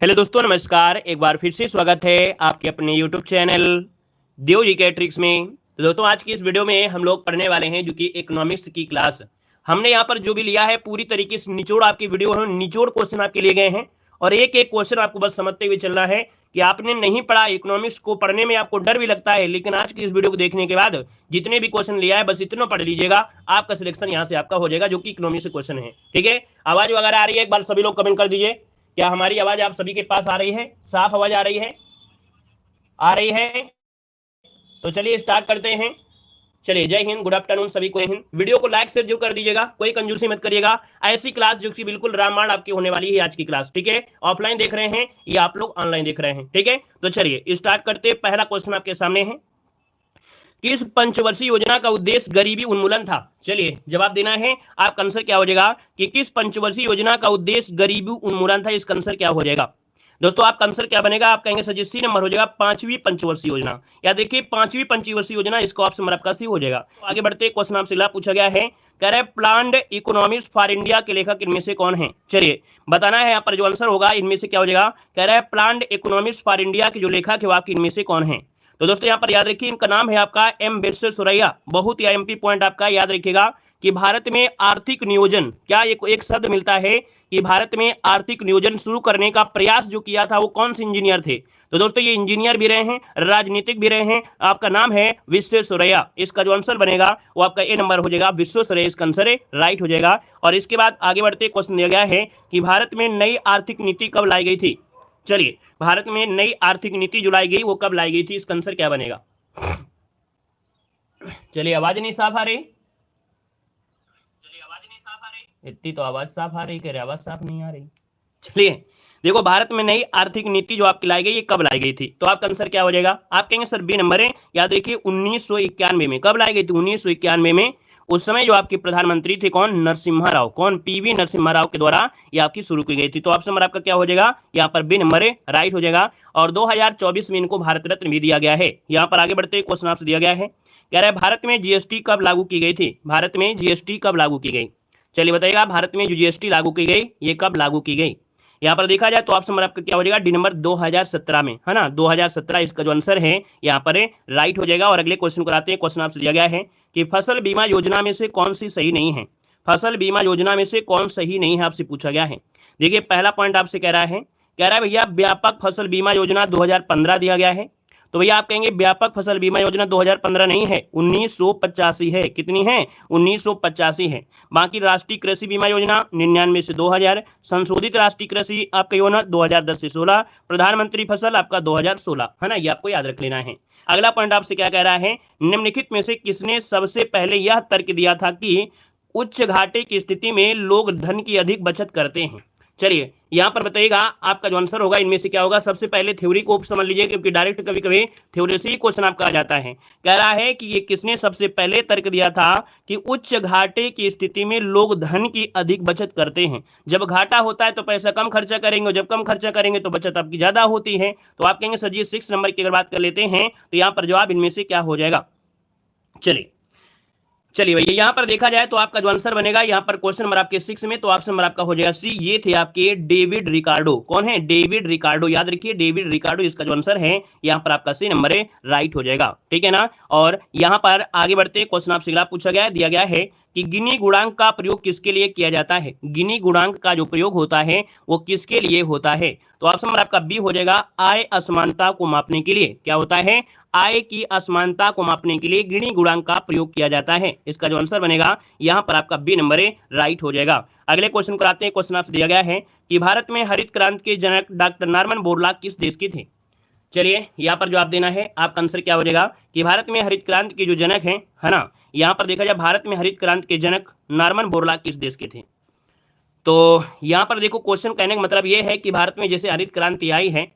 Hello दोस्तों, नमस्कार। एक बार फिर से स्वागत है आपके अपने यूट्यूब चैनल देव जी के ट्रिक्स में। तो दोस्तों, आज की इस वीडियो में हम लोग पढ़ने वाले हैं जो कि इकोनॉमिक्स की क्लास। हमने यहाँ पर जो भी लिया है पूरी तरीके से निचोड़ आपकी वीडियो है, निचोड़ क्वेश्चन आपके लिए गए हैं और एक एक क्वेश्चन आपको बस समझते हुए चलना है कि आपने नहीं पढ़ा इकोनॉमिक्स को, पढ़ने में आपको डर भी लगता है, लेकिन आज की इस वीडियो को देखने के बाद जितने भी क्वेश्चन लिया है बस इतना पढ़ लीजिएगा, आपका सिलेक्शन यहाँ से आपका हो जाएगा जो कि इकोनॉमिक्स क्वेश्चन है। ठीक है, आवाज वगैरह आ रही है? एक बार सभी लोग कमेंट कर दीजिए, क्या हमारी आवाज आप सभी के पास आ रही है? साफ आवाज आ रही है? आ रही है? तो चलिए स्टार्ट करते हैं। चलिए, जय हिंद, गुड आफ्टरनून सभी को। हिंद। वीडियो को लाइक शेयर जरूर कर दीजिएगा, कोई कंजूसी मत करिएगा। ऐसी क्लास जो कि बिल्कुल रामायण आपकी होने वाली है आज की क्लास। ठीक है, ऑफलाइन देख रहे हैं या आप लोग ऑनलाइन देख रहे हैं? ठीक है, तो चलिए स्टार्ट करते हैं। पहला क्वेश्चन आपके सामने है, किस पंचवर्षीय योजना का उद्देश्य गरीबी उन्मूलन था? चलिए जवाब देना है। आपका आंसर क्या हो जाएगा कि किस पंचवर्षीय योजना का उद्देश्य गरीबी उन्मूलन था? इसका आंसर क्या हो जाएगा दोस्तों? आपका आंसर क्या बनेगा? आप कहेंगे सर जी सी नंबर हो जाएगा, पांचवी पंचवर्षीय योजना। या देखिए पांचवी पंचवर्षीय योजना, इसका ऑप्शन आपका सी हो जाएगा। तो आगे बढ़ते क्वेश्चन आपसे पूछा गया है, कह रहे प्लान्ड इकोनॉमिक्स फॉर इंडिया के लेखक इनमें से कौन है? चलिए बताना है यहाँ पर जो आंसर होगा इनमें से क्या हो जाएगा। कह रहे प्लान्ड इकोनॉमिक्स फॉर इंडिया के जो लेखक है वो आपके इनमें से कौन है? तो दोस्तों यहाँ पर याद रखिए, इनका नाम है आपका एम विश्वेश्वरैया। बहुत ही एमपी पॉइंट आपका याद रखिएगा कि भारत में आर्थिक नियोजन, क्या एक शब्द मिलता है कि भारत में आर्थिक नियोजन शुरू करने का प्रयास जो किया था वो कौन से इंजीनियर थे? तो दोस्तों ये इंजीनियर भी रहे हैं, राजनीतिक भी रहे हैं। आपका नाम है विश्वेश्वरैया। इसका जो आंसर बनेगा वो आपका ए नंबर हो जाएगा, विश्वेश्वरैया इसका आंसर है, राइट हो जाएगा। और इसके बाद आगे बढ़ते क्वेश्चन दिया गया है कि भारत में नई आर्थिक नीति कब लाई गई थी? चलिए, भारत में नई आर्थिक नीति जो लाई गई वो कब लाई गई थी? इसका आंसर क्या बनेगा? चलिए, आवाज नहीं साफ आ रही? इतनी तो आवाज साफ आ रही, कह रहे आवाज साफ नहीं आ रही। चलिए देखो, भारत में नई आर्थिक नीति जो आपकी लाई गई, ये कब लाई गई थी? तो आपका आंसर क्या हो जाएगा? आप कहेंगे सर बी नंबर है। याद रखिए 1991 में। कब लाई गई थी? 1991 में। उस समय जो आपके प्रधानमंत्री थे कौन? नरसिम्हा राव। कौन? पीवी नरसिम्हा राव के द्वारा ये आपकी शुरू की गई थी। तो ऑप्शन नंबर आपका क्या हो जाएगा? यहाँ पर बी नंबर है, राइट हो जाएगा। और 2024 में इनको भारत रत्न भी दिया गया है। यहाँ पर आगे बढ़ते क्वेश्चन आपसे दिया गया है, कह रहा है भारत में जीएसटी कब लागू की गई थी? भारत में जीएसटी कब लागू की गई? चलिए बताइएगा, भारत में जो जीएसटी लागू की गई ये कब लागू की गई? यहाँ पर देखा जाए तो ऑप्शन नंबर आपका क्या हो जाएगा? डी नंबर 2017 में, है ना। 2017 इसका जो आंसर है यहाँ पर राइट हो जाएगा। और अगले क्वेश्चन को आते हैं। क्वेश्चन आपसे दिया गया है कि फसल बीमा योजना में से कौन सी सही नहीं है? फसल बीमा योजना में से कौन सही नहीं है आपसे पूछा गया है। देखिए पहला पॉइंट आपसे कह रहा है भैया व्यापक फसल बीमा योजना 2015 दिया गया है। तो भैया आप कहेंगे व्यापक फसल बीमा योजना 2015 नहीं है, 1985 है। कितनी है? 1985 है। बाकी राष्ट्रीय कृषि बीमा योजना 99 से 2000, संशोधित राष्ट्रीय कृषि आपका योजना 2010 से 16, प्रधानमंत्री फसल आपका 2016, है ना। ये आपको याद रख लेना है। अगला पॉइंट आपसे क्या कह रहा है, निम्नलिखित में से किसने सबसे पहले यह तर्क दिया था कि उच्च घाटे की स्थिति में लोग धन की अधिक बचत करते हैं? चलिए यहाँ पर बताइएगा, आपका जो आंसर होगा इनमें से क्या होगा। सबसे पहले थ्योरी को समझ लीजिए, क्योंकि डायरेक्ट कभी कभी थ्योरी से ही क्वेश्चन आपका आ जाता है। कह रहा है कि ये किसने सबसे पहले तर्क दिया था कि उच्च घाटे की स्थिति में लोग धन की अधिक बचत करते हैं। जब घाटा होता है तो पैसा कम खर्चा करेंगे, और जब कम खर्चा करेंगे तो बचत आपकी ज्यादा होती है। तो आप कहेंगे सर जी 6 नंबर की अगर बात कर लेते हैं तो यहाँ पर जवाब इनमें से क्या हो जाएगा। चलिए भैया, यहाँ पर देखा जाए तो आपका जो आंसर बनेगा यहाँ पर क्वेश्चन नंबर आपके 6 में, तो ऑप्शन नंबर आपका हो जाएगा सी। ये थे आपके डेविड रिकार्डो। कौन है? David Ricardo. याद रखिए डेविड रिकार्डो इसका जो आंसर है यहाँ पर आपका सी नंबर है, राइट हो जाएगा। ठीक है ना। और यहाँ पर आगे बढ़ते क्वेश्चन आपसे पूछा गया, दिया गया है कि गिनी गुणांक का प्रयोग किसके लिए किया जाता है? गिनी गुणांक का जो प्रयोग होता है वो किसके लिए होता है? तो ऑप्शन नंबर आपका बी हो जाएगा, आय असमानता को मापने के लिए। क्या होता है? आय की असमानता को मापने के लिए गिनी गुणांक का प्रयोग किया जाता है। इसका जो आंसर बनेगा यहाँ पर आपका बी नंबर है, राइट हो जाएगा। अगले क्वेश्चन को आते हैं। क्वेश्चन आपसे दिया गया है कि भारत में हरित क्रांति के जनक डॉक्टर नॉर्मन बोरलॉग किस देश के थे? चलिए यहाँ पर जवाब देना है। आपका आंसर क्या हो जाएगा कि भारत में हरित क्रांति के जो जनक हैं, है ना, यहाँ पर देखा जाए भारत में हरित क्रांति के जनक नॉर्मन बोरलॉग किस देश के थे? तो यहाँ पर देखो, क्वेश्चन कहने का मतलब ये है कि भारत में जैसे हरित क्रांति आई है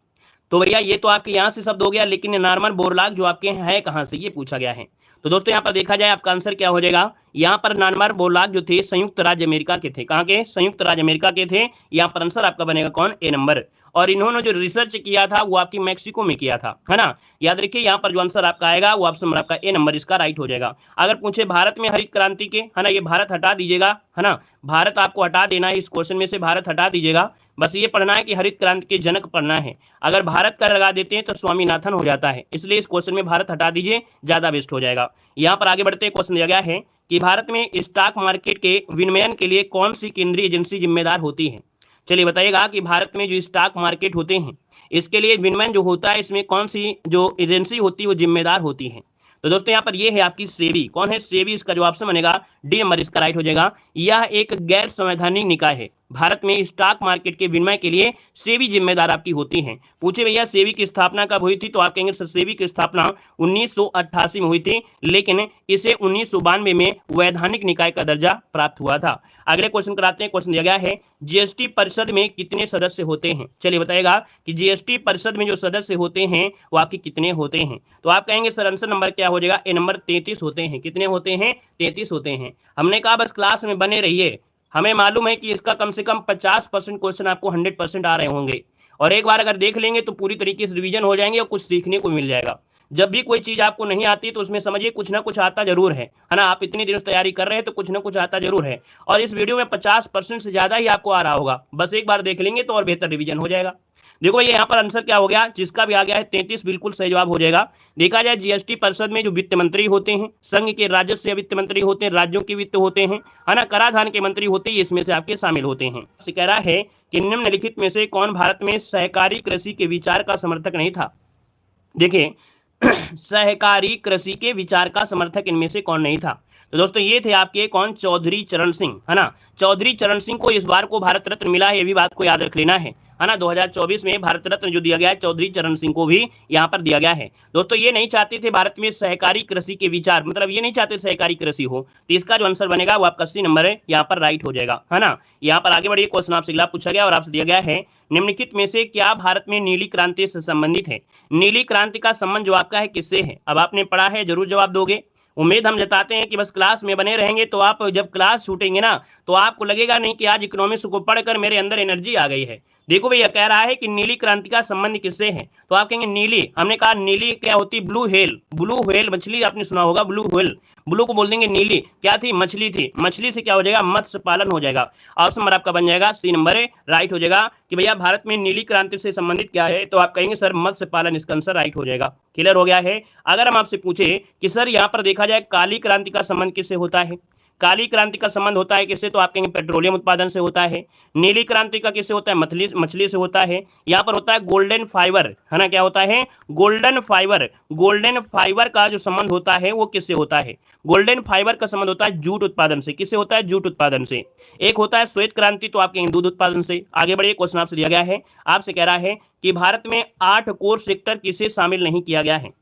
तो भैया ये तो आपके यहाँ से शब्द हो गया, लेकिन नॉर्मन बोरलॉग जो आपके हैं कहाँ से, ये पूछा गया है। तो दोस्तों यहाँ पर देखा जाए आपका आंसर क्या हो जाएगा यहाँ पर नानमार बोलाक जो थे संयुक्त राज्य अमेरिका के थे। कहाँ के? संयुक्त राज्य अमेरिका के थे। यहाँ पर आंसर आपका बनेगा कौन? ए नंबर। और इन्होंने जो रिसर्च किया था वो आपकी मैक्सिको में किया था, है ना। याद रखिए यहाँ पर जो आंसर आपका आएगा वो ऑप्शन नंबर आपका ए नंबर इसका राइट हो जाएगा। अगर पूछे भारत में हरित क्रांति के, है ना, ये भारत हटा दीजिएगा, है ना, भारत आपको हटा देना है, इस क्वेश्चन में से भारत हटा दीजिएगा। बस ये पढ़ना है कि हरित क्रांति के जनक पढ़ना है। अगर भारत का लगा देते हैं तो स्वामीनाथन हो जाता है, इसलिए इस क्वेश्चन में भारत हटा दीजिए, ज्यादा बेस्ट हो जाएगा। यहाँ पर आगे बढ़ते क्वेश्चन दिया गया है कि भारत में स्टॉक मार्केट के विनियमन के लिए कौन सी केंद्रीय एजेंसी जिम्मेदार होती है। चलिए बताइएगा कि भारत में जो स्टॉक मार्केट होते हैं इसके लिए विनियमन जो होता है इसमें कौन सी जो एजेंसी होती है वो जिम्मेदार होती है। तो दोस्तों यहाँ पर ये है आपकी सेबी। कौन है? सेबी। इसका जो ऑप्शन बनेगा डी नंबर इसका राइट हो जाएगा। यह एक गैर संवैधानिक निकाय है। भारत में स्टॉक मार्केट के विनिमय के लिए सेबी जिम्मेदार आपकी होती हैं। पूछे भैया सेबी की स्थापना कब हुई थी, तो आप कहेंगे सर सेबी की स्थापना 1988 में हुई थी, लेकिन इसे 1992 में वैधानिक निकाय का दर्जा प्राप्त हुआ था। अगले क्वेश्चन कराते हैं। क्वेश्चन दिया गया है जीएसटी परिषद में कितने सदस्य होते हैं। चलिए बताइएगा कि जीएसटी परिषद में जो सदस्य होते हैं वो आपके कितने होते हैं। तो आप कहेंगे सर आंसर नंबर क्या हो जाएगा? ए नंबर 33 होते हैं। कितने होते हैं? 33 होते हैं। हमने कहा बस क्लास में बने रहिए, हमें मालूम है कि इसका कम से कम 50% क्वेश्चन आपको 100% आ रहे होंगे, और एक बार अगर देख लेंगे तो पूरी तरीके से रिवीजन हो जाएंगे और कुछ सीखने को मिल जाएगा। जब भी कोई चीज आपको नहीं आती तो उसमें समझिए कुछ ना कुछ आता जरूर है ना। आप इतनी दिनों से तैयारी कर रहे हैं तो कुछ ना कुछ आता जरूर है, और इस वीडियो में 50% से ज्यादा ही आपको आ रहा होगा। बस एक बार देख लेंगे तो और बेहतर रिवीजन हो जाएगा। देखो ये यहाँ पर आंसर क्या हो गया, जिसका भी आ गया है 33 बिल्कुल सही जवाब हो जाएगा। देखा जाए जीएसटी परिषद में जो वित्त मंत्री होते हैं, संघ के राजस्व वित्त मंत्री होते हैं, राज्यों के वित्त होते हैं, है ना, कराधान के मंत्री होते हैं, इसमें से आपके शामिल होते हैं। कह रहा है कि निम्नलिखित में से कौन भारत में सहकारी कृषि के विचार का समर्थक नहीं था। देखिए सहकारी कृषि के विचार का समर्थक इनमें से कौन नहीं था। तो दोस्तों ये थे आपके कौन? चौधरी चरण सिंह, है ना। चौधरी चरण सिंह को इस बार को भारत रत्न मिला है, ये भी बात को याद रख लेना है ना। 2024 में भारत रत्न जो दिया गया है चौधरी चरण सिंह को भी यहाँ पर दिया गया है। दोस्तों ये नहीं चाहते थे भारत में सहकारी कृषि के विचार, मतलब ये नहीं चाहते सहकारी कृषि हो, तो इसका जो आंसर बनेगा वो आपका सी नंबर है, यहाँ पर राइट हो जाएगा, है ना। यहाँ पर आगे बढ़िए क्वेश्चन आपसे अगला पूछा गया और आपसे दिया गया है निम्नलिखित में से क्या भारत में नीली क्रांति से संबंधित है। नीली क्रांति का संबंध जो आपका है किससे है? अब आपने पढ़ा है, जरूर जवाब दोगे। उम्मीद हम जताते हैं कि बस क्लास में बने रहेंगे तो आप जब क्लास छूटेंगे ना तो आपको लगेगा नहीं कि आज इकोनॉमिक्स को पढ़कर मेरे अंदर एनर्जी आ गई है। देखो भैया कह रहा है कि नीली क्रांति का संबंध किससे है, तो आप कहेंगे नीली। हमने कहा नीली क्या होती? Blue whale. ब्लू व्हेल मछली आपने सुना होगा, ब्लू व्हेल। ब्लू को बोल देंगे नीली। क्या थी? मछली थी। मछली से क्या हो जाएगा? मत्स्य पालन हो जाएगा। ऑप्शन नंबर आपका बन जाएगा सी नंबर है, राइट हो जाएगा। कि भैया भारत में नीली क्रांति से संबंधित क्या है, तो आप कहेंगे सर मत्स्य पालन, इसका आंसर राइट हो जाएगा। क्लियर हो गया है। अगर हम आपसे पूछे कि सर यहाँ पर देखा जाए काली क्रांति का संबंध किससे होता है, काली क्रांति का संबंध होता है किससे, तो आप कहेंगे पेट्रोलियम उत्पादन से होता है। नीली क्रांति का किससे होता है? मछली से होता है। यहाँ पर होता है गोल्डन फाइबर, है ना। क्या होता है? Golden fibre. गोल्डन फाइबर का जो संबंध होता है वो किससे होता है? गोल्डन फाइबर का संबंध होता है जूट उत्पादन से। किससे होता है? जूट उत्पादन से। एक होता है श्वेत क्रांति, तो आप कहेंगे दूध उत्पादन से। आगे बढ़िए, क्वेश्चन आपसे दिया गया है, आपसे कह रहा है कि भारत में 8 कोर सेक्टर किसे शामिल नहीं किया गया है।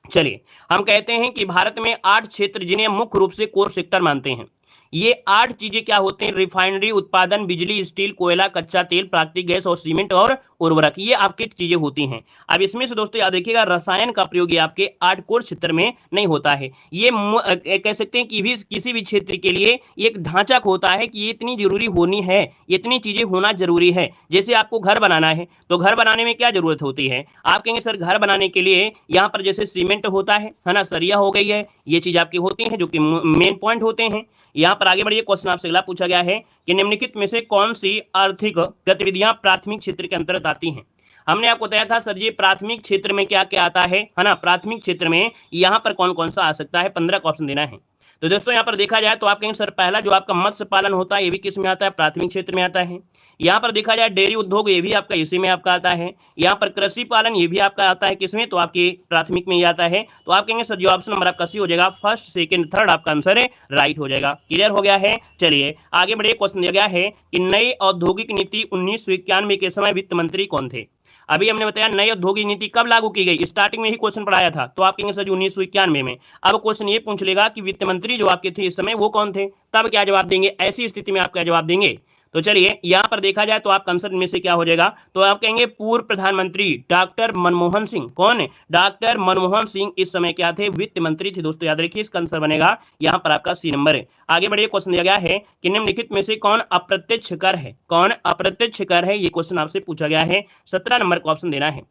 चलिए हम कहते हैं कि भारत में 8 क्षेत्र जिन्हें मुख्य रूप से कोर सेक्टर मानते हैं। ये 8 चीजें क्या होते हैं? रिफाइनरी उत्पादन, बिजली, स्टील, कोयला, कच्चा तेल, प्राकृतिक गैस और सीमेंट और उर्वरक, ये आपकी चीजें होती हैं। अब इसमें से दोस्तों याद रखिएगा रसायन का प्रयोग ये आपके 8 कोर क्षेत्र में नहीं होता है। ये कह सकते हैं कि भी किसी भी क्षेत्र के लिए एक ढांचा होता है कि ये इतनी जरूरी होनी है, इतनी चीजें होना जरूरी है। जैसे आपको घर बनाना है तो घर बनाने में क्या जरूरत होती है? आप कहेंगे सर घर बनाने के लिए यहाँ पर जैसे सीमेंट होता है ना, सरिया हो गई है, ये चीज आपकी होती है जो कि मेन पॉइंट होते हैं। यहाँ पर आगे बढ़िए, क्वेश्चन आपसे अगला पूछा गया है कि निम्नलिखित में से कौन सी आर्थिक गतिविधियां प्राथमिक क्षेत्र के अंतर्गत आती हैं। हमने आपको बताया था सर जी प्राथमिक क्षेत्र में क्या क्या आता है ना। प्राथमिक क्षेत्र में यहाँ पर कौन कौन सा आ सकता है, 15 का ऑप्शन देना है। तो दोस्तों यहाँ पर देखा जाए तो आप कहेंगे सर पहला जो आपका मत्स्य पालन होता है ये भी किस में आता है? प्राथमिक क्षेत्र में आता है। यहाँ पर देखा जाए डेयरी उद्योग ये भी आपका इसी में आपका आता है। यहाँ पर कृषि पालन ये भी आपका आता है किसमें? तो आपके प्राथमिक में ही आता है। तो आप कहेंगे सर जो ऑप्शन नंबर आपका सी हो जाएगा, फर्स्ट सेकंड थर्ड आपका आंसर है, राइट हो जाएगा। क्लियर हो गया है। चलिए आगे बढ़िए, क्वेश्चन दिया गया है कि नई औद्योगिक नीति 1991 के समय वित्त मंत्री कौन थे। अभी हमने बताया नई औद्योगिक नीति कब लागू की गई, स्टार्टिंग में ही क्वेश्चन पढ़ाया था। तो आप कहेंगे सर 1991 में। अब क्वेश्चन ये पूछ लेगा कि वित्त मंत्री जो आपके थे इस समय वो कौन थे, तब क्या जवाब देंगे? ऐसी स्थिति में आप क्या जवाब देंगे? तो चलिए यहाँ पर देखा जाए तो आपका आंसर इनमें से क्या हो जाएगा, तो आप कहेंगे पूर्व प्रधानमंत्री डॉक्टर मनमोहन सिंह। कौन है? डॉक्टर मनमोहन सिंह इस समय क्या थे? वित्त मंत्री थे। दोस्तों याद रखिए इसका आंसर बनेगा यहाँ पर आपका सी नंबर है। आगे बढ़िए, क्वेश्चन दिया गया है कि निम्नलिखित में से कौन अप्रत्यक्ष कर है? कौन अप्रत्यक्ष कर है? ये क्वेश्चन आपसे पूछा गया है। 17 नंबर का ऑप्शन देना है।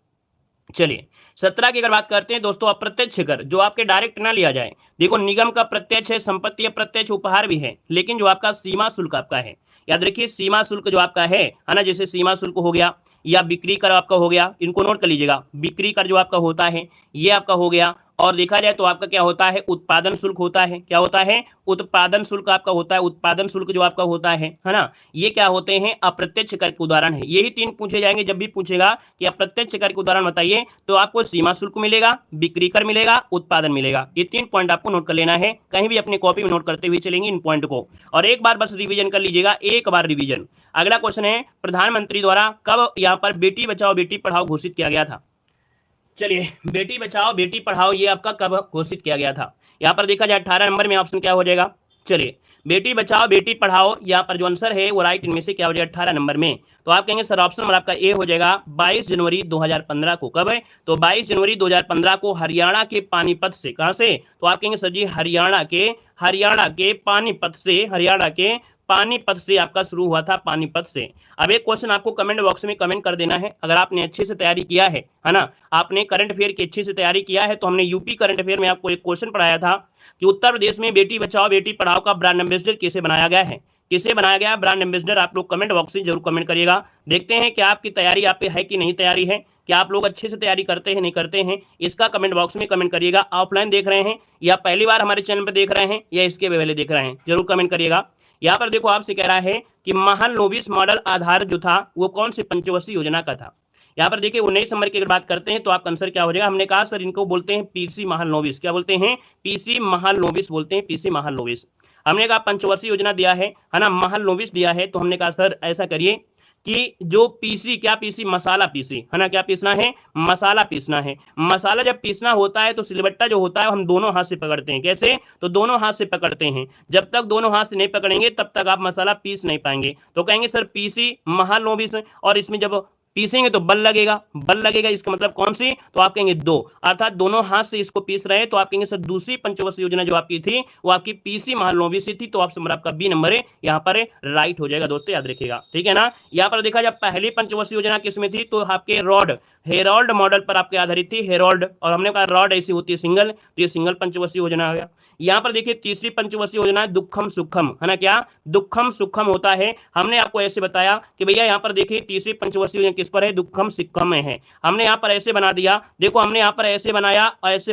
चलिए 17 की अगर बात करते हैं दोस्तों, अप्रत्यक्ष कर जो आपके डायरेक्ट ना लिया जाए, देखो निगम का प्रत्यक्ष है, संपत्ति अप्रत्यक्ष, उपहार भी है, लेकिन जो आपका सीमा शुल्क आपका है, याद रखिए सीमा शुल्क जो आपका है ना, जैसे सीमा शुल्क हो गया या बिक्री कर आपका हो गया, इनको नोट कर लीजिएगा। बिक्री कर जो आपका होता है ये आपका हो गया, और देखा जाए तो आपका क्या होता है? उत्पादन शुल्क होता है। क्या होता है? उत्पादन शुल्क आपका होता है। उत्पादन शुल्क जो आपका होता है ना, ये क्या होते हैं? अप्रत्यक्ष कर के उदाहरण है। यही 3 पूछे जाएंगे। जब भी पूछेगा कि अप्रत्यक्ष कर के उदाहरण बताइए, तो आपको सीमा शुल्क मिलेगा, बिक्री कर मिलेगा, उत्पादन मिलेगा। ये 3 पॉइंट आपको नोट कर लेना है, कहीं भी अपनी कॉपी में नोट करते हुए चलेंगे इन पॉइंट को, और एक बार बस रिवीजन कर लीजिएगा, एक बार रिवीजन। अगला क्वेश्चन है, प्रधानमंत्री द्वारा कब यहाँ पर बेटी बचाओ बेटी पढ़ाओ घोषित किया गया था? चलिए बेटी बचाओ बेटी पढ़ाओ ये आपका कब घोषित किया गया था? यहाँ पर देखा जाए 18 नंबर में ऑप्शन क्या हो जाएगा? चलिए बेटी बचाओ बेटी पढ़ाओ, यहाँ पर जो आंसर है वो राइट इनमें से क्या हो जाएगा 18 नंबर में? तो आप कहेंगे सर ऑप्शन नंबर आपका ए हो जाएगा 22 जनवरी 2015 को। कब है? तो 22 जनवरी 2015 को हरियाणा के पानीपत से। कहाँ से? तो आप कहेंगे सर जी हरियाणा के पानीपत से, हरियाणा के पानीपत से आपका शुरू हुआ था, पानीपत से। अब एक क्वेश्चन आपको कमेंट बॉक्स में कमेंट कर देना है, अगर आपने अच्छे से तैयारी किया है ना, आपने करंट अफेयर की अच्छे से तैयारी किया है, तो हमने यूपी करंट अफेयर में आपको एक क्वेश्चन पढ़ाया था कि उत्तर प्रदेश में बेटी बचाओ बेटी पढ़ाओ का ब्रांड एम्बेसडर किसे बनाया गया है? किसे बनाया गया ब्रांड एम्बेसडर? आप लोग कमेंट बॉक्स में जरूर कमेंट करिएगा। देखते हैं कि आपकी तैयारी आप पे है कि नहीं तैयारी है, क्या आप लोग अच्छे से तैयारी करते हैं नहीं करते हैं, इसका कमेंट बॉक्स में कमेंट करिएगा। ऑफलाइन देख रहे हैं या पहली बार हमारे चैनल पर देख रहे हैं या इसके पहले देख रहे हैं, जरूर कमेंट करिएगा। यहाँ पर देखो आपसे कह रहा है कि महालनोबिस मॉडल आधार जो था वो कौन सी पंचवर्षीय योजना का था? यहाँ पर देखिए 19 नंबर की अगर बात करते हैं तो आपका आंसर क्या हो जाएगा? हमने कहा सर इनको बोलते हैं पीसी महालनोबिस। क्या बोलते हैं? पीसी महालनोबिस बोलते हैं, पीसी महालनोबिस। हमने कहा पंचवर्षीय योजना दिया है ना, महालनोबिस दिया है, तो हमने कहा सर ऐसा करिए कि जो पीसी, क्या पीसी? मसाला पीसी है ना, क्या पीसना है? मसाला पीसना है। मसाला जब पीसना होता है तो सिलबट्टा जो होता है हम दोनों हाथ से पकड़ते हैं। कैसे? तो दोनों हाथ से पकड़ते हैं। जब तक दोनों हाथ से नहीं पकड़ेंगे तब तक आप मसाला पीस नहीं पाएंगे। तो कहेंगे सर पीसी महालनोबिस, और इसमें जब पीसेंगे तो बल लगेगा, बल लगेगा, इसका मतलब कौन सी? तो आप कहेंगे 2, अर्थात दोनों हाथ से इसको पीस रहे हैं, तो आप कहेंगे सर दूसरी पंचवर्षीय योजना जो आपकी थी वो आपकी पीसी महालनोबिस थी, तो ऑप्शन नंबर आपका बी नंबर है यहाँ पर राइट हो जाएगा। दोस्तों याद रखिएगा, ठीक है ना। यहाँ पर देखा जाए पहली पंचवर्षीय योजना किसमें थी? तो आपके हेरोल्ड मॉडल पर आपके आधारित थी, हेरोल्ड, और हमने कहा रॉड ऐसी होती है सिंगल, तो ये सिंगल पंचवर्षीय योजना आ गया। यहाँ पर देखिए तीसरी पंचवर्षीय योजना है दुखम सुखम, है ना, क्या दुखम सुखम होता है। हमने आपको ऐसे बताया कि भैया यहाँ पर देखिए तीसरी पंचवर्षीय योजना किस पर है? दुखम सुखम में है। हमने यहाँ पर ऐसे बना दिया, देखो हमने यहाँ पर ऐसे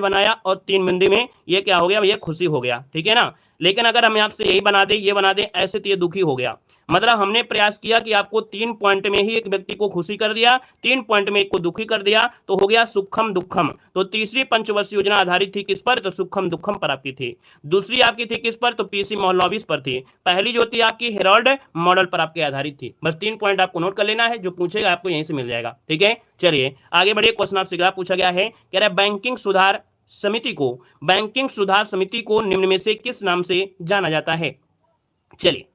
बनाया और 3 बिंदी में ये क्या हो गया? ये खुशी हो गया, ठीक है ना। लेकिन अगर हम आपसे यही बना दें, ये बना दें ऐसे, तो ये दुखी हो गया। मतलब हमने प्रयास किया कि आपको 3 पॉइंट में ही एक व्यक्ति को खुशी कर दिया, 3 पॉइंट में एक को दुखी कर दिया, तो हो गया सुखम दुखम। तो तीसरी पंचवर्षीय योजना आधारित थी किस पर? तो सुखम दुखम पर आपकी थी। दूसरी आपकी थी किस पर? तो पीसी महालनोबिस पर थी। पहली जो थी आपकी हेरोल्ड मॉडल पर आपके आधारित थी। बस 3 पॉइंट आपको नोट कर लेना है, जो पूछेगा आपको यहीं से मिल जाएगा, ठीक है। चलिए आगे बढ़िए, क्वेश्चन आपसे क्या पूछा गया है? कह रहा है बैंकिंग सुधार समिति को निम्न में से किस नाम से जाना जाता है? चलिए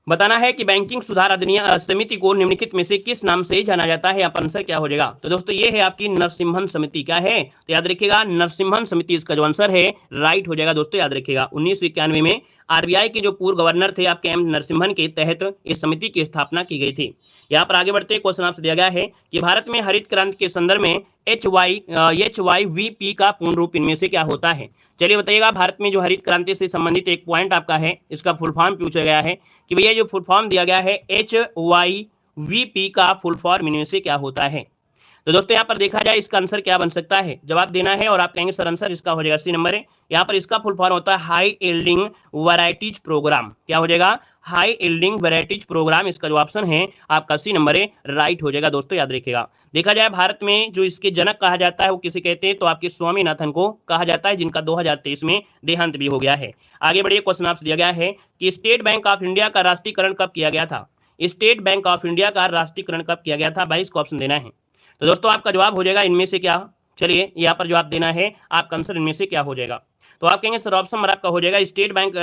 बताना है कि बैंकिंग सुधार अधिनियम समिति को निम्नलिखित में से किस नाम से जाना जाता है? आप आंसर क्या हो जाएगा? तो दोस्तों ये है आपकी नरसिम्हन समिति। क्या है? तो याद रखिएगा नरसिम्हन समिति इसका जो आंसर है राइट हो जाएगा। दोस्तों याद रखिएगा 1991 में आरबीआई के जो पूर्व गवर्नर थे आपके एम नरसिम्हन के तहत इस समिति की स्थापना की गई थी। यहाँ पर आगे बढ़ते क्वेश्चन आपसे दिया गया है कि भारत में हरित क्रांति के संदर्भ में HYVP का पूर्ण रूप इनमें से क्या होता है? चलिए बताइएगा। भारत में जो हरित क्रांति से संबंधित एक पॉइंट आपका है, इसका फुल फॉर्म पूछा गया है कि भैया जो फुल फॉर्म दिया गया है HYVP का फुल फॉर्म इनमें से क्या होता है? तो दोस्तों यहाँ पर देखा जाए इसका आंसर क्या बन सकता है, जवाब देना है और आप कहेंगे सर आंसर इसका हो जाएगा सी नंबर है। यहाँ पर इसका फुल फॉर्म होता है हाई यील्डिंग वैरायटीज प्रोग्राम। क्या हो जाएगा? High yielding varieties programme. इसका जो ऑप्शन है आपका सी नंबर है राइट हो जाएगा। दोस्तों याद रखिएगा। देखा जाए भारत में जो इसके जनक कहा जाता है वो किसे कहते हैं? तो आपके स्वामीनाथन को कहा जाता है, जिनका 2023 में देहांत भी हो गया है। आगे बढ़िए, क्वेश्चन आपसे दिया गया है कि स्टेट बैंक ऑफ इंडिया का राष्ट्रीयकरण कब किया गया था? स्टेट बैंक ऑफ इंडिया का राष्ट्रीयकरण कब किया गया था? 22 को ऑप्शन देना है। तो दोस्तों आपका जवाब हो जाएगा इनमें से क्या? चलिए यहाँ पर जवाब देना है, आपका आंसर इनमें से क्या हो जाएगा? तो आप कहेंगे सर ऑप्शन नंबर आपका हो जाएगा स्टेट बैंक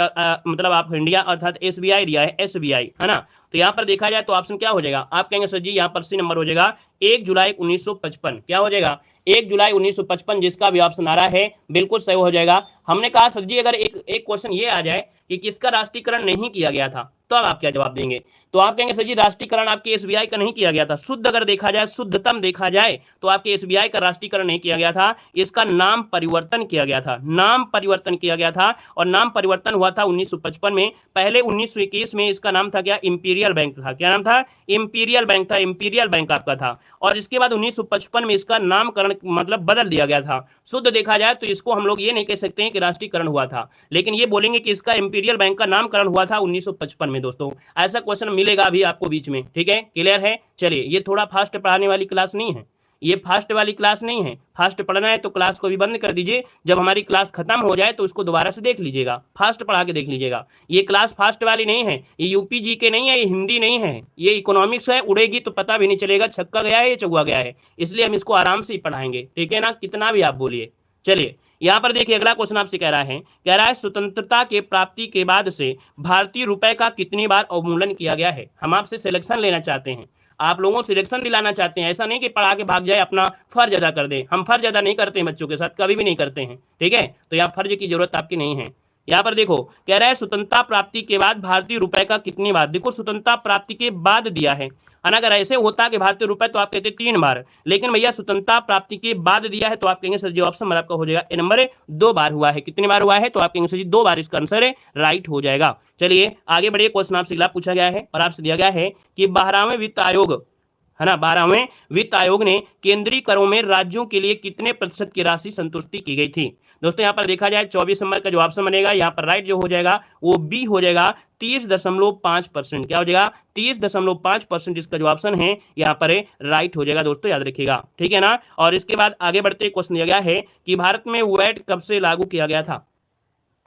मतलब आप इंडिया अर्थात एसबीआई दिया है, एसबीआई है ना। तो यहाँ पर देखा जाए तो ऑप्शन क्या हो जाएगा, आप कहेंगे सर जी यहाँ पर सी नंबर हो जाएगा 1 जुलाई 1955। क्या हो जाएगा 1 जुलाई 1955, जिसका भी ऑप्शन आ रहा है बिल्कुल सही हो जाएगा। हमने कहा सर जी अगर एक क्वेश्चन ये आ जाए कि किसका राष्ट्रीयकरण नहीं किया गया था, तो अब आप क्या जवाब देंगे। तो आप कहेंगे सर जी राष्ट्रीयकरण आपके एसबीआई का नहीं किया गया था। शुद्ध अगर देखा जाए, शुद्धतम देखा जाए तो आपके एसबीआई का राष्ट्रीयकरण नहीं किया गया था, इसका नाम परिवर्तन किया गया था। नाम परिवर्तन किया गया था और नाम परिवर्तन हुआ था 1955 में। पहले 1921 में इसका नाम था क्या, इंपीरियल बैंक था। क्या नाम था, इंपीरियल बैंक था, इंपीरियल बैंक आपका था। और इसके बाद 1955 में इसका नामकरण मतलब बदल दिया गया था। शुद्ध देखा जाए तो इसको हम लोग ये नहीं कह सकते हैं कि राष्ट्रीयकरण हुआ था, लेकिन ये बोलेंगे कि इसका इंपीरियल बैंक का नामकरण हुआ था 1955 में। दोस्तों ऐसा क्वेश्चन मिलेगा अभी आपको बीच में, ठीक है, क्लियर है। चलिए ये थोड़ा फास्ट पढ़ाने वाली क्लास नहीं है, ये फास्ट वाली क्लास नहीं है। फास्ट पढ़ना है तो क्लास को भी बंद कर दीजिए, जब हमारी क्लास खत्म हो जाए तो उसको दोबारा से देख लीजिएगा, फास्ट पढ़ा के देख लीजिएगा। ये क्लास फास्ट वाली नहीं है, ये यूपी जी के नहीं है, ये हिंदी नहीं है, ये इकोनॉमिक्स है। उड़ेगी तो पता भी नहीं चलेगा छक्का गया है या चौका गया है, इसलिए हम इसको आराम से ही पढ़ाएंगे, ठीक है ना, कितना भी आप बोलिए। चलिए यहाँ पर देखिए अगला क्वेश्चन आपसे कह रहा है स्वतंत्रता के प्राप्ति के बाद से भारतीय रुपए का कितनी बार अवमूल्यन किया गया है। हम आपसे सिलेक्शन लेना चाहते हैं, आप लोगों सिलेक्शन दिलाना चाहते हैं, ऐसा नहीं कि पढ़ा के भाग जाए अपना फर्ज अदा कर दे। हम फर्ज अदा नहीं करते हैं बच्चों के साथ, कभी भी नहीं करते हैं, ठीक है। तो यहाँ फर्ज की जरूरत आपकी नहीं है। यहाँ पर देखो कह रहा है स्वतंत्रता प्राप्ति के बाद भारतीय रुपए का कितनी बार। देखो स्वतंत्रता प्राप्ति के बाद दिया है, अगर ऐसे होता कि भारतीय रुपए तो आप कहते 3 बार, लेकिन भैया स्वतंत्रता प्राप्ति के बाद दिया है तो आप कहेंगे सर जी ऑप्शन नंबर आपका हो जाएगा ए नंबर 2 बार हुआ है। कितनी बार हुआ है, तो आप कहेंगे सर जी 2 बार, इसका आंसर राइट हो जाएगा। चलिए आगे बढ़िए, क्वेश्चन आपसे अगला पूछा गया है और आपसे दिया गया है कि 12वें वित्त आयोग है ना, 12वें वित्त आयोग ने केंद्रीय करों में राज्यों के लिए कितने प्रतिशत की राशि संतुष्टि की गई थी। दोस्तों यहाँ पर देखा जाए 24 नंबर का जो ऑप्शन बनेगा यहाँ पर राइट जो हो जाएगा वो बी हो जाएगा 30.5%। क्या हो जाएगा 30.5%, इसका जो ऑप्शन है यहाँ पर राइट हो जाएगा। दोस्तों याद रखिएगा, ठीक है ना। और इसके बाद आगे बढ़ते क्वेश्चन दिया गया है कि भारत में वैट कब से लागू किया गया था।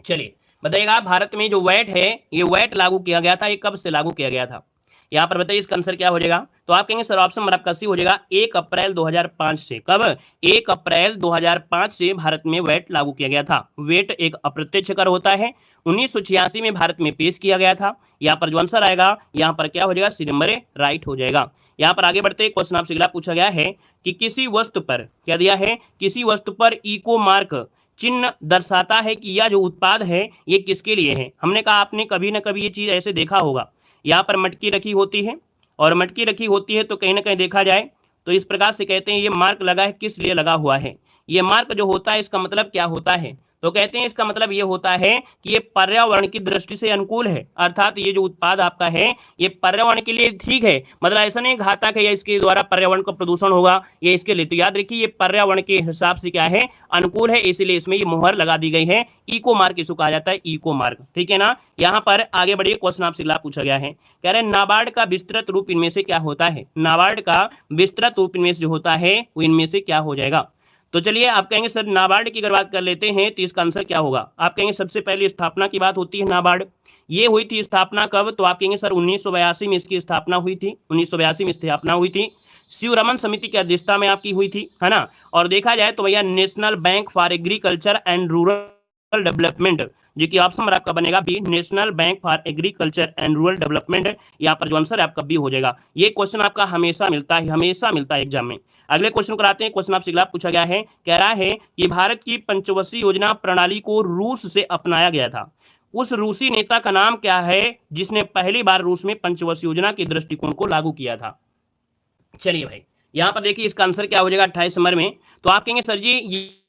चलिए बताइएगा भारत में जो वैट है, ये वैट लागू किया गया था, ये कब से लागू किया गया था, यहाँ पर बताइए इसका आंसर क्या हो जाएगा। तो आप कहेंगे सर ऑप्शन नंबर आपका सी हो जाएगा 1 अप्रैल 2005 से। कब, 1 अप्रैल 2005 से भारत में वैट लागू किया गया था। वैट एक अप्रत्यक्ष कर होता है, 1986 में भारत में पेश किया गया था। यहाँ पर जो आंसर आएगा यहाँ पर क्या हो जाएगा, सी नंबर राइट हो जाएगा। यहाँ पर आगे बढ़ते क्वेश्चन आपसे अगला पूछा गया है कि किसी वस्तु पर क्या दिया है, किसी वस्तु पर इको मार्क चिन्ह दर्शाता है कि यह जो उत्पाद है ये किसके लिए है। हमने कहा आपने कभी ना कभी ये चीज ऐसे देखा होगा, यहाँ पर मटकी रखी होती है और मटकी रखी होती है तो कहीं ना कहीं देखा जाए तो इस प्रकार से कहते हैं ये मार्क लगा है, किस लिए लगा हुआ है। ये मार्क जो होता है इसका मतलब क्या होता है, तो कहते हैं इसका मतलब ये होता है कि ये पर्यावरण की दृष्टि से अनुकूल है, अर्थात ये जो उत्पाद आपका है ये पर्यावरण के लिए ठीक है, मतलब ऐसा नहीं घातक है या इसके द्वारा पर्यावरण का प्रदूषण होगा ये इसके लिए। तो याद रखिए ये पर्यावरण के हिसाब से क्या है, अनुकूल है, इसीलिए इसमें ये मुहर लगा दी गई है। इको मार्क इसको कहा जाता है, इको मार्क, ठीक है ना। यहाँ पर आगे बढ़िए, क्वेश्चन आपसे अगला पूछा गया है, कह रहे हैं नाबार्ड का विस्तृत रूप इनमें से क्या होता है। नाबार्ड का विस्तृत रूप इनमें से जो होता है वो इनमें से क्या हो जाएगा। तो चलिए आप कहेंगे सर नाबार्ड की अगर बात कर लेते हैं तो इसका आंसर क्या होगा। आप कहेंगे सबसे पहले स्थापना की बात होती है, नाबार्ड ये हुई थी स्थापना कब, तो आप कहेंगे सर 1982 में इसकी स्थापना हुई थी, 1982 में स्थापना हुई थी। शिवरमन समिति की अध्यक्षता में आपकी हुई थी, है ना। और देखा जाए तो भैया national bank for agriculture and rural development, जो कि ऑप्शन आपका बनेगा B, national bank for agriculture and rural development. यहाँ पर जो आंसर है आपका बी हो जाएगा। ये क्वेश्चन आपका हमेशा मिलता है, हमेशा मिलता है एग्जाम में। अगले क्वेश्चन कराते हैं, क्वेश्चन आपसे अगला पूछा गया है, कह रहा है कि भारत की पंचवर्षीय योजना प्रणाली को रूस से अपनाया गया था। उस रूसी नेता का नाम क्या है जिसने पहली बार रूस में पंचवर्षीय योजना के दृष्टिकोण को लागू किया था। चलिए भाई यहाँ पर देखिए इसका आंसर क्या हो जाएगा 28 नंबर में। तो आप कहेंगे सर जी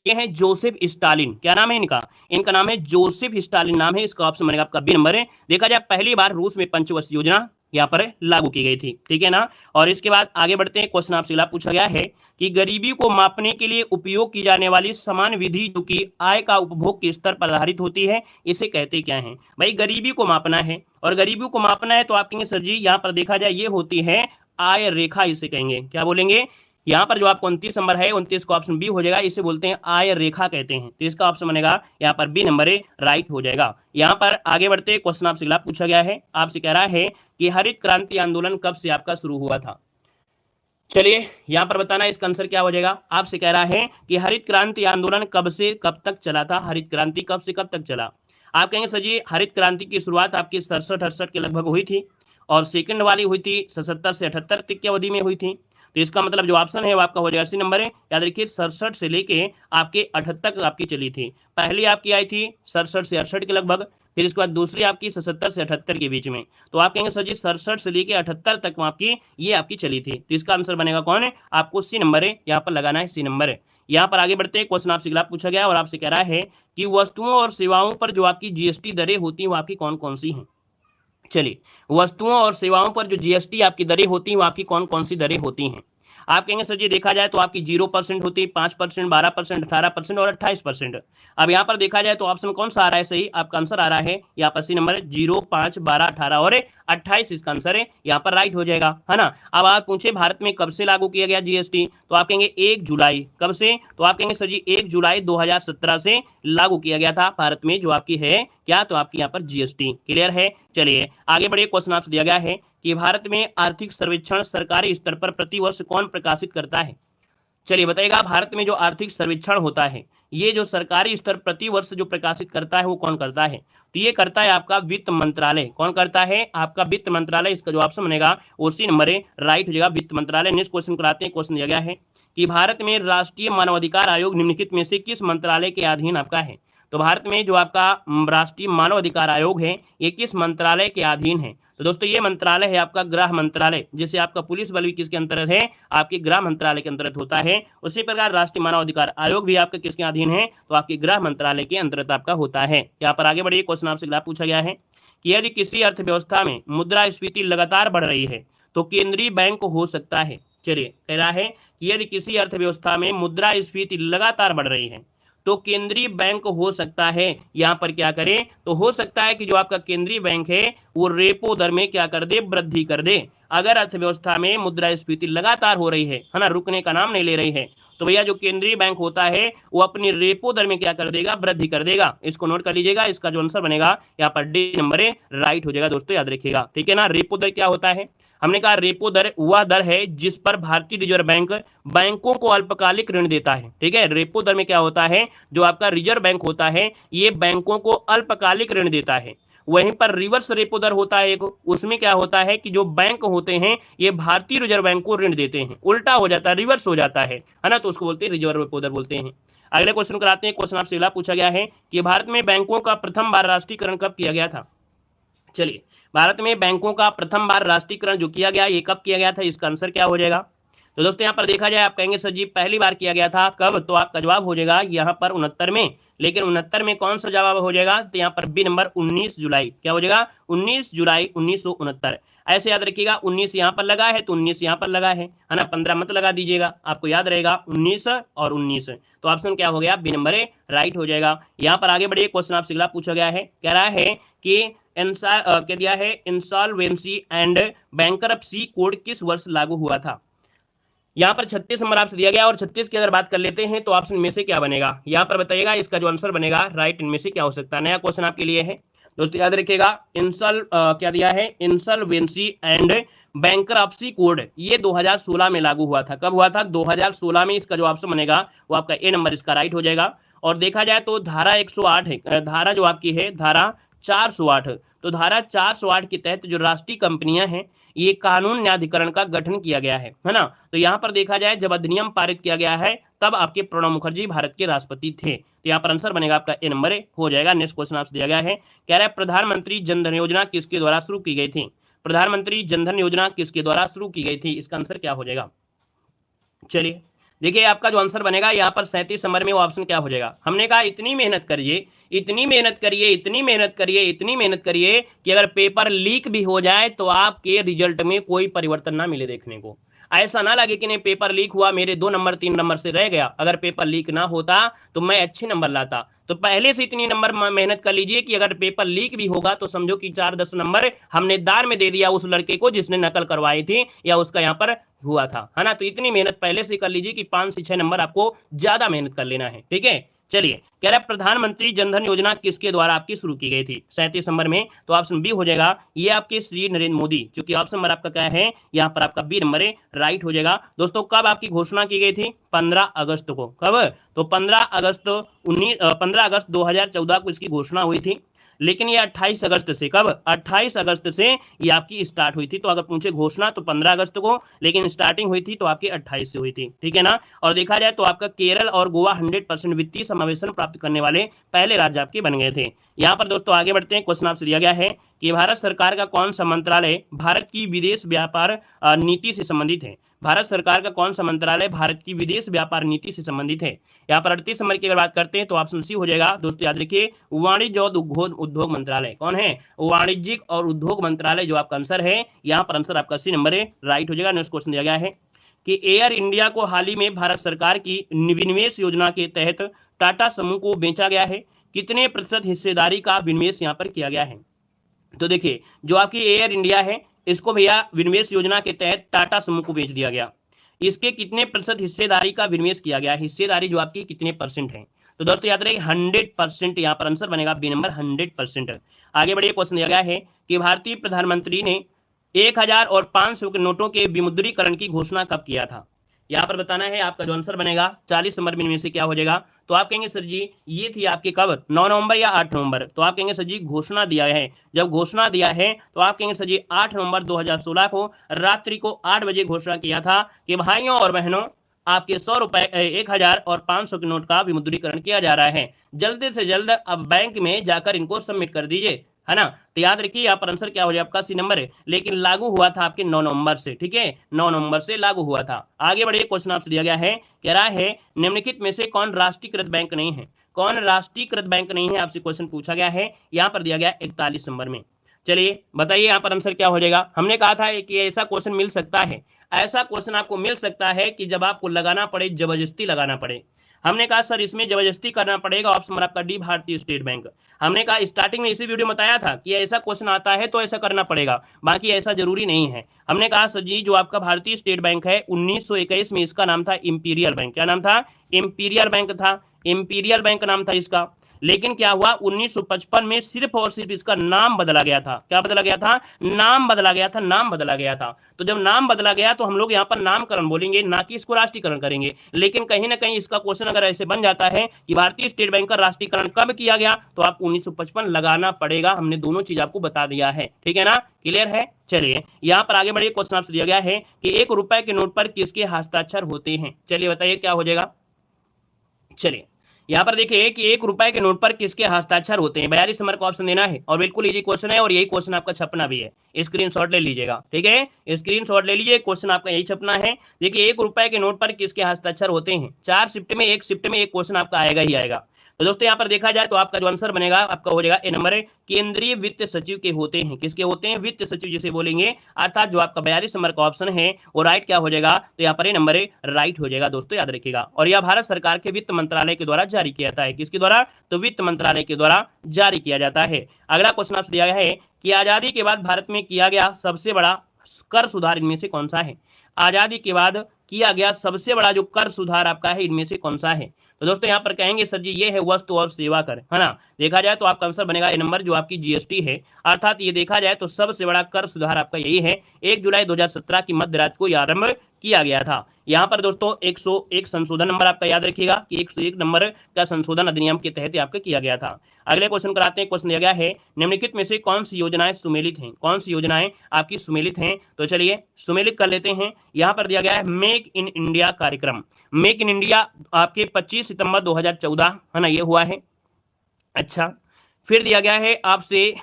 ये है जोसेफ स्टालिन। क्या नाम है इनका, इनका नाम है जोसेफ स्टालिन नाम है, इसका ऑप्शन बनेगा आपका बी नंबर है। देखा जाए पहली बार रूस में पंचवर्षीय योजना यहाँ पर लागू की गई थी, ठीक है ना। और इसके बाद आगे बढ़ते हैं, क्वेश्चन आपसे अगला पूछा गया है कि गरीबी को मापने के लिए उपयोग की जाने वाली समान विधि जो कि आय का उपभोग के स्तर पर आधारित होती है, इसे कहते क्या है। भाई गरीबी को मापना है और गरीबी को मापना है तो आप कहेंगे सर जी यहाँ पर देखा जाए ये होती है आय रेखा, इसे कहेंगे क्या बोलेंगे। यहाँ पर जो आपको 29 नंबर है 29 का ऑप्शन बी हो जाएगा, इसे बोलते हैं आय रेखा कहते हैं, तो इसका ऑप्शन बनेगा यहाँ पर बी नंबर राइट हो जाएगा। यहाँ पर आगे बढ़ते क्वेश्चन आपसे अगला पूछा गया है, आपसे कह रहा है कि हरित क्रांति आंदोलन कब से आपका शुरू हुआ था। चलिए यहाँ पर बताना इसका आंसर क्या हो जाएगा। आपसे कह रहा है कि हरित क्रांति आंदोलन कब से कब तक चला था, हरित क्रांति कब से कब तक चला। आप कहेंगे सर जी हरित क्रांति की शुरुआत आपकी 67-68 के लगभग हुई थी और सेकंड वाली हुई थी 77 से 78 तक की अवधि में हुई थी। तो इसका मतलब जो ऑप्शन है वो आपका हो जाएगा सी नंबर है। याद रखिए 67 से लेके आपके 78 तक आपकी चली थी। पहली आपकी आई थी 67 से 68 के लगभग, फिर इसके बाद दूसरी आपकी 77 से 78 के बीच में। तो आप कहेंगे सर जी 67 से लेके 78 तक आपकी ये आपकी चली थी। तो इसका आंसर बनेगा कौन है, आपको सी नंबर है, यहाँ पर लगाना है सी नंबर है। यहाँ पर आगे बढ़ते हैं, क्वेश्चन आपसे अगला पूछा गया और आपसे कह रहा है कि वस्तुओं और सेवाओं पर जो आपकी जीएसटी दरें होती हैं वो आपकी कौन कौन सी हैं। चलिए वस्तुओं और सेवाओं पर जो जीएसटी आपकी दरें होती हैं वो आपकी कौन कौन सी दरें होती हैं। आप कहेंगे सर जी देखा जाए तो आपकी 0% होती है, 5%, 12%, 18% और 28%। अब यहाँ पर देखा जाए तो ऑप्शन कौन सा आ रहा है सही, आपका आंसर आ रहा है यहाँ पर सी नंबर 0, 5, 12, 18 और 28 इसका आंसर है, यहाँ पर राइट हो जाएगा, है ना। अब आप पूछे भारत में कब से लागू किया गया जीएसटी, तो आप कहेंगे 1 जुलाई। कब से, तो आप कहेंगे सर जी 1 जुलाई 2017 से लागू किया गया था भारत में जो आपकी है क्या, तो आपकी यहाँ पर जीएसटी। क्लियर है। चलिए आगे बढ़िए, क्वेश्चन आपसे दिया गया है कि भारत में आर्थिक सर्वेक्षण सरकारी स्तर पर प्रतिवर्ष कौन प्रकाशित करता है। चलिए बताइएगा भारत में जो आर्थिक सर्वेक्षण होता है ये जो सरकारी स्तर प्रतिवर्ष जो प्रकाशित करता है वो कौन करता है, तो ये करता है आपका वित्त मंत्रालय। कौन करता है, आपका वित्त मंत्रालय। इसका जो ऑप्शन बनेगा वो सी नंबर है, राइट हो जाएगा, वित्त मंत्रालय। नेक्स्ट क्वेश्चन कराते हैं। क्वेश्चन दिया गया है कि भारत में राष्ट्रीय मानवाधिकार आयोग निम्नलिखित में से किस मंत्रालय के अधीन आपका है। तो भारत में जो आपका राष्ट्रीय मानवाधिकार आयोग है ये किस मंत्रालय के अधीन है, तो दोस्तों ये मंत्रालय है आपका गृह मंत्रालय। जैसे आपका पुलिस बल भी किसके अंतर्गत है, आपके गृह मंत्रालय के अंतर्गत होता है, उसी प्रकार राष्ट्रीय मानवाधिकार आयोग भी आपके किसके अधीन है, तो आपके गृह मंत्रालय के अंतर्गत आपका होता है। यहाँ पर आगे बढ़िए, क्वेश्चन आपसे अगला पूछा गया है कि यदि किसी अर्थव्यवस्था में मुद्रास्फीति लगातार बढ़ रही है तो केंद्रीय बैंक हो सकता है। चलिए कह रहा है कि यदि किसी अर्थव्यवस्था में मुद्रास्फीति लगातार बढ़ रही है तो केंद्रीय बैंक हो सकता है, यहाँ पर क्या करें, तो हो सकता है कि जो आपका केंद्रीय बैंक है वो रेपो दर में क्या कर दे, वृद्धि कर दे। अगर अर्थव्यवस्था में मुद्रास्फीति लगातार हो रही है ना, रुकने का नाम नहीं ले रही है, तो भैया जो केंद्रीय बैंक होता है वो अपनी रेपो दर में क्या कर देगा, वृद्धि कर देगा। इसको नोट कर लीजिएगा, इसका जो आंसर बनेगा यहाँ पर डी नंबर है, राइट हो जाएगा दोस्तों, याद रखिएगा, ठीक है ना। रेपो दर क्या होता है, हमने कहा रेपो दर वह दर है जिस पर भारतीय रिजर्व बैंक बैंकों को अल्पकालिक ऋण देता है, ठीक है। रेपो दर में क्या होता है, जो आपका रिजर्व बैंक होता है ये बैंकों को अल्पकालिक ऋण देता है। वहीं पर रिवर्स रेपो दर होता है एक, उसमें क्या होता है कि जो बैंक होते हैं ये भारतीय रिजर्व बैंक को ऋण देते हैं, उल्टा हो जाता है, रिवर्स हो जाता है ना, तो उसको बोलते हैं रिजर्व रेपो दर बोलते हैं। अगले क्वेश्चन कराते हैं। क्वेश्चन आपसे पूछा गया है कि भारत में बैंकों का प्रथम बार राष्ट्रीयकरण कब किया गया था। चलिए भारत में बैंकों का प्रथम बार राष्ट्रीयकरण जो किया गया ये कब किया गया था, इसका आंसर क्या हो जाएगा। तो दोस्तों यहाँ पर देखा जाए आप कहेंगे सर जी पहली बार किया गया था कब, तो आपका जवाब हो जाएगा यहाँ पर 69 में। लेकिन 69 में कौन सा जवाब हो जाएगा, तो यहाँ पर बी नंबर 19 जुलाई। क्या हो जाएगा, 19 जुलाई 1969। ऐसे याद रखिएगा, 19 यहाँ पर लगा है तो 19 यहाँ पर लगा है ना, 15 मत लगा दीजिएगा, आपको याद रहेगा 19 और 19। तो ऑप्शन क्या हो गया, बी नंबर है, राइट हो जाएगा। यहाँ पर आगे बढ़िए, क्वेश्चन आपसे अगला पूछा गया है, कह रहा है कि क्या दिया है, इंसॉल्वेंसी एंड बैंकरप्सी कोड किस वर्ष लागू हुआ था। यहाँ पर 36 नंबर आपसे दिया गया और 36 की अगर बात कर लेते हैं तो ऑप्शन में से क्या बनेगा, यहाँ पर बताइएगा, इसका जो आंसर बनेगा राइट इनमें से क्या हो सकता है। नया क्वेश्चन आपके लिए है दोस्तों, याद रखिएगा, क्या दिया है, इंसॉल्वेंसी एंड बैंकरप्सी कोड ये 2016 में लागू हुआ था। कब हुआ था, 2016 में। इसका जो ऑप्शन बनेगा वो आपका ए नंबर इसका राइट हो जाएगा। और देखा जाए तो धारा 108 है, धारा जो आपकी है धारा 408, तो धारा 408 के तहत जो राष्ट्रीय कंपनियां हैं ये कानून न्यायाधिकरण का गठन किया गया है ना। तो यहाँ पर देखा जाए जब अधिनियम पारित किया गया है तब आपके प्रणब मुखर्जी भारत के राष्ट्रपति थे। तो यहाँ पर आंसर बनेगा आपका ए नंबर हो जाएगा। नेक्स्ट क्वेश्चन आपसे दिया गया है, कह रहा है प्रधानमंत्री जनधन योजना किसके द्वारा शुरू की गई थी। प्रधानमंत्री जनधन योजना किसके द्वारा शुरू की गई थी, इसका आंसर क्या हो जाएगा। चलिए देखिए आपका जो आंसर बनेगा यहाँ पर 37 नंबर में वो ऑप्शन क्या हो जाएगा। हमने कहा इतनी मेहनत करिए, इतनी मेहनत करिए, इतनी मेहनत करिए, इतनी मेहनत करिए कि अगर पेपर लीक भी हो जाए तो आपके रिजल्ट में कोई परिवर्तन ना मिले देखने को। ऐसा ना लगे कि नहीं पेपर लीक हुआ, मेरे 2 नंबर 3 नंबर से रह गया, अगर पेपर लीक ना होता तो मैं अच्छे नंबर लाता। तो पहले से इतनी नंबर मेहनत कर लीजिए कि अगर पेपर लीक भी होगा तो समझो कि 4-10 नंबर हमने दान में दे दिया उस लड़के को जिसने नकल करवाई थी या उसका यहाँ पर हुआ था, है ना। तो इतनी मेहनत पहले से कर लीजिए कि 5 से 6 नंबर आपको ज्यादा मेहनत कर लेना है, ठीक है। चलिए, कह रहा है प्रधानमंत्री जनधन योजना किसके द्वारा आपकी शुरू की गई थी 37 नंबर में, तो ऑप्शन बी हो जाएगा, ये आपके श्री नरेंद्र मोदी, क्योंकि ऑप्शन नंबर आपका क्या है, यहाँ पर आपका बी नंबर राइट हो जाएगा। दोस्तों कब आपकी घोषणा की गई थी, 15 अगस्त को, कब, तो 15 अगस्त 2014 को इसकी घोषणा हुई थी, लेकिन ये 28 अगस्त से, कब, 28 अगस्त से ये आपकी स्टार्ट हुई थी। तो अगर पूछे घोषणा तो 15 अगस्त को, लेकिन स्टार्टिंग हुई थी तो आपकी 28 से हुई थी, ठीक है ना। और देखा जाए तो आपका केरल और गोवा 100% वित्तीय समावेशन प्राप्त करने वाले पहले राज्य आपके बन गए थे। यहाँ पर दोस्तों आगे बढ़ते हैं, क्वेश्चन आपसे दिया गया है कि भारत सरकार का कौन सा मंत्रालय भारत की विदेश व्यापार नीति से संबंधित है। भारत सरकार का कौन सा मंत्रालय भारत की विदेश व्यापार नीति से संबंधित है। यहाँ पर 38 नंबर की अगर बात करते हैं तो ऑप्शन सी हो जाएगा। दोस्तों याद रखिए, वाणिज्य और उद्योग मंत्रालय कौन है, वाणिज्यिक और उद्योग मंत्रालय जो आपका आंसर है, यहाँ पर आंसर आपका सी नंबर है, राइट हो जाएगा। नेक्स्ट क्वेश्चन दिया गया है कि एयर इंडिया को हाल ही में भारत सरकार की विनिवेश योजना के तहत टाटा समूह को बेचा गया है, कितने प्रतिशत हिस्सेदारी का विनिवेश यहाँ पर किया गया है। तो देखिए, जो आपकी एयर इंडिया है इसको भैया विनिवेश योजना के तहत टाटा समूह को बेच दिया गया, इसके कितने प्रतिशत हिस्सेदारी का विनिवेश किया गया, हिस्सेदारी जो आपकी कितने परसेंट है। तो दोस्तों याद रखिए 100%, यहाँ पर आंसर बनेगा बी नंबर 100%। आगे बढ़िए, क्वेश्चन दिया गया है कि भारतीय प्रधानमंत्री ने 1000 और 500 के नोटों के विमुद्रीकरण की घोषणा कब किया था। यहाँ पर बताना है, आपका जो आंसर बनेगा 40 नंबर में से क्या हो जाएगा। तो आप कहेंगे सर जी ये थी आपके कब, 9 नवंबर या 8 नवंबर। तो आप कहेंगे सर जी घोषणा दिया है, जब घोषणा दिया है तो आप कहेंगे सर जी 8 नवंबर 2016 को रात्रि को 8 बजे घोषणा किया था कि भाइयों और बहनों आपके 100 रुपए 1000 और 500 के नोट का विमुद्रीकरण किया जा रहा है, जल्दी से जल्द अब बैंक में जाकर इनको सबमिट कर दीजिए, है ना। तो याद रखिए यहाँ पर आंसर क्या हो जाए आपका सी नंबर है, लेकिन लागू हुआ था आपके 9 नवंबर से, ठीक है, 9 नवंबर से लागू हुआ था। आगे बढ़िए, क्वेश्चन आपसे दिया गया है, कह रहा है निम्नलिखित में से कौन राष्ट्रीयकृत बैंक नहीं है, कौन राष्ट्रीयकृत बैंक नहीं है, आपसे क्वेश्चन पूछा गया है, यहाँ पर दिया गया 41 नंबर में। चलिए बताइए यहाँ पर आंसर क्या हो जाएगा। हमने कहा था कि ऐसा क्वेश्चन मिल सकता है, ऐसा क्वेश्चन आपको मिल सकता है कि जब आपको लगाना पड़े, जबरदस्ती लगाना पड़े। हमने कहा सर इसमें जबरदस्ती करना पड़ेगा, ऑप्शन नंबर आपका डी भारतीय स्टेट बैंक। हमने कहा स्टार्टिंग में इसी वीडियो में बताया था कि ऐसा क्वेश्चन आता है तो ऐसा करना पड़ेगा, बाकी ऐसा जरूरी नहीं है। हमने कहा सर जी जो आपका भारतीय स्टेट बैंक है 1921 में इसका नाम था इंपीरियल बैंक। क्या नाम था, इंपीरियल बैंक था, इंपीरियल बैंक नाम था इसका। लेकिन क्या हुआ 1955 में सिर्फ और सिर्फ इसका नाम बदला गया था। क्या बदला गया था, नाम बदला गया था, नाम बदला गया था। तो जब नाम बदला गया तो हम लोग यहाँ पर नामकरण बोलेंगे, ना कि इसको राष्ट्रीयकरण करेंगे। लेकिन कहीं ना कहीं इसका क्वेश्चन अगर ऐसे बन जाता है कि भारतीय स्टेट बैंक का राष्ट्रीयकरण कब किया गया, तो आप 1955 लगाना पड़ेगा। हमने दोनों चीज आपको बता दिया है, ठीक है ना, क्लियर है। चलिए यहाँ पर आगे बढ़िए, क्वेश्चन आपसे दिया गया है कि 1 रुपए के नोट पर किसके हस्ताक्षर होते हैं। चलिए बताइए क्या हो जाएगा। चलिए यहाँ पर देखिए कि 1 रुपए के नोट पर किसके हस्ताक्षर होते हैं, 42 नंबर का ऑप्शन देना है और बिल्कुल इजी क्वेश्चन है और यही क्वेश्चन आपका छपना भी है। स्क्रीनशॉट ले लीजिएगा, ठीक है, स्क्रीनशॉट ले लीजिए, क्वेश्चन आपका यही छपना है। देखिए 1 रुपए के नोट पर किसके हस्ताक्षर होते हैं, 4 शिफ्ट में एक क्वेश्चन आपका आएगा ही आएगा। तो दोस्तों यहाँ पर देखा जाए तो आपका जो आंसर बनेगा आपका हो जाएगा ए नंबर, केंद्रीय वित्त सचिव के होते हैं। किसके होते हैं, वित्त सचिव जिसे बोलेंगे, अर्थात जो आपका 42 नंबर का ऑप्शन है वो राइट क्या हो जाएगा, तो यहाँ पर ए नंबर राइट हो जाएगा। दोस्तों याद रखिएगा, और यह भारत सरकार के वित्त मंत्रालय के द्वारा जारी किया जाता है। किसके द्वारा, तो वित्त मंत्रालय के द्वारा जारी किया जाता है। अगला क्वेश्चन आपसे दिया गया है कि आजादी के बाद भारत में किया गया सबसे बड़ा कर सुधार इनमें से कौन सा है। आजादी के बाद किया गया सबसे बड़ा जो कर सुधार आपका है इनमें से कौन सा है। तो दोस्तों यहाँ पर कहेंगे सर जी ये है वस्तु और सेवा कर, है ना। देखा जाए तो आपका आंसर बनेगा ए नंबर, जो आपकी जीएसटी है, अर्थात ये देखा जाए तो सबसे बड़ा कर सुधार आपका यही है। 1 जुलाई 2017 की मध्य रात को यह आरंभ किया गया था। यहाँ पर दोस्तों 101 संशोधन नंबर आपका याद रखिएगा कि 101 नंबर का संशोधन अधिनियम के तहत आपका किया गया था। अगले क्वेश्चन कराते हैं। क्वेश्चन दिया गया है निम्नलिखित में से कौन सी योजनाएं सुमेलित हैं, कौन सी योजनाएं आपकी सुमेलित हैं। तो चलिए सुमेलित कर लेते हैं। यहाँ पर दिया गया है मेक इन इंडिया कार्यक्रम। मेक इन इंडिया आपके 25 सितंबर 2014 है ना, ये हुआ है। अच्छा, फिर दिया गया है आपसे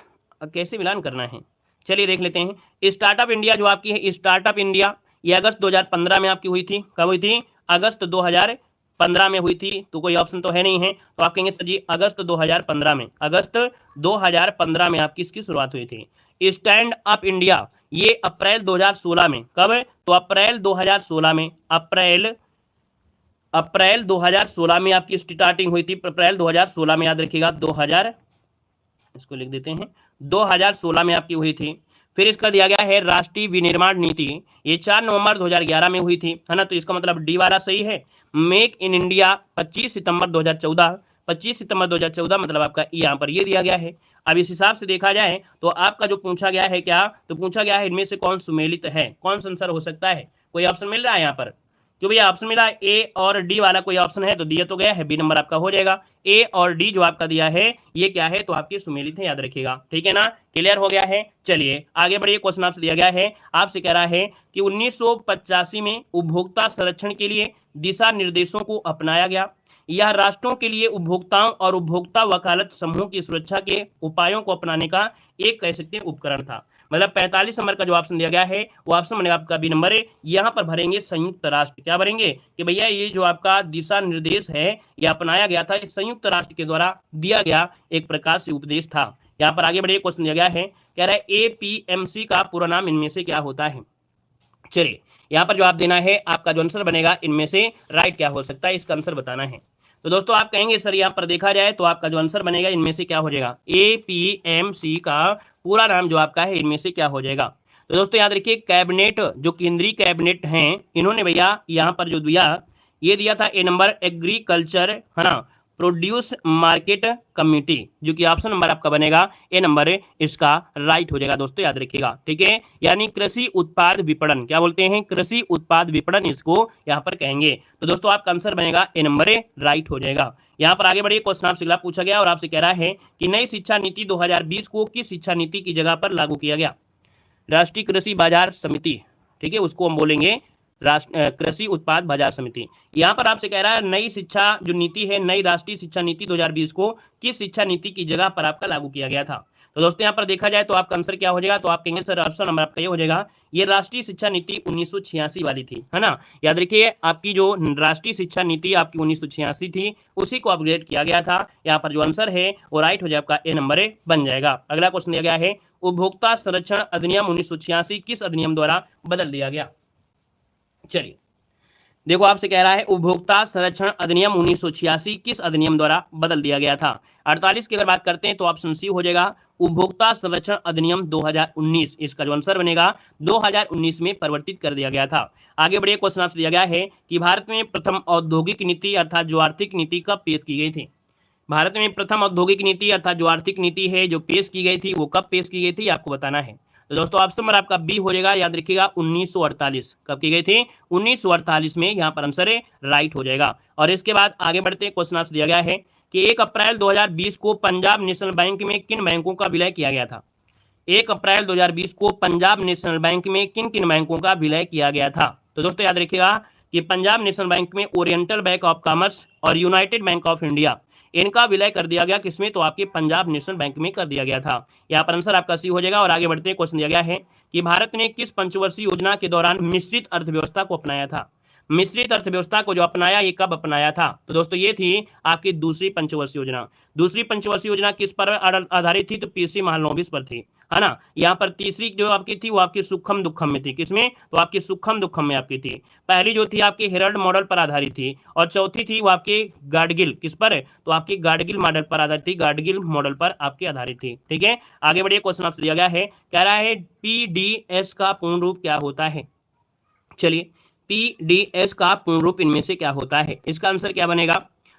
कैसे मिलान करना है, चलिए देख लेते हैं। स्टार्टअप इंडिया जो आपकी है, स्टार्टअप इंडिया ये अगस्त 2015 में आपकी हुई थी। कब हुई थी, अगस्त 2015 में हुई थी। तो कोई ऑप्शन तो है नहीं है, तो आप कहेंगे सर जी अगस्त 2015 में, अगस्त 2015 में आपकी इसकी शुरुआत हुई थी। स्टैंड अप इंडिया ये अप्रैल 2016 में, कब, तो अप्रैल 2016 में, अप्रैल 2016 में आपकी स्टार्टिंग हुई थी। अप्रैल 2016 में याद रखिएगा, 2000 इसको लिख देते हैं, 2016 में आपकी हुई थी। फिर इसका दिया गया है राष्ट्रीय विनिर्माण नीति, ये 4 नवंबर 2011 में हुई थी, है ना। तो इसका मतलब डी वाला सही है। मेक इन इंडिया 25 सितंबर 2014, 25 सितंबर 2014, मतलब आपका यहाँ पर ये दिया गया है। अब इस हिसाब से देखा जाए तो आपका जो पूछा गया है क्या, तो पूछा गया है इनमें से कौन सुमेलित है, कौन सा आंसर हो सकता है। कोई ऑप्शन मिल रहा है यहाँ पर, क्यों भैया ऑप्शन मिला ए और डी वाला कोई ऑप्शन है तो दिया तो गया है, बी नंबर आपका हो जाएगा। ए और डी जो आपका दिया है ये क्या है, तो आपकी सुमेलित है, याद रखिएगा, ठीक है ना, क्लियर हो गया है। चलिए आगे बढ़िए, क्वेश्चन आपसे दिया गया है, आपसे कह रहा है कि 1985 में उपभोक्ता संरक्षण के लिए दिशा निर्देशों को अपनाया गया। यह राष्ट्रों के लिए उपभोक्ताओं और उपभोक्ता वकालत समूह की सुरक्षा के उपायों को अपनाने का एक कह सकते हैं उपकरण था। मतलब 45 नंबर का जो ऑप्शन दिया गया है वो ऑप्शन बनेगा आपका बी नंबर है। यहाँ पर भरेंगे संयुक्त राष्ट्र, क्या भरेंगे कि भैया ये जो आपका दिशा निर्देश है ये अपनाया गया था, संयुक्त राष्ट्र के द्वारा दिया गया एक प्रकार से उपदेश था। यहाँ पर आगे बढ़िए, क्वेश्चन दिया गया है, कह रहा है APMC का पूरा नाम इनमें से क्या होता है। चलिए यहाँ पर जवाब देना है, आपका जो आंसर बनेगा इनमें से राइट क्या हो सकता है, इसका आंसर बताना है। तो दोस्तों आप कहेंगे सर यहाँ पर देखा जाए तो आपका जो आंसर बनेगा इनमें से क्या हो जाएगा, APMC का पूरा नाम जो आपका है इनमें से क्या हो जाएगा। तो दोस्तों याद रखिए, कैबिनेट जो केंद्रीय कैबिनेट हैं इन्होंने भैया यहाँ पर जो दिया ये दिया था ए नंबर एग्रीकल्चर, है ना, प्रोड्यूस मार्केट कमिटी, जो कि ऑप्शन नंबर आपका बनेगा ए नंबर है, इसका राइट हो जाएगा दोस्तों, याद रखिएगा, ठीक है। यानी कृषि उत्पाद विपणन, क्या बोलते हैं, कृषि उत्पाद विपणन इसको यहाँ पर कहेंगे। तो दोस्तों आपका आंसर बनेगा ए नंबर है, राइट हो जाएगा। यहाँ पर आगे बढ़िए, क्वेश्चन आपसे अगला पूछा गया और आपसे कह रहा है कि नई शिक्षा नीति 2020 को किस शिक्षा नीति की जगह पर लागू किया गया। राष्ट्रीय कृषि बाजार समिति, ठीक है, उसको हम बोलेंगे कृषि उत्पाद बाजार समिति। यहाँ पर आपसे कह रहा है नई शिक्षा जो नीति है, नई राष्ट्रीय शिक्षा नीति 2020 को किस शिक्षा नीति की जगह पर आपका लागू किया गया था। तो दोस्तों यहाँ पर देखा जाए तो आपका आंसर क्या हो जाएगा, तो आप कहेंगे सर ऑप्शन नंबर आपका ये हो जाएगा, ये राष्ट्रीय शिक्षा नीति 1986 वाली थी, है ना। याद रखिए आपकी जो राष्ट्रीय शिक्षा नीति आपकी 1986 थी उसी को अपग्रेड किया गया था। यहाँ पर जो आंसर है वो राइट हो जाए, आपका ए नंबर बन जाएगा। अगला क्वेश्चन दिया गया है, उपभोक्ता संरक्षण अधिनियम 1986 किस अधिनियम द्वारा बदल दिया गया। चलिए देखो, आपसे कह रहा है उपभोक्ता संरक्षण अधिनियम 1986 किस अधिनियम द्वारा बदल दिया गया था। 48 की अगर बात करते हैं तो ऑप्शन सी हो जाएगा, उपभोक्ता संरक्षण अधिनियम 2019, इसका जो आंसर बनेगा 2019 में परिवर्तित कर दिया गया था। आगे बढ़िए, क्वेश्चन आपसे दिया गया है कि भारत में प्रथम औद्योगिक नीति अर्थात जो आर्थिक नीति कब पेश की गई थी। भारत में प्रथम औद्योगिक नीति अर्थात जो आर्थिक नीति है जो पेश की गई थी वो कब पेश की गई थी, आपको बताना है। तो दोस्तों ऑप्शन नंबर आपका बी हो जाएगा, याद रखिएगा 1948, कब की गई थी, 1948 में, यहाँ पर आंसर है राइट हो जाएगा। और इसके बाद आगे बढ़ते हैं, क्वेश्चन आपसे दिया गया है कि 1 अप्रैल 2020 को पंजाब नेशनल बैंक में किन बैंकों का विलय किया गया था। 1 अप्रैल 2020 को पंजाब नेशनल बैंक में किन किन बैंकों का विलय किया गया था। तो दोस्तों याद रखिएगा कि पंजाब नेशनल बैंक में ओरिएंटल बैंक ऑफ कॉमर्स और यूनाइटेड बैंक ऑफ इंडिया, इनका विलय कर दिया गया किसमें, तो आपके पंजाब नेशनल बैंक में कर दिया गया था। यहाँ पर आंसर आपका सी हो जाएगा। और आगे बढ़ते हैं, क्वेश्चन दिया गया है कि भारत ने किस पंचवर्षीय योजना के दौरान मिश्रित अर्थव्यवस्था को अपनाया था। मिश्रित अर्थव्यवस्था को जो अपनाया ये कब अपनाया था, तो दोस्तों ये थी आपकी दूसरी पंचवर्षीय योजना। दूसरी पंचवर्षीय योजना किस पर आधारित थी, तो पीसी महालनोबिस पर थी, है ना। यहाँ पर तीसरी जो आपकी थी वो आपकी सुखम दुखम में थी, किसमें, तो आपकी सुखम दुखम में आपकी थी। पहली जो थी आपकी हेरल्ड मॉडल पर आधारित थी और चौथी थी वो आपकी गाडगिल, किस पर, तो आपकी गाडगिल मॉडल पर आधारित थी, गाडगिल मॉडल पर आपकी आधारित थी, ठीक है। आगे बढ़िए, क्वेश्चन आपसे दिया गया है, कह रहा है PDS का पूर्ण रूप क्या होता है। चलिए PDS का पूर्ण रूप इनमें से क्या होता है, इसका आंसर क्या बनेगा।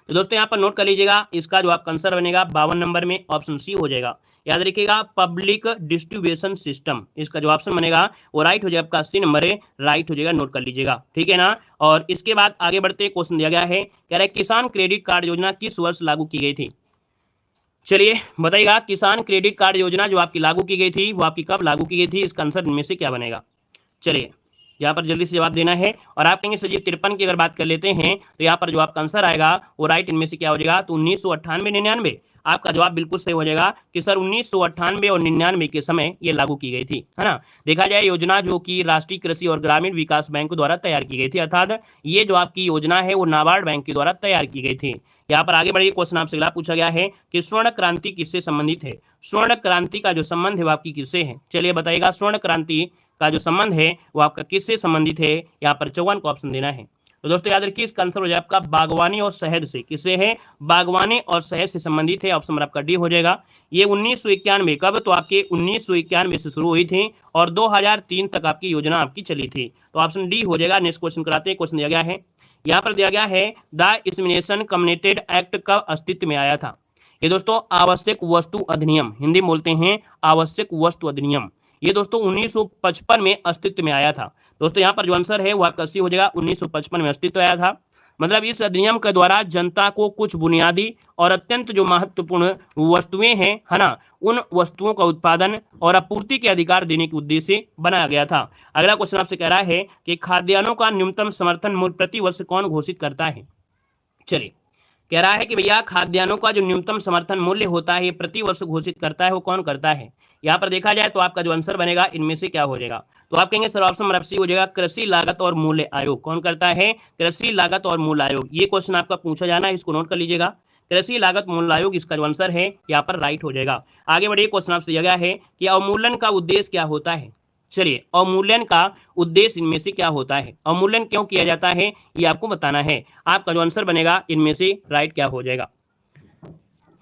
तो दोस्तों यहाँ पर नोट कर लीजिएगा, इसका जो आपका आंसर बनेगा 52 नंबर में ऑप्शन सी हो जाएगा। याद रखिएगा पब्लिक डिस्ट्रीब्यूशन सिस्टम, इसका जो ऑप्शन बनेगा वो राइट हो जाएगा, आपका सी नंबर है, राइट हो जाएगा, नोट कर लीजिएगा, ठीक है ना। और इसके बाद आगे बढ़ते, क्वेश्चन दिया गया है, कह रहा है किसान क्रेडिट कार्ड योजना किस वर्ष लागू की गई थी। चलिए बताइएगा, किसान क्रेडिट कार्ड योजना जो आपकी लागू की गई थी वो आपकी कब लागू की गई थी, इसका आंसर इनमें से क्या बनेगा। चलिए यहाँ पर जल्दी से जवाब देना है। और आप कहेंगे सर जी 53 की अगर बात कर लेते हैं तो यहाँ पर जो आपका आंसर आएगा वो राइट इनमें से क्या हो जाएगा, तो 1998 99, आपका जवाब बिल्कुल सही हो जाएगा कि सर 1998 और 99 के समय ये लागू की गई थी, है ना। देखा जाए योजना जो कि राष्ट्रीय कृषि और ग्रामीण विकास बैंक द्वारा तैयार की गई थी, अर्थात ये जो आपकी योजना है वो नाबार्ड बैंक के द्वारा तैयार की गई थी। यहाँ पर आगे बढ़िए, क्वेश्चन आपसे अगला पूछा गया है कि स्वर्ण क्रांति किससे संबंधित है। स्वर्ण क्रांति का जो संबंध है वो आपकी किससे है, चलिए बताइएगा, स्वर्ण क्रांति का जो संबंध है वो आपका किससे संबंधित है। यहाँ पर 54 को ऑप्शन देना है। तो दोस्तों याद रखिए इसका आंसर हो जाएगा आपका बागवानी और शहद से। किससे है? बागवानी और शहद से संबंधित है। ऑप्शन नंबर आपका डी हो जाएगा। ये 1991 कब? तो आपके 1991 से शुरू हुई थी और 2003 तक आपकी योजना आपकी चली थी। तो ऑप्शन डी हो जाएगा। नेक्स्ट क्वेश्चन कराते हैं। क्वेश्चन दिया गया है, यहाँ पर दिया गया है द इंसेमिनेशन कम्युनिकेटेड एक्ट कब अस्तित्व में आया था? ये दोस्तों आवश्यक वस्तु अधिनियम, हिंदी में बोलते हैं आवश्यक वस्तु अधिनियम। ये दोस्तों 1955 में अस्तित्व में आया था। दोस्तों यहाँ पर जो आंसर है वो आपका सी हो जाएगा। 1955 में अस्तित्व आया था। मतलब इस अधिनियम के द्वारा जनता को कुछ बुनियादी और अत्यंत जो महत्वपूर्ण वस्तुएं हैं, है ना, उन वस्तुओं का उत्पादन और आपूर्ति के अधिकार देने के उद्देश्य से बनाया गया था। अगला क्वेश्चन आपसे कह रहा है कि खाद्यान्नों का न्यूनतम समर्थन मूल्य प्रति वर्ष कौन घोषित करता है? चलिए, कह रहा है कि भैया खाद्यान्नों का जो न्यूनतम समर्थन मूल्य होता है ये प्रति वर्ष घोषित करता है, वो कौन करता है? यहाँ पर देखा जाए तो आपका जो आंसर बनेगा इनमें से क्या हो जाएगा? तो आप कहेंगे सर ऑप्शन नंबर सी हो जाएगा, कृषि लागत और मूल्य आयोग। कौन करता है? कृषि लागत और मूल्य आयोग। ये क्वेश्चन आपका पूछा जाना है, इसको नोट कर लीजिएगा। कृषि लागत मूल्य आयोग इसका जो आंसर है यहाँ पर राइट हो जाएगा। आगे बढ़िए, क्वेश्चन आपसे दिया गया है कि अवमूल्यन का उद्देश्य क्या होता है? चलिए, अवमूल्यन का उद्देश्य इनमें से क्या होता है? अवमूल्यन क्यों किया जाता है ये आपको बताना है। आपका जो आंसर बनेगा इनमें से राइट क्या हो जाएगा?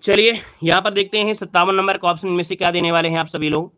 चलिए यहाँ पर देखते हैं 57 नंबर का ऑप्शन में से क्या देने वाले हैं आप सभी लोग।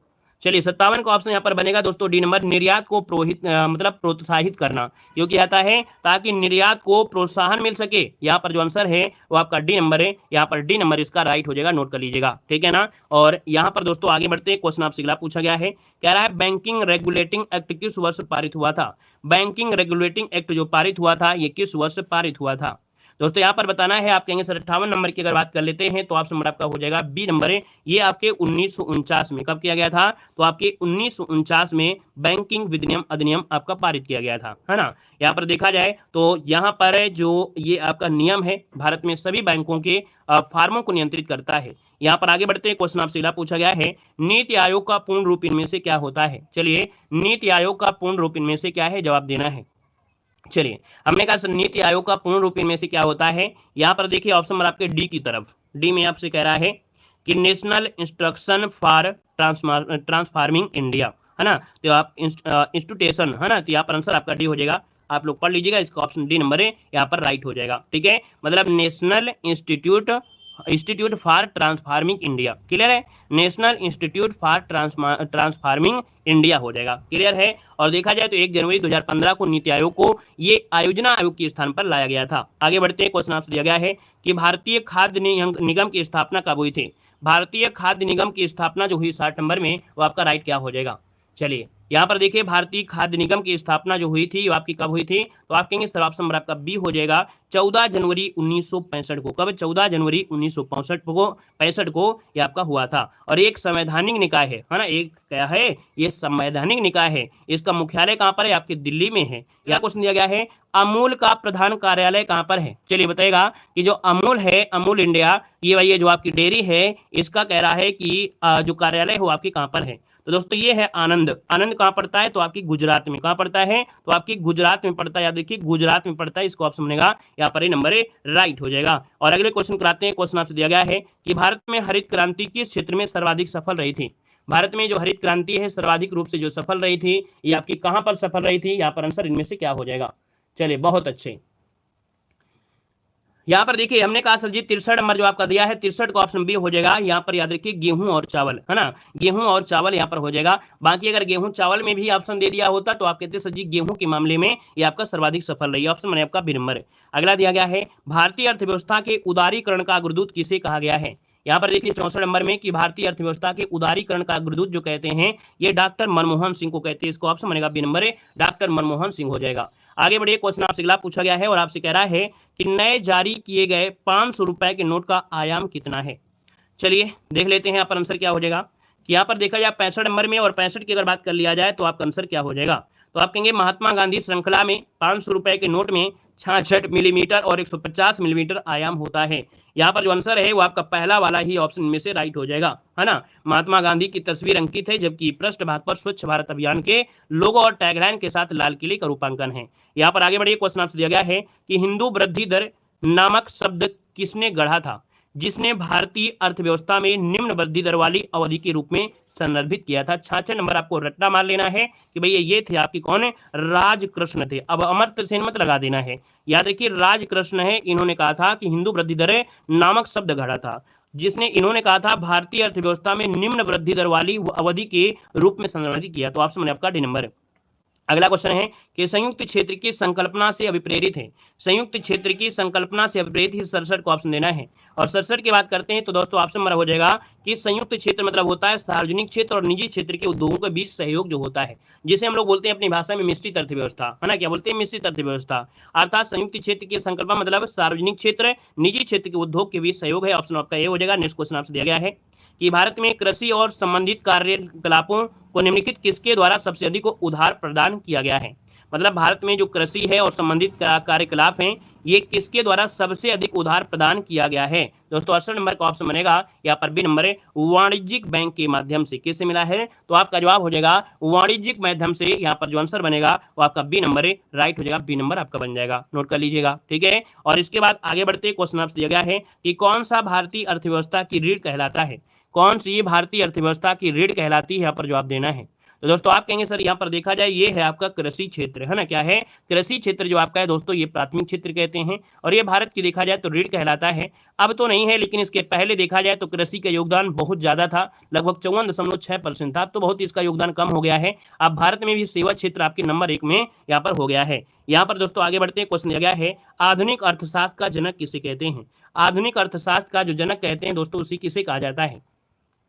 चलिए 57 का ऑप्शन यहाँ पर बनेगा दोस्तों डी नंबर, निर्यात को मतलब प्रोत्साहित करना। क्योंकि आता है ताकि निर्यात को प्रोत्साहन मिल सके। यहाँ पर जो आंसर है वो आपका डी नंबर है। यहाँ पर डी नंबर इसका राइट हो जाएगा, नोट कर लीजिएगा, ठीक है ना। और यहाँ पर दोस्तों आगे बढ़ते हैं, क्वेश्चन आपसे अगला पूछा गया है, कह रहा है बैंकिंग रेगुलेटिंग एक्ट किस वर्ष पारित हुआ था? बैंकिंग रेगुलेटिंग एक्ट जो पारित हुआ था ये किस वर्ष पारित हुआ था? दोस्तों यहाँ पर बताना है। आप कहेंगे सर 58 नंबर की अगर बात कर लेते हैं तो ऑप्शन नंबर आपका हो जाएगा बी नंबर है। ये आपके 1949 में कब किया गया था? तो आपके 1949 में बैंकिंग विनियम अधिनियम आपका पारित किया गया था, है ना। यहाँ पर देखा जाए तो यहाँ पर जो ये आपका नियम है भारत में सभी बैंकों के फार्मों को नियंत्रित करता है। यहाँ पर आगे बढ़ते हैं, क्वेश्चन आपसे अगला पूछा गया है, नीति आयोग का पूर्ण रूप इनमें से क्या होता है? चलिए, नीति आयोग का पूर्ण रूप इनमें से क्या है? जवाब देना है। चलिए, हमने कहा नीति आयोग का पूर्ण रूप इनमें से क्या होता है? यहाँ पर देखिए ऑप्शन नंबर आपके डी की तरफ, डी में आपसे कह रहा है कि national instruction for Transforming India, है ना। तो आप इंस्टीट्यूशन, है ना, तो यहाँ पर आंसर आपका डी हो जाएगा। आप लोग पढ़ लीजिएगा, इसका ऑप्शन डी नंबर है, यहाँ पर राइट हो जाएगा, ठीक है। मतलब National Institute for Transforming India, clear है। National Institute for Transforming India हो जाएगा, क्लियर है। और देखा जाए तो 1 जनवरी 2015 को नीति आयोग को ये आयोजना आयोग के स्थान पर लाया गया था। आगे बढ़ते हैं, क्वेश्चन आपसे दिया गया है कि भारतीय खाद्य निगम की स्थापना कब हुई थी? भारतीय खाद्य निगम की स्थापना जो हुई 60 नंबर में, वो आपका राइट क्या हो जाएगा? चलिए, यहाँ पर देखिए भारतीय खाद्य निगम की स्थापना जो हुई थी वो आपकी कब हुई थी? तो आप कहेंगे सर ऑप्शन नंबर आपका बी हो जाएगा, 14 जनवरी 1965 को। कब? 14 जनवरी 1965 को ये आपका हुआ था। और एक संवैधानिक निकाय है ना, एक क्या है? ये संवैधानिक निकाय है। इसका मुख्यालय कहाँ पर है? आपके दिल्ली में है। यहाँ क्वेश्चन दिया गया है, अमूल का प्रधान कार्यालय कहाँ पर है? चलिए बताएगा कि जो अमूल है, अमूल इंडिया, ये जो आपकी डेयरी है, इसका कह रहा है कि जो कार्यालय है वो आपकी कहाँ पर है? तो दोस्तों ये है आनंद। आनंद कहाँ पड़ता है? तो आपकी गुजरात में। कहाँ पड़ता है? तो आपकी गुजरात में पड़ता है। याद रखिए गुजरात में पड़ता है। इसको ऑप्शन बनेगा यहाँ पर नंबर राइट हो जाएगा। और अगले क्वेश्चन कराते हैं। क्वेश्चन आपसे दिया गया है कि भारत में हरित क्रांति किस क्षेत्र में सर्वाधिक सफल रही थी? भारत में जो हरित क्रांति है सर्वाधिक रूप से जो सफल रही थी, ये आपकी कहाँ पर सफल रही थी? यहाँ पर आंसर इनमें से क्या हो जाएगा? चलिए, बहुत अच्छे। यहाँ पर देखिए हमने कहा सर जी 63 नंबर जो आपका दिया है 63 का ऑप्शन बी हो जाएगा। यहाँ पर याद रखिए गेहूं और चावल, है ना, गेहूं और चावल यहाँ पर हो जाएगा। बाकी अगर गेहूं चावल में भी ऑप्शन दे दिया होता तो आप कहते सर जी गेहूं के मामले में ये आपका सर्वाधिक सफल रही। ऑप्शन मैंने आपका बी नंबर है। अगला दिया गया है भारतीय अर्थव्यवस्था के उदारीकरण का अग्रदूत किसे कहा गया है? यहाँ पर देखिए 64 नंबर में कि भारतीय अर्थव्यवस्था के उदारीकरण का अग्रदूत जो कहते हैं ये डॉक्टर मनमोहन सिंह को कहते हैं। इसको ऑप्शन बनेगा बी नंबर है, डॉक्टर मनमोहन सिंह हो जाएगा। आगे बढ़िए, क्वेश्चन आपसे अगला पूछा गया है और आपसे कह रहा है कि नए जारी किए गए 500 रुपए के नोट का आयाम कितना है? चलिए देख लेते हैं यहाँ पर आंसर क्या हो जाएगा। कि यहाँ पर देखा जाए 65 नंबर में और 65 की अगर बात कर लिया जाए तो आपका आंसर क्या हो जाएगा? तो आप कहेंगे महात्मा गांधी श्रृंखला में 500 रुपए के नोट में 66 मिलीमीटर और 150 मिलीमीटर आयाम होता है। यहाँ पर जो आंसर है वो आपका पहला वाला ही ऑप्शन में से राइट हो जाएगा, है ना। महात्मा गांधी की तस्वीर अंकित है जबकि पृष्ठ भाग पर स्वच्छ भारत अभियान के लोगो और टैगलाइन के साथ लाल किले का रूपांकन है। यहाँ पर आगे बढ़िए, क्वेश्चन आपसे दिया गया है कि हिंदू वृद्धि दर नामक शब्द किसने गढ़ा था? जिसने भारतीय अर्थव्यवस्था में निम्न वृद्धि दर वाली अवधि के रूप में संदर्भित किया था। 66 नंबर आपको रट्टा मार लेना है कि भैया ये थे आपके कौन है, राजकृष्ण थे। अब अमर्त्य सेन मत लगा देना है, याद रखिए राजकृष्ण है। इन्होंने कहा था कि हिंदू वृद्धि दर नामक शब्द गढ़ा था, जिसने इन्होंने कहा था भारतीय अर्थव्यवस्था में निम्न वृद्धि दर वाली अवधि के रूप में संदर्भित किया। तो ऑप्शन आपका डी नंबर है। अगला क्वेश्चन है कि संयुक्त क्षेत्र की संकल्पना से अभिप्रेरित है, संयुक्त क्षेत्र की संकल्पना से अभिप्रेरित ही 67 को ऑप्शन देना है। और 67 की बात करते हैं तो दोस्तों ऑप्शन हमारा हो जाएगा कि संयुक्त क्षेत्र मतलब होता है सार्वजनिक क्षेत्र और निजी क्षेत्र के उद्योगों के बीच सहयोग जो होता है, जिसे हम लोग बोलते हैं अपनी भाषा में मिश्रित अर्थव्यवस्था, है ना, क्या बोलते हैं, मिश्रित अर्थव्यवस्था। अर्थात संयुक्त क्षेत्र की संकल्पना मतलब सार्वजनिक क्षेत्र निजी क्षेत्र के उद्योग के बीच सहयोग है। ऑप्शन आपका ये हो जाएगा। नेक्स्ट क्वेश्चन आपसे दिया गया है कि भारत में कृषि और संबंधित कार्यकलापों को निम्नलिखित किसके द्वारा सबसे अधिक उधार प्रदान किया गया है। मतलब भारत में जो कृषि है और संबंधित कार्यकलाप हैं, ये किसके द्वारा सबसे अधिक उधार प्रदान किया गया है। दोस्तों 68 नंबर का ऑप्शन बनेगा यहाँ पर बी नंबर है, वाणिज्यिक बैंक के माध्यम से। किससे मिला है, तो आपका जवाब हो जाएगा वाणिज्यिक माध्यम से। यहाँ पर जो आंसर बनेगा वो आपका बी नंबर है, राइट हो जाएगा, बी नंबर आपका बन जाएगा, नोट कर लीजिएगा, ठीक है। और इसके बाद आगे बढ़ते क्वेश्चन आपसे दिया गया है कि कौन सा भारतीय अर्थव्यवस्था की रीढ़ कहलाता है, कौन सी भारतीय अर्थव्यवस्था की रीढ़ कहलाती है, यहाँ पर जवाब देना है। तो दोस्तों आप कहेंगे सर यहाँ पर देखा जाए ये है आपका कृषि क्षेत्र, है ना, क्या है, कृषि क्षेत्र जो आपका है दोस्तों, ये प्राथमिक क्षेत्र कहते हैं और ये भारत की देखा जाए तो रीढ़ कहलाता है। अब तो नहीं है, लेकिन इसके पहले देखा जाए तो कृषि का योगदान बहुत ज्यादा था, लगभग 54.6% था, तो बहुत इसका योगदान कम हो गया है। अब भारत में भी सेवा क्षेत्र आपके नंबर 1 में यहाँ पर हो गया है। यहाँ पर दोस्तों आगे बढ़ते हैं, क्वेश्चन दिया गया है आधुनिक अर्थशास्त्र का जनक किसे कहते हैं। आधुनिक अर्थशास्त्र का जो जनक कहते हैं दोस्तों, उसी किसे कहा जाता है।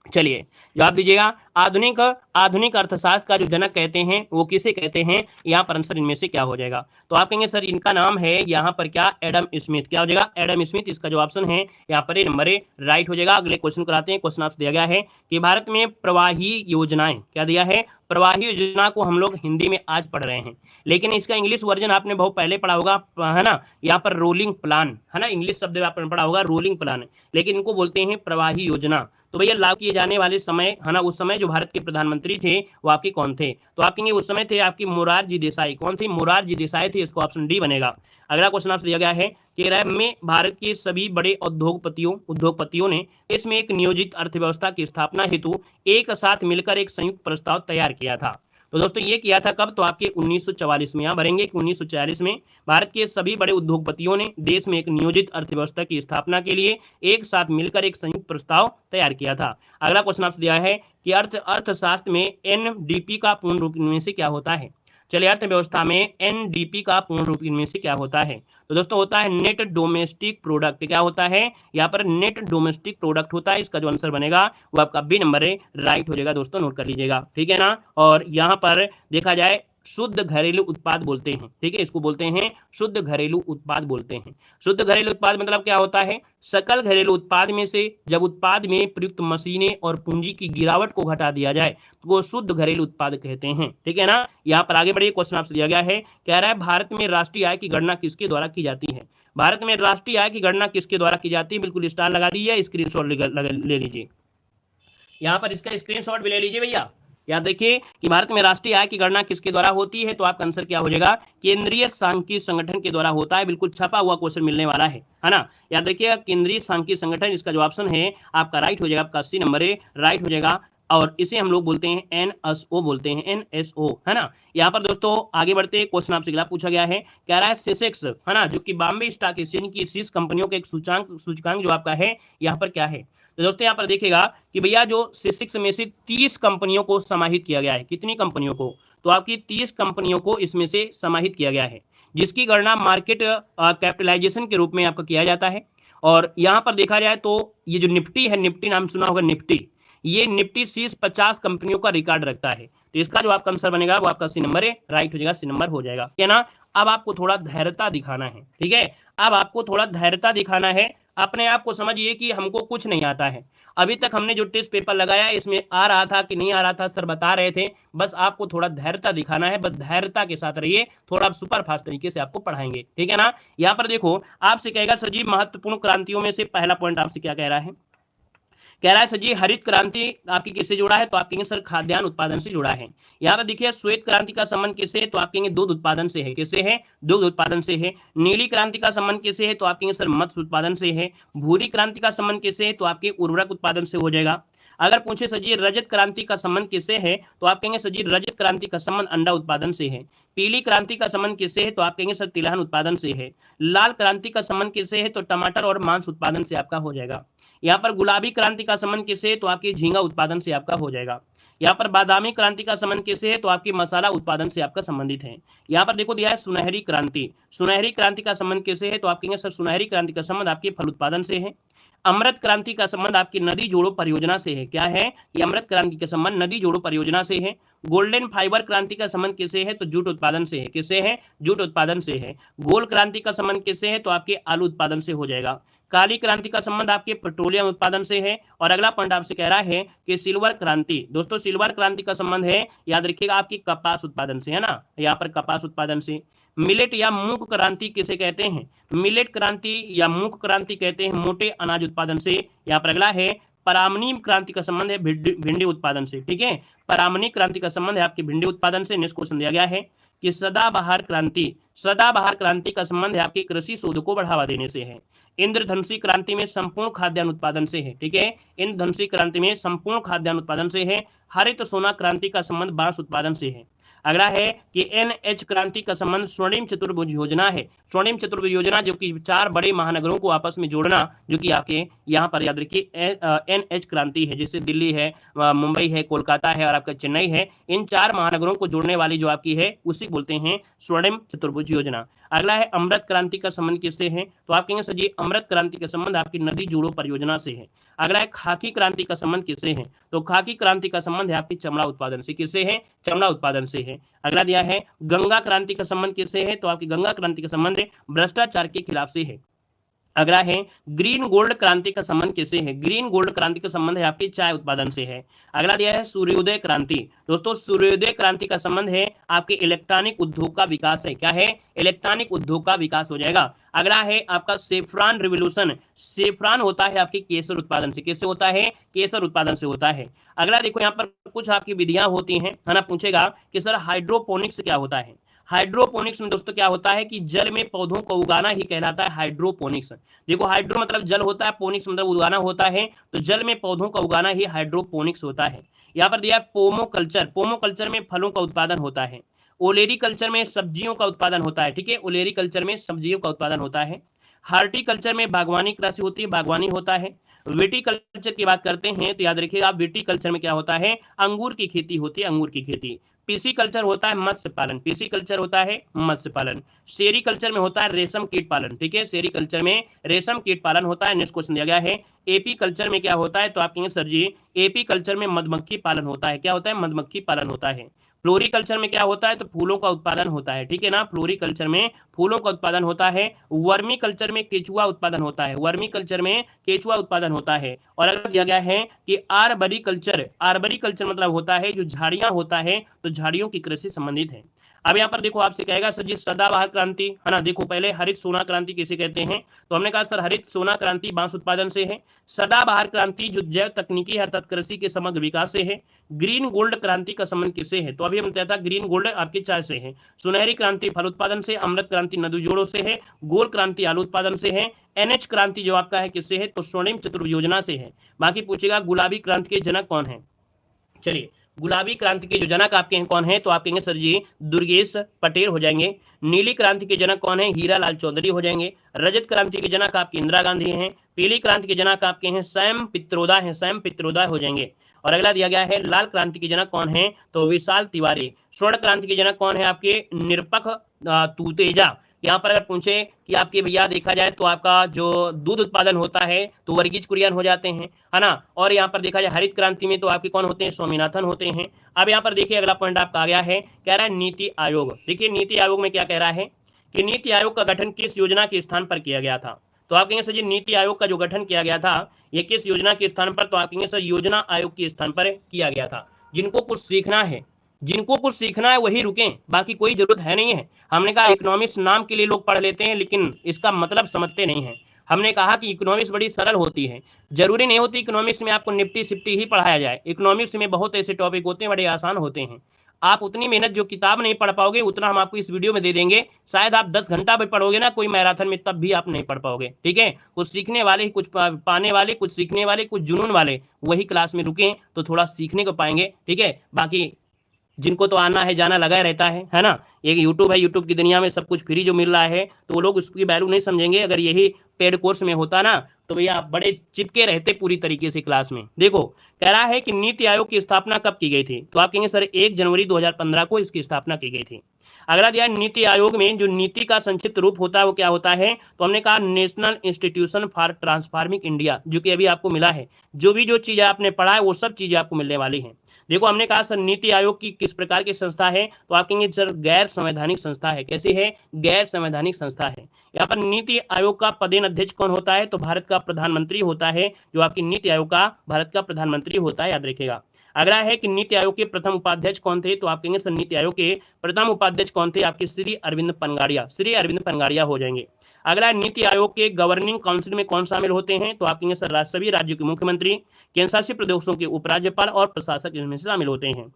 चलिए जवाब दीजिएगा। आधुनिक अर्थशास्त्र का जो जनक कहते हैं वो किसे कहते हैं, यहाँ पर आंसर इनमें से क्या हो जाएगा। तो आप कहेंगे सर इनका नाम है यहाँ पर क्या, एडम स्मिथ। क्या हो जाएगा, एडम स्मिथ। इसका जो ऑप्शन है यहाँ पर नंबर ए राइट हो जाएगा। अगले क्वेश्चन कराते हैं। क्वेश्चन आपसे दिया गया है कि भारत में प्रवाही योजनाएं, क्या दिया है, प्रवाही योजना को हम लोग हिंदी में आज पढ़ रहे हैं, लेकिन इसका इंग्लिश वर्जन आपने बहुत पहले पढ़ा होगा, है ना, यहाँ पर रोलिंग प्लान, है ना, इंग्लिश शब्द आपने पढ़ा होगा रोलिंग प्लान, लेकिन इनको बोलते हैं प्रवाही योजना। तो भैया लागू किए जाने वाले समय, है ना, उस समय जो भारत के प्रधानमंत्री थे वो आपके कौन थे, तो आप कहेंगे उस समय थे आपकी मोरारजी देसाई। कौन थे, मोरारजी देसाई थे। इसको ऑप्शन डी बनेगा। अगला क्वेश्चन आपसे दिया गया है कि रैम में भारत के सभी बड़े उद्योगपतियों ने इसमें एक नियोजित अर्थव्यवस्था की स्थापना हेतु एक साथ मिलकर एक संयुक्त प्रस्ताव तैयार किया था। तो दोस्तों ये किया था कब, तो आपके 1944 में। यहाँ भरेंगे कि 1946 में भारत के सभी बड़े उद्योगपतियों ने देश में एक नियोजित अर्थव्यवस्था की स्थापना के लिए एक साथ मिलकर एक संयुक्त प्रस्ताव तैयार किया था। अगला क्वेश्चन आपसे दिया है कि अर्थशास्त्र में एनडीपी का पूर्ण रूप इनमें से क्या होता है। चलिए अर्थव्यवस्था में एनडीपी का पूर्ण रूप इनमें से क्या होता है, तो दोस्तों होता है नेट डोमेस्टिक प्रोडक्ट। क्या होता है, यहाँ पर नेट डोमेस्टिक प्रोडक्ट होता है। इसका जो आंसर बनेगा वो आपका बी नंबर है, राइट हो जाएगा दोस्तों, नोट कर लीजिएगा, ठीक है ना। और यहाँ पर देखा जाए शुद्ध घरेलू उत्पाद बोलते हैं, ठीक है, इसको बोलते हैं शुद्ध घरेलू उत्पाद बोलते हैं। शुद्ध घरेलू उत्पाद मतलब क्या होता है, सकल घरेलू उत्पाद में से जब उत्पाद में प्रयुक्त मशीनें और पूंजी की गिरावट को घटा दिया जाए तो वो शुद्ध घरेलू उत्पाद कहते हैं, ठीक है ना। यहाँ पर आगे बढ़िए, क्वेश्चन आपसे दिया गया है, कह रहा है भारत में राष्ट्रीय आय की गणना किसके द्वारा की जाती है। भारत में राष्ट्रीय आय की गणना किसके द्वारा की जाती है, बिल्कुल स्टार लगा दीजिए, स्क्रीनशॉट ले लीजिए, यहाँ पर इसका स्क्रीनशॉट भी ले लीजिए भैया। याद रखिए कि भारत में राष्ट्रीय आय की गणना किसके द्वारा होती है, तो आपका आंसर क्या हो जाएगा, केंद्रीय सांख्यिकी संगठन के द्वारा होता है। बिल्कुल छपा हुआ क्वेश्चन मिलने वाला है ना। याद रखिए केंद्रीय सांख्यिकी संगठन, इसका जो ऑप्शन है आपका राइट हो जाएगा, आपका सी नंबर है, राइट हो जाएगा। और इसे हम लोग बोलते हैं एनएसओ बोलते हैं, एनएसओ, है ना। यहाँ पर दोस्तों आगे बढ़ते क्वेश्चन आपसे अगला पूछा गया है, कह रहा है सेसेक्स, है ना, जो कि बॉम्बे स्टॉक एक्सचेंज की शीर्ष कंपनियों का एक सूचकांक जो आपका है यहाँ पर क्या है। तो दोस्तों यहाँ पर देखिएगा कि भैया जो सेसेक्स में से 30 कंपनियों को समाहित किया गया है। कितनी कंपनियों को, तो आपकी 30 कंपनियों को इसमें से समाहित किया गया है, जिसकी गणना मार्केट कैपिटलाइजेशन के रूप में आपका किया जाता है। और यहाँ पर देखा जाए तो ये जो निफ्टी है, निफ्टी नाम सुना होगा, निफ्टी, ये निफ्टी शीर्ष 50 कंपनियों का रिकॉर्ड रखता है। तो इसका जो आपका आंसर बनेगा वो आपका सी नंबर है, राइट हो जाएगा, सी नंबर हो जाएगा, ठीक है ना। अब आपको थोड़ा धैर्यता दिखाना है, ठीक है, अब आपको थोड़ा धैर्यता दिखाना है। अपने आप को समझिए कि हमको कुछ नहीं आता है। अभी तक हमने जो टेस्ट पेपर लगाया इसमें आ रहा था कि नहीं आ रहा था, सर बता रहे थे, बस आपको थोड़ा धैर्यता दिखाना है, बस धैर्यता के साथ रहिए, थोड़ा सुपर फास्ट तरीके से आपको पढ़ाएंगे, ठीक है ना। यहाँ पर देखो आपसे कहेगा सर जी महत्वपूर्ण क्रांतियों में से पहला पॉइंट आपसे क्या कह रहा है, कह रहा है सर जी हरित क्रांति आपकी किससे जुड़ा है, तो आप कहेंगे सर खाद्यान्न उत्पादन से जुड़ा है। यहाँ पर देखिए श्वेत क्रांति का संबंध किससे है, तो आप कहेंगे दूध उत्पादन से है। किससे है, दूध उत्पादन से है। नीली क्रांति का संबंध किससे है, तो आप कहेंगे सर मत्स्य उत्पादन से है। भूरी क्रांति का संबंध किससे है, तो आपके उर्वरक उत्पादन से हो जाएगा। अगर पूछे सर जी रजत क्रांति का संबंध किससे है, तो आप कहेंगे सर जी रजत क्रांति का संबंध अंडा उत्पादन से है। पीली क्रांति का संबंध किससे है, तो आप कहेंगे सर तिलहन उत्पादन से है। लाल क्रांति का संबंध किससे है, तो टमाटर और मांस उत्पादन से आपका हो जाएगा। यहाँ पर गुलाबी क्रांति का संबंध किससे है, तो आपकी झींगा उत्पादन से आपका हो जाएगा। यहाँ पर बादामी क्रांति का संबंध किससे है, तो आपकी मसाला उत्पादन से आपका संबंधित है। यहाँ पर देखो दिया है सुनहरी क्रांति, सुनहरी क्रांति का संबंध किससे है, तो आप कहेंगे सर सुनहरी क्रांति का संबंध आपके फल उत्पादन से है। अमृत क्रांति का संबंध आपकी नदी जोड़ो परियोजना से है। क्या है ये अमृत क्रांति का संबंध नदी जोड़ो परियोजना से है। गोल्डन फाइबर क्रांति का संबंध किससे है, तो जूट उत्पादन से है। किससे है, जूट उत्पादन से है। गोल क्रांति का संबंध किससे है, तो आपके आलू उत्पादन से हो जाएगा। काली क्रांति का संबंध आपके पेट्रोलियम उत्पादन से है। और अगला पॉइंट आपसे कह रहा है कि सिल्वर क्रांति, दोस्तों सिल्वर क्रांति का संबंध है, याद रखिएगा आपकी कपास उत्पादन से, है ना, यहाँ पर कपास उत्पादन से। मिलेट या मूंग क्रांति किसे कहते हैं, मिलेट क्रांति या मूंग क्रांति कहते हैं मोटे अनाज उत्पादन से। यहाँ पर अगला है परामनी क्रांति का संबंध है भिंडी उत्पादन से। ठीक है, परामनी क्रांति का संबंध है आपके भिंडी उत्पादन से। नेक्स्ट क्वेश्चन दिया गया है कि सदाबहार क्रांति, सदाबहार क्रांति का संबंध है आपके कृषि शोध को बढ़ावा देने से है। इंद्रधनुषी क्रांति में संपूर्ण खाद्यान्न उत्पादन से है। ठीक है, इंद्रधनुषी क्रांति में संपूर्ण खाद्यान्न उत्पादन से है। हरित सोना क्रांति का संबंध बांस उत्पादन से है। अगला है कि NH क्रांति का संबंध स्वर्णिम चतुर्भुज योजना है। स्वर्णिम चतुर्भुज योजना जो कि 4 बड़े महानगरों को आपस में जोड़ना, जो कि आपके यहाँ पर याद रखिए NH क्रांति है, जैसे दिल्ली है, मुंबई है, कोलकाता है और आपका चेन्नई है। इन 4 महानगरों को जोड़ने वाली जो आपकी है उसी बोलते हैं स्वर्णिम चतुर्भुज योजना। अगला है अमृत क्रांति का संबंध किससे है, तो आप कहेंगे सर जी अमृत क्रांति का संबंध आपकी नदी जोड़ो परियोजना से है। अगला है खाकी क्रांति का संबंध किससे है, तो खाकी क्रांति का संबंध है आपकी चमड़ा उत्पादन से। किससे है, चमड़ा उत्पादन से है। अगला दिया है गंगा क्रांति का संबंध किससे है, तो आपकी गंगा क्रांति का संबंध भ्रष्टाचार के खिलाफ से है। अगला है ग्रीन गोल्ड क्रांति का संबंध किससे है, ग्रीन गोल्ड क्रांति का संबंध है आपकी चाय उत्पादन से है। अगला दिया है सूर्योदय क्रांति, दोस्तों सूर्योदय क्रांति का संबंध है आपके इलेक्ट्रॉनिक उद्योग का विकास है। क्या है, इलेक्ट्रॉनिक उद्योग का विकास हो जाएगा। अगला है आपका सेफ्रॉन रिवोल्यूशन, सेफ्रॉन होता है आपके केसर उत्पादन से। किससे होता है, केसर उत्पादन से होता है। अगला देखो यहाँ पर कुछ आपकी विधियां होती हैं, है ना, पूछेगा कि सर हाइड्रोपोनिक्स क्या होता है। हाइड्रोपोनिक्स में दोस्तों क्या होता है कि जल में पौधों को उगाना ही कहलाता है हाइड्रोपोनिक्स। देखो हाइड्रो मतलब जल होता है, पोनिक्स मतलब उगाना होता है, तो जल में पौधों का उगाना ही हाइड्रोपोनिक्स होता है। यहाँ पर दिया है पोमोकल्चर, पोमोकल्चर में फलों का उत्पादन होता है। ओलेरी कल्चर में सब्जियों का उत्पादन होता है। ठीक है, ओलेरी कल्चर में सब्जियों का उत्पादन होता है। हार्टिकल्चर में बागवानी कृषि होती है, बागवानी होता है। विटीकल्चर की बात करते हैं तो याद रखिएगा विटीकल्चर में क्या होता है, अंगूर की खेती होती है, अंगूर की खेती। पीसी कल्चर होता है मत्स्य पालन, पीसी कल्चर होता है मत्स्य पालन। सेरी कल्चर में होता है रेशम कीट पालन। ठीक है, सेरी कल्चर में रेशम कीट पालन होता है। नेक्स्ट क्वेश्चन दिया गया है एपी कल्चर में क्या होता है, तो आप कहेंगे सर जी एपी कल्चर में मधुमक्खी पालन होता है। क्या होता है, मधुमक्खी पालन होता है। फ्लोरिकल्चर में क्या होता है, तो फूलों का उत्पादन होता है। ठीक है ना, फ्लोरिकल्चर में फूलों का उत्पादन होता है। वर्मी कल्चर में केचुआ उत्पादन होता है, वर्मी कल्चर में केचुआ उत्पादन होता है। और अगर दिया गया है कि आर्बरी कल्चर, आर्बरी कल्चर मतलब होता है जो झाड़ियां होता है, तो झाड़ियों की कृषि संबंधित है। अब यहाँ पर देखो आपसे कहेगा सर जी सदाबहार क्रांति, है ना, देखो पहले हरित सोना क्रांति किसे कहते हैं, तो हमने कहा सर हरित सोना क्रांति बांस उत्पादन से है। सदाबहार क्रांति जो जैव तकनीकी है अर्थात कृषि के समग्र विकास से है। ग्रीन गोल्ड क्रांति का संबंध किससे है, तो अभी हम कहता ग्रीन गोल्ड आपकी चाय से है। सुनहरी क्रांति फल उत्पादन से। अमृत क्रांति नदी जोड़ों से है। गोल क्रांति आलू उत्पादन से है। NH क्रांति जो आपका है किससे है, तो स्वर्णिम चतुर्भुज योजना से है। बाकी पूछेगा गुलाबी क्रांति के जनक कौन है। चलिए गुलाबी क्रांति के जो जनक आपके हैं कौन है, तो आप कहेंगे सर जी दुर्गेश पटेल हो जाएंगे। नीली क्रांति के जनक कौन है, हीरा लाल चौधरी हो जाएंगे। रजत क्रांति के जनक आपके इंदिरा गांधी हैं। पीली क्रांति के जनक आपके हैं सैम पित्रोदा हैं, सैम पित्रोदा हो जाएंगे। और अगला दिया गया है लाल क्रांति के जनक कौन है, तो विशाल तिवारी। स्वर्ण क्रांति के जनक कौन है, आपके निरपख तुतेजा। यहाँ पर अगर पूछे कि आपके भैया देखा जाए तो आपका जो दूध उत्पादन होता है तो वर्गीज कुरियन हो जाते हैं, है ना। और यहाँ पर देखा जाए हरित क्रांति में तो आपके कौन होते हैं, स्वामीनाथन होते हैं। अब यहाँ पर देखिए अगला पॉइंट आपका आ गया है, कह रहा है नीति आयोग। देखिए नीति आयोग में क्या कह रहा है कि नीति आयोग का गठन किस योजना के स्थान पर किया गया था, तो आप कहेंगे सर जी नीति आयोग का जो गठन किया गया था ये किस योजना के स्थान पर, तो आप कहेंगे सर योजना आयोग के स्थान पर किया गया था। जिनको कुछ सीखना है, जिनको कुछ सीखना है वही रुकें, बाकी कोई जरूरत है नहीं है। हमने कहा इकोनॉमिक्स नाम के लिए लोग पढ़ लेते हैं लेकिन इसका मतलब समझते नहीं हैं। हमने कहा कि इकोनॉमिक्स बड़ी सरल होती है, जरूरी नहीं होती इकोनॉमिक्स में आपको निफ्टी सिफ्टी ही पढ़ाया जाए। इकोनॉमिक्स में बहुत ऐसे टॉपिक होते हैं बड़े आसान होते हैं। आप उतनी मेहनत जो किताब नहीं पढ़ पाओगे उतना हम आपको इस वीडियो में दे देंगे। शायद आप 10 घंटा भी पढ़ोगे ना कोई मैराथन में, तब भी आप नहीं पढ़ पाओगे। ठीक है, कुछ सीखने वाले, कुछ पाने वाले, कुछ सीखने वाले, कुछ जुनून वाले वही क्लास में रुके तो थोड़ा सीखने को पाएंगे। ठीक है, बाकी जिनको तो आना है जाना लगा रहता है ना। एक यूट्यूब है, यूट्यूब की दुनिया में सब कुछ फ्री जो मिल रहा है तो वो लोग उसकी वैल्यू नहीं समझेंगे। अगर यही पेड कोर्स में होता ना तो भैया आप बड़े चिपके रहते पूरी तरीके से क्लास में। देखो, कह रहा है कि नीति आयोग की स्थापना कब की गई थी, तो आप कहेंगे सर 1 जनवरी 2015 को इसकी स्थापना की गई थी। अगला दिया नीति आयोग में जो नीति का संक्षिप्त रूप होता है वो क्या होता है, तो हमने कहा national institution for transforming India, जो कि अभी आपको मिला है। जो भी जो चीज़ आपने पढ़ा है वो सब चीज़ें आपको मिलने वाली हैं। देखो, हमने कहा सर नीति आयोग की किस प्रकार की संस्था है, तो आप कहेंगे सर गैर संवैधानिक संस्था है। कैसी है? गैर संवैधानिक संस्था है। यहाँ पर नीति आयोग का पदेन अध्यक्ष कौन होता है, तो भारत का प्रधानमंत्री होता है। जो आपकी नीति आयोग का भारत का प्रधानमंत्री होता है, याद रखिएगा। अगला है कि नीति आयोग के प्रथम उपाध्यक्ष कौन थे, तो आप कहेंगे सर नीति आयोग के प्रथम उपाध्यक्ष कौन थे, आपके श्री अरविंद पनगाड़िया, श्री अरविंद पनगाड़िया हो जाएंगे। अगला नीति आयोग के गवर्निंग काउंसिल में कौन शामिल होते हैं, तो आप कहेंगे सर सभी राज्यों के मुख्यमंत्री, केंद्र शासित प्रदेशों के उपराज्यपाल और प्रशासक इसमें शामिल होते हैं।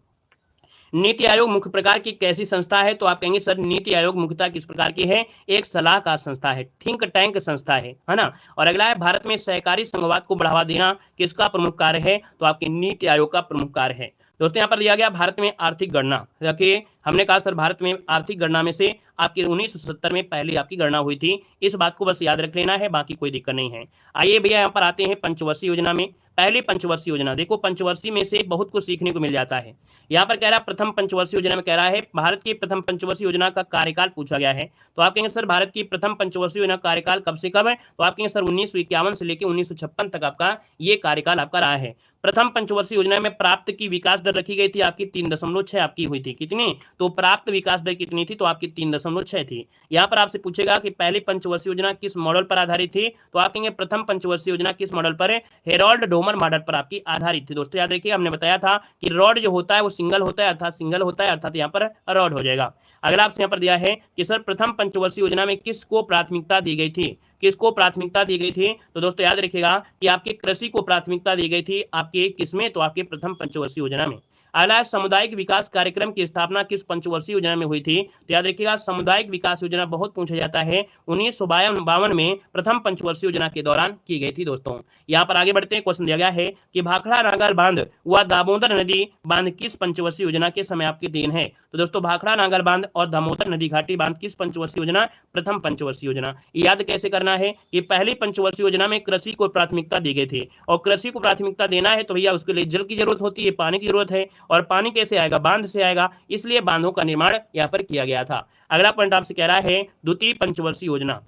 नीति आयोग मुख्य प्रकार की कैसी संस्था है, तो आप कहेंगे सर नीति आयोग मुख्यतः किस प्रकार की है, एक सलाहकार संस्था है, थिंक टैंक संस्था है ना। और अगला है भारत में सहकारी संघवाद को बढ़ावा देना किसका प्रमुख कार्य है, तो आपके नीति आयोग का प्रमुख कार्य है। दोस्तों यहाँ पर दिया गया भारत में आर्थिक गणना। देखिए, हमने कहा सर भारत में आर्थिक गणना में से आपकी 1970 में पहली आपकी गणना हुई थी। इस बात को बस याद रख लेना है, बाकी कोई दिक्कत नहीं है। आइए भैया यहाँ पर आते हैं पंचवर्षीय योजना में। पहली पंचवर्षीय योजना, देखो पंचवर्षीय में से बहुत कुछ सीखने को मिल जाता है। यहाँ पर कह रहा है प्रथम पंचवर्षीय योजना में कह रहा है भारत की प्रथम पंचवर्षीय योजना का कार्यकाल पूछा गया है। तो आप कहेंगे सर भारत की प्रथम पंचवर्षीय योजना कार्यकाल कब से कब है, तो आप कहेंगे सर 1951 से लेकर 1956 तक आपका ये कार्यकाल आपका रहा है। प्रथम पंचवर्षीय योजना में प्राप्त की विकास दर रखी गई थी आपकी 3.6 आपकी हुई थी। कितनी? तो प्राप्त विकास दर कितनी थी, तो आपकी 3.6 थी। यहाँ पर आपसे पूछेगा कि पहली पंचवर्षीय योजना किस मॉडल पर आधारित थी, तो आप कहेंगे प्रथम पंचवर्षीय योजना किस मॉडल पर है, हेरोल्ड डोमर मॉडल पर आपकी आधारित थी। दोस्तों याद रखिए, हमने बताया था कि रॉड जो होता है वो सिंगल होता है, अर्थात सिंगल होता है, अर्थात यहाँ पर रॉड हो जाएगा। अगला आपसे यहाँ पर दिया है कि सर प्रथम पंचवर्षीय योजना में किसको प्राथमिकता दी गई थी, किसको प्राथमिकता दी गई थी, तो दोस्तों याद रखिएगा कि आपके कृषि को प्राथमिकता दी गई थी आपके किसमें, तो आपके प्रथम पंचवर्षीय योजना में। अगला सामुदायिक विकास कार्यक्रम की स्थापना किस पंचवर्षीय योजना में हुई थी, तो याद रखिएगा सामुदायिक विकास योजना बहुत पूछा जाता है, 1952 में प्रथम पंचवर्षीय योजना के दौरान की गई थी। दोस्तों यहाँ पर आगे बढ़ते हैं, क्वेश्चन दिया गया है कि भाखड़ा नागल बांध व दामोदर नदी बांध किस पंचवर्षीय योजना के समय आपके दिन है, तो दोस्तों भाखड़ा नागल बांध और दामोदर नदी घाटी बांध किस पंचवर्षीय योजना, प्रथम पंचवर्षीय योजना। याद कैसे करना है कि पहली पंचवर्षीय योजना में कृषि को प्राथमिकता दी गई थी, और कृषि को प्राथमिकता देना है तो भैया उसके लिए जल की जरूरत होती है, पानी की जरूरत है, और पानी कैसे आएगा, बांध से आएगा, इसलिए बांधों का निर्माण यहाँ पर किया गया था। अगला पॉइंट आपसे कह रहा है द्वितीय पंचवर्षीय योजना।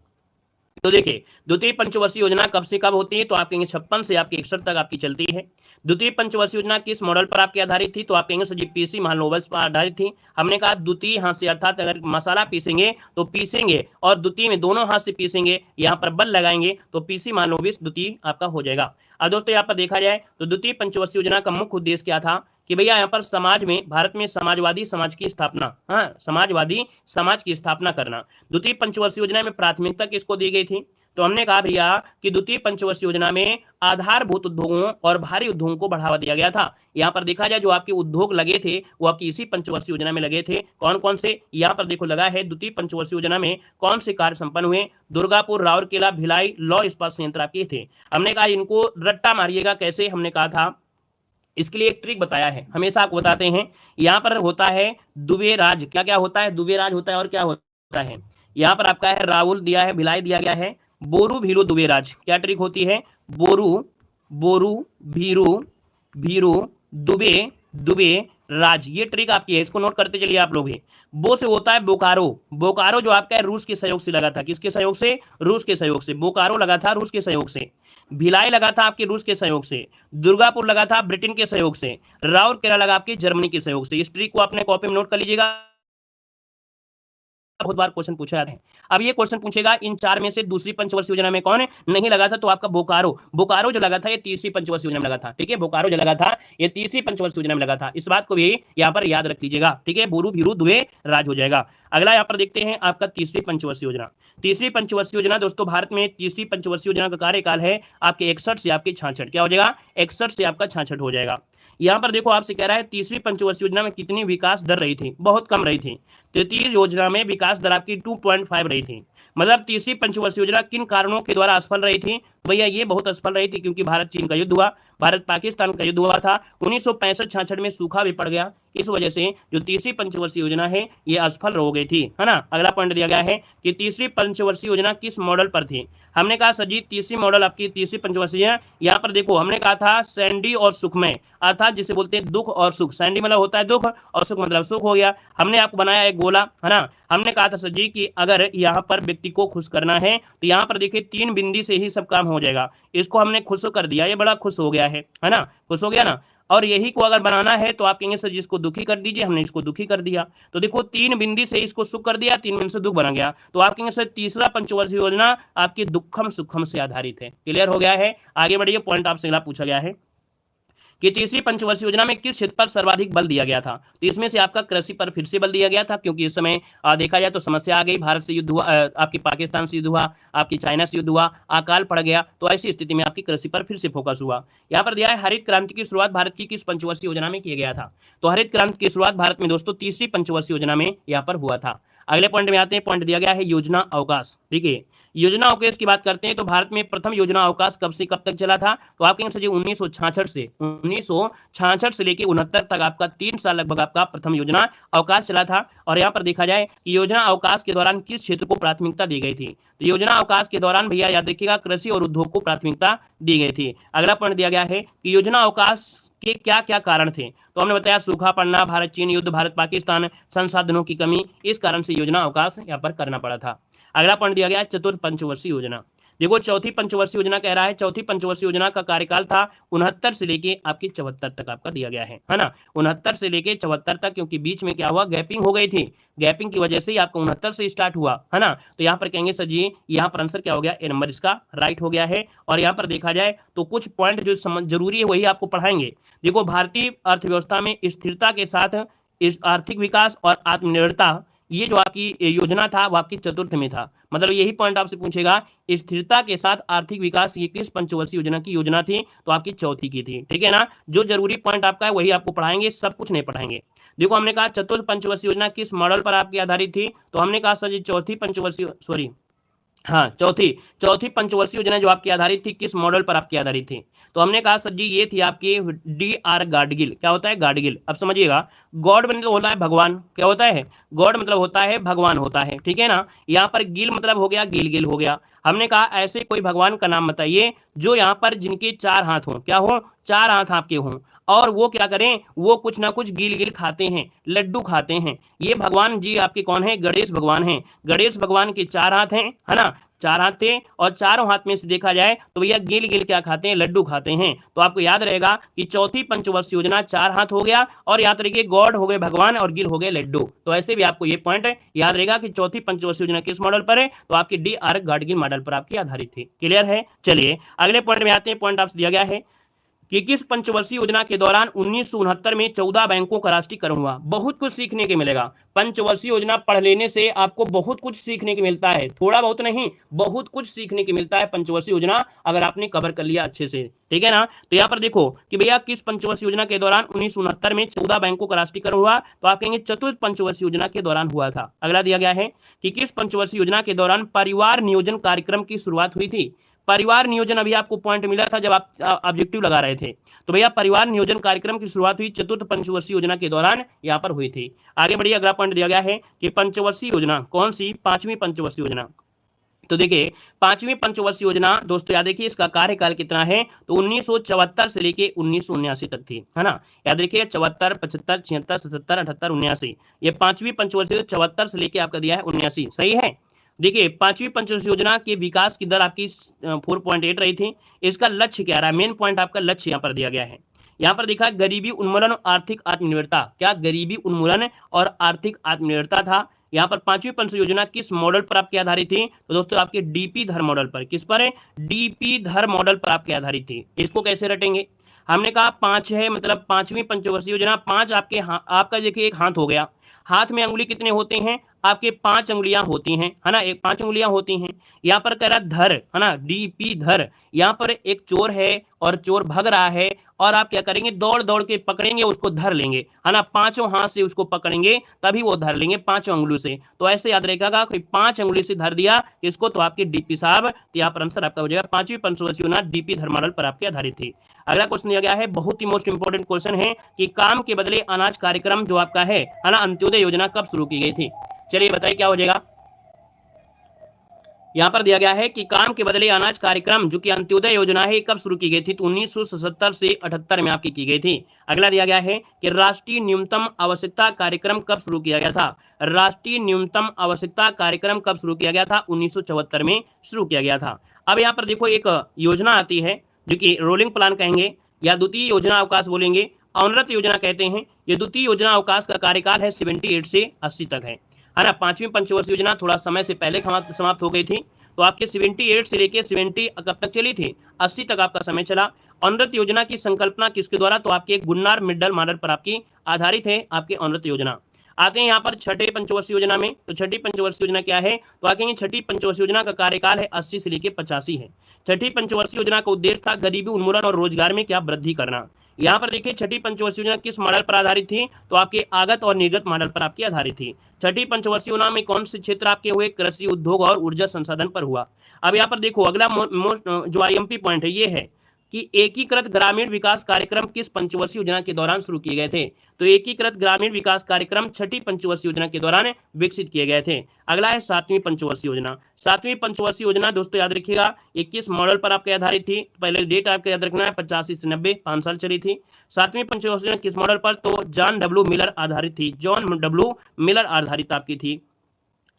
तो देखिए द्वितीय पंचवर्षीय योजना कब से कब होती है, तो आप कहेंगे 56 से आपकी 61 तक आपकी चलती है। द्वितीय पंचवर्षीय योजना किस मॉडल पर आपकी आधारित थी, तो आप कहेंगे सर जी पीसी महानोबल्स पर आधारित थी। हमने कहा द्वितीय हाथ से, अर्थात अगर मसाला पीसेंगे तो पीसेंगे और द्वितीय में दोनों हाथ से पीसेंगे, यहाँ पर बल लगाएंगे तो पीसी महानोबिस द्वितीय आपका हो जाएगा। अब दोस्तों यहाँ पर देखा जाए तो द्वितीय पंचवर्षीय योजना का मुख्य उद्देश्य क्या था कि भैया यहाँ पर समाज में, भारत में समाजवादी समाज की स्थापना, समाजवादी समाज की स्थापना करना। द्वितीय पंचवर्षीय योजना में प्राथमिकता किसको दी गई थी, तो हमने कहा भैया कि द्वितीय पंचवर्षीय योजना में आधारभूत उद्योगों और भारी उद्योगों को बढ़ावा दिया गया था। यहाँ पर देखा जाए जो आपके उद्योग लगे थे वो आपकी इसी पंचवर्षीय योजना में लगे थे। कौन कौन से, यहाँ पर देखो लगा है द्वितीय पंचवर्षीय योजना में कौन से कार्य संपन्न हुए, दुर्गापुर, राउरकेला, भिलाई लौ इस्पात संयंत्र आपके थे। हमने कहा इनको रट्टा मारिएगा कैसे, हमने कहा था इसके लिए एक ट्रिक बताया है, हमेशा आपको बताते हैं। यहाँ पर होता है दुबे राज, क्या क्या होता है, दुबे राज होता है, और क्या होता है यहाँ पर आपका है राहुल दिया है, भिलाई दिया गया है, बोरू भीरू दुबे राज। क्या ट्रिक होती है, बोरू भीरू दुबे राज, ये ट्रिक आपकी है, इसको नोट करते चलिए आप लोग भी। बो से होता है बोकारो, बोकारो जो आपका है रूस के सहयोग से लगा था, किसके सहयोग से, रूस के सहयोग से। बोकारो लगा था रूस के सहयोग से, भिलाई लगा था आपके रूस के सहयोग से, दुर्गापुर लगा था ब्रिटेन के सहयोग से, राउरकेला लगा आपके जर्मनी के सहयोग से। इस ट्रिक को आपने कॉपी में नोट कर लीजिएगा, बहुत बार क्वेश्चन पूछा जाता है। अब ये क्वेश्चन पूछेगा इन चार में से दूसरी पंचवर्षीय योजना में कौन है नहीं लगा था, तो आपका बोकारो जो लगा था ये तीसरी पंचवर्षीय योजना में लगा था। ठीक है, बोकारो जो लगा था ये तीसरी पंचवर्षीय योजना में लगा था, इस बात को भी यहाँ पर याद रख लीजिएगा। ठीक है, बोरू भीरू दुबे राज हो जाएगा। अगला यहाँ पर देखते हैं आपका तीसरी पंचवर्षीय योजना। तीसरी पंचवर्षीय योजना दोस्तों भारत में तीसरी पंचवर्षीय योजना का कार्यकाल है आपके 61 से आपके 66, क्या हो जाएगा 61 से आपका 66 हो जाएगा। यहाँ पर देखो आपसे कह रहा है तीसरी पंचवर्षीय योजना में कितनी विकास दर रही थी, बहुत कम रही थी। तृतीय योजना में विकास दर आपकी 2.5 रही थी। मतलब तीसरी पंचवर्षीय योजना किन कारणों के द्वारा असफल रही थी? भैया ये बहुत असफल रही थी क्योंकि भारत चीन का युद्ध हुआ, भारत पाकिस्तान का युद्ध हुआ था, 1965-66 में सूखा भी पड़ गया। इस वजह से जो तीसरी पंचवर्षीय योजना है ये असफल हो गई थी, है ना। अगला पॉइंट दिया गया है कि तीसरी पंचवर्षीय योजना किस मॉडल पर थी? हमने कहा सर जी तीसरी मॉडल आपकी तीसरी पंचवर्षीय है, यहाँ पर देखो हमने कहा था सैंडी और सुखमय, अर्थात जिसे बोलते हैं दुख और सुख। सैंडी मतलब होता है दुख और सुख मतलब सुख हो गया। हमने आपको बनाया एक गोला, है ना। हमने कहा था सर जी कि अगर यहाँ पर व्यक्ति को खुश करना है तो यहाँ पर देखिए 3 बिंदी से ही सब काम हो जाएगा। इसको हमने खुश कर दिया, ये बड़ा खुश हो गया है ना, खुश हो गया ना। और यही को अगर बनाना है तो आप कहेंगे सर जिसको दुखी कर दीजिए, हमने इसको दुखी कर दिया। तो देखो 3 बिंदी से इसको सुख कर दिया, 3 बिंदी से दुख बना गया। तो आप कहेंगे सर तीसरा पंचवर्षीय योजना आपकी दुखम सुखम से आधारित है। क्लियर हो गया है? आगे बढ़िए, पॉइंट आपसे अगला पूछा गया है कि तीसरी पंचवर्षीय योजना में किस क्षेत्र पर सर्वाधिक बल दिया गया था? तो इसमें से आपका कृषि पर फिर से बल दिया गया था, क्योंकि इस समय देखा जाए तो समस्या आ गई, भारत से युद्ध हुआ, आपकी पाकिस्तान से युद्ध हुआ, आपकी चाइना से युद्ध हुआ, अकाल पड़ गया, तो ऐसी स्थिति में आपकी कृषि पर फिर से फोकस हुआ। यहाँ पर दिया है हरित क्रांति की शुरुआत भारत की किस पंचवर्षीय योजना में किया गया था? तो हरित क्रांति की शुरुआत भारत में दोस्तों तीसरी पंचवर्षीय योजना में यहाँ पर हुआ था। अगले पॉइंट में आते हैं, पॉइंट दिया गया है योजना अवकाश। ठीक है, योजना अवकाश की बात करते हैं तो भारत में प्रथम योजना अवकाश कब से कब तक चला था? तो आप कहेंगे सर जी 1966 से लेके 69 तक आपका 3 साल लगभग आपका प्रथम योजना अवकाश चला था। और यहाँ पर देखा जाए कि योजना अवकाश के दौरान किस क्षेत्र को प्राथमिकता दी गई थी? तो योजना अवकाश के दौरान भैया याद रखिएगा कृषि और उद्योग को प्राथमिकता दी गई थी। अगला पॉइंट दिया गया है कि योजना अवकाश के क्या क्या कारण थे? तो हमने बताया सूखा पड़ना, भारत चीन युद्ध, भारत पाकिस्तान, संसाधनों की कमी, इस कारण से योजना अवकाश यहाँ पर करना पड़ा था। अगला पॉइंट दिया गया चतुर्थ पंचवर्षीय योजना। देखो चौथी पंचवर्षीय योजना कह रहा है, चौथी पंचवर्षीय योजना का कार्यकाल था 69 से लेके आपकी 74 तक आपका दिया गया है ना। 69 से लेके 74 तक, क्योंकि बीच में क्या हुआ, गैपिंग हो गई थी, गैपिंग की वजह से ही आपका 69 से स्टार्ट हुआ, है ना। तो यहाँ पर कहेंगे सर जी यहाँ पर आंसर क्या हो गया, ए नंबर इसका राइट हो गया है। और यहाँ पर देखा जाए तो कुछ पॉइंट जो जरूरी है वही आपको पढ़ाएंगे। देखो भारतीय अर्थव्यवस्था में स्थिरता के साथ इस आर्थिक विकास और आत्मनिर्भरता, ये जो आपकी योजना था वो आपकी चतुर्थ में था। मतलब यही पॉइंट आपसे पूछेगा, स्थिरता के साथ आर्थिक विकास ये किस पंचवर्षीय योजना की योजना थी? तो आपकी चौथी की थी। ठीक है ना, जो जरूरी पॉइंट आपका है वही आपको पढ़ाएंगे, सब कुछ नहीं पढ़ाएंगे। देखो हमने कहा चतुर्थ पंचवर्षीय योजना किस मॉडल पर आपकी आधारित थी? तो हमने कहा सर जी चौथी पंचवर्षीय योजना जो आपकी आधारित थी किस मॉडल पर आपकी आधारित थी? तो हमने कहा सर जी ये थी आपकी DR गाडगिल। क्या होता है गाडगिल? अब समझिएगा, गॉड मतलब होता है भगवान, क्या होता है, गॉड मतलब होता है भगवान होता है, ठीक है ना। यहाँ पर गिल मतलब हो गया गिल हो गया। हमने कहा ऐसे कोई भगवान का नाम बताइए जो यहाँ पर जिनके 4 हाथ हों, क्या हो, 4 हाथ आपके हों, और वो क्या करें, वो कुछ ना कुछ गिल खाते हैं, लड्डू खाते हैं। ये भगवान जी आपके कौन है? गणेश भगवान हैं। गणेश भगवान के 4 हाथ हैं, है ना, 4 हाथ थे, और चारों हाथ में से देखा जाए तो भैया गिल क्या खाते हैं, लड्डू खाते हैं। तो आपको याद रहेगा कि चौथी पंचवर्षीय योजना 4 हाथ हो गया, और याद रखिए गॉड हो गए भगवान और गिल हो गए लड्डू। तो ऐसे भी आपको ये पॉइंट याद रहेगा कि चौथी पंचवर्षीय योजना किस मॉडल पर है? तो आपकी DR गाडगिल मॉडल पर आपकी आधारित थी। क्लियर है? चलिए अगले पॉइंट में आते हैं। पॉइंट आपसे दिया गया है कि किस पंचवर्षीय योजना के दौरान 1969 में 14 बैंकों का राष्ट्रीयकरण हुआ? बहुत कुछ सीखने के मिलेगा। पंचवर्षीय योजना पढ़ लेने से आपको बहुत कुछ सीखने को मिलता है, थोड़ा बहुत नहीं, बहुत कुछ सीखने को मिलता है पंचवर्षीय योजना अगर आपने कवर कर लिया अच्छे से, ठीक है ना। तो यहाँ पर देखो कि भैया किस पंचवर्षीय योजना के दौरान 1969 में 14 बैंकों का राष्ट्रीयकरण हुआ? तो आप कहेंगे चतुर्थ पंचवर्षीय योजना के दौरान हुआ था। अगला दिया गया है कि किस पंचवर्षीय योजना के दौरान परिवार नियोजन कार्यक्रम की शुरुआत हुई थी? परिवार नियोजन अभी आपको पॉइंट मिला था जब आप ऑब्जेक्टिव लगा रहे थे। तो भैया परिवार नियोजन कार्यक्रम की शुरुआत हुई चतुर्थ पंचवर्षीय योजना के दौरान यहाँ पर हुई थी। आगे बढ़िए, अगला पॉइंट दिया गया है कि पंचवर्षीय योजना कौन सी? 5वीं पंचवर्षीय योजना। तो देखिए 5वीं पंचवर्षीय योजना दोस्तों याद रखिए इसका कार्यकाल कितना है? तो 1974 से लेके 1979 तक थी, है ना। याद रखिए 74, 75, 76, 77, 78, 79, ये 5वीं पंचवर्षीय 74 से लेके आपका दिया है 79, सही है। देखिए 5वीं पंचवर्षीय योजना के विकास की दर आपकी 4.8 रही थी। इसका लक्ष्य क्या रहा? मेन पॉइंट आपका लक्ष्य यहाँ पर दिया गया है। यहाँ पर देखा गरीबी उन्मूलन और आर्थिक आत्मनिर्भरता। क्या गरीबी उन्मूलन और आर्थिक आत्मनिर्भरता था। यहाँ पर 5वीं पंचवर्षीय योजना किस मॉडल पर आपकी आधारित थी? तो दोस्तों आपके DP धर मॉडल पर। किस पर है? DP धर मॉडल पर आपकी आधारित थी। इसको कैसे रटेंगे? हमने कहा 5 है, मतलब 5वीं पंचवर्षीय योजना 5 आपके आपका देखिए एक हाथ हो गया, हाथ में अंगुली कितने होते हैं? आपके 5 अंगुलियां होती हैं, है ना, 5 अंगुलियां होती हैं। यहाँ पर कह रहा धर, है ना, DP धर। यहाँ पर एक चोर है और चोर भग रहा है और आप क्या करेंगे, दौड़ दौड़ के पकड़ेंगे, उसको धर लेंगे, है ना, पांचों हाथ से उसको पकड़ेंगे तभी वो धर लेंगे, पांचों अंगुलियों से। तो ऐसे याद रखिएगा कि 5 अंगुली से धर दिया इसको तो आपके डीपी साहब, तो यहाँ पर आंसर आपका हो जाएगा 5वीं पंचवर्षीय योजना डीपी धर मॉडल पर आपके आधारित थी। अगला क्वेश्चन दिया गया है, बहुत ही मोस्ट इंपोर्टेंट क्वेश्चन है कि काम के बदले अनाज कार्यक्रम जो आपका है ना, अंत्योदय योजना कब शुरू की गई थी? चलिए बताइए क्या हो जाएगा। यहाँ पर दिया गया है कि काम के बदले अनाज कार्यक्रम जो कि अंत्योदय योजना है कब शुरू की गई थी? तो 1977 से 78 में आपकी की गई थी। अगला दिया गया है कि राष्ट्रीय न्यूनतम आवश्यकता कार्यक्रम कब शुरू किया गया था? राष्ट्रीय न्यूनतम आवश्यकता कार्यक्रम कब शुरू किया गया था? 1974 में शुरू किया गया था। अब यहाँ पर देखो एक योजना आती है जो कि रोलिंग प्लान कहेंगे या द्वितीय योजना अवकाश बोलेंगे, अवनरत योजना कहते हैं। ये द्वितीय योजना अवकाश का कार्यकाल है 78 से 80 तक है ना। 5वीं पंचवर्षीय योजना थोड़ा समय से पहले समाप्त हो गई थी, तो आपके 78 से लेके 70 कब तक चली थी? 80 तक आपका समय चला। अवनरत योजना की संकल्पना किसके द्वारा? तो आपके गुन्नार मिड्डल मॉडल पर आपकी आधारित है आपकी अवनरत योजना। आते हैं यहाँ पर छठे पंचवर्षीय योजना में। तो छठी पंचवर्षीय योजना क्या है? तो आगे छठी पंचवर्षीय योजना का कार्यकाल है 80 से लेकर 85 है। छठी पंचवर्षीय योजना का उद्देश्य था गरीबी उन्मूलन और रोजगार में क्या वृद्धि करना। यहाँ पर देखिए छठी पंचवर्षीय योजना किस मॉडल पर आधारित थी? तो आपके आगत और निर्गत मॉडल पर आपकी आधारित थी। छठी पंचवर्षीय योजना में कौन से क्षेत्र आपके हुए? कृषि, उद्योग और ऊर्जा संसाधन पर हुआ। अब यहाँ पर देखो अगला जो आईएमपी पॉइंट है ये है कि एकीकृत ग्रामीण विकास कार्यक्रम किस पंचवर्षीय योजना के दौरान शुरू किए गए थे? तो एकीकृत ग्रामीण विकास कार्यक्रम छठी पंचवर्षीय योजना के दौरान विकसित किए गए थे। अगला है 7वीं पंचवर्षीय योजना। 7वीं पंचवर्षीय योजना दोस्तों याद रखिएगा 21 मॉडल पर आपके आधारित थी। पहले डेट आपको याद रखना है 85 से 90, 5 साल चली थी। 7वीं पंचवर्षीय योजना किस मॉडल पर? तो जॉन डब्ल्यू मिलर आधारित थी, जॉन डब्ल्यू मिलर आधारित आपकी थी।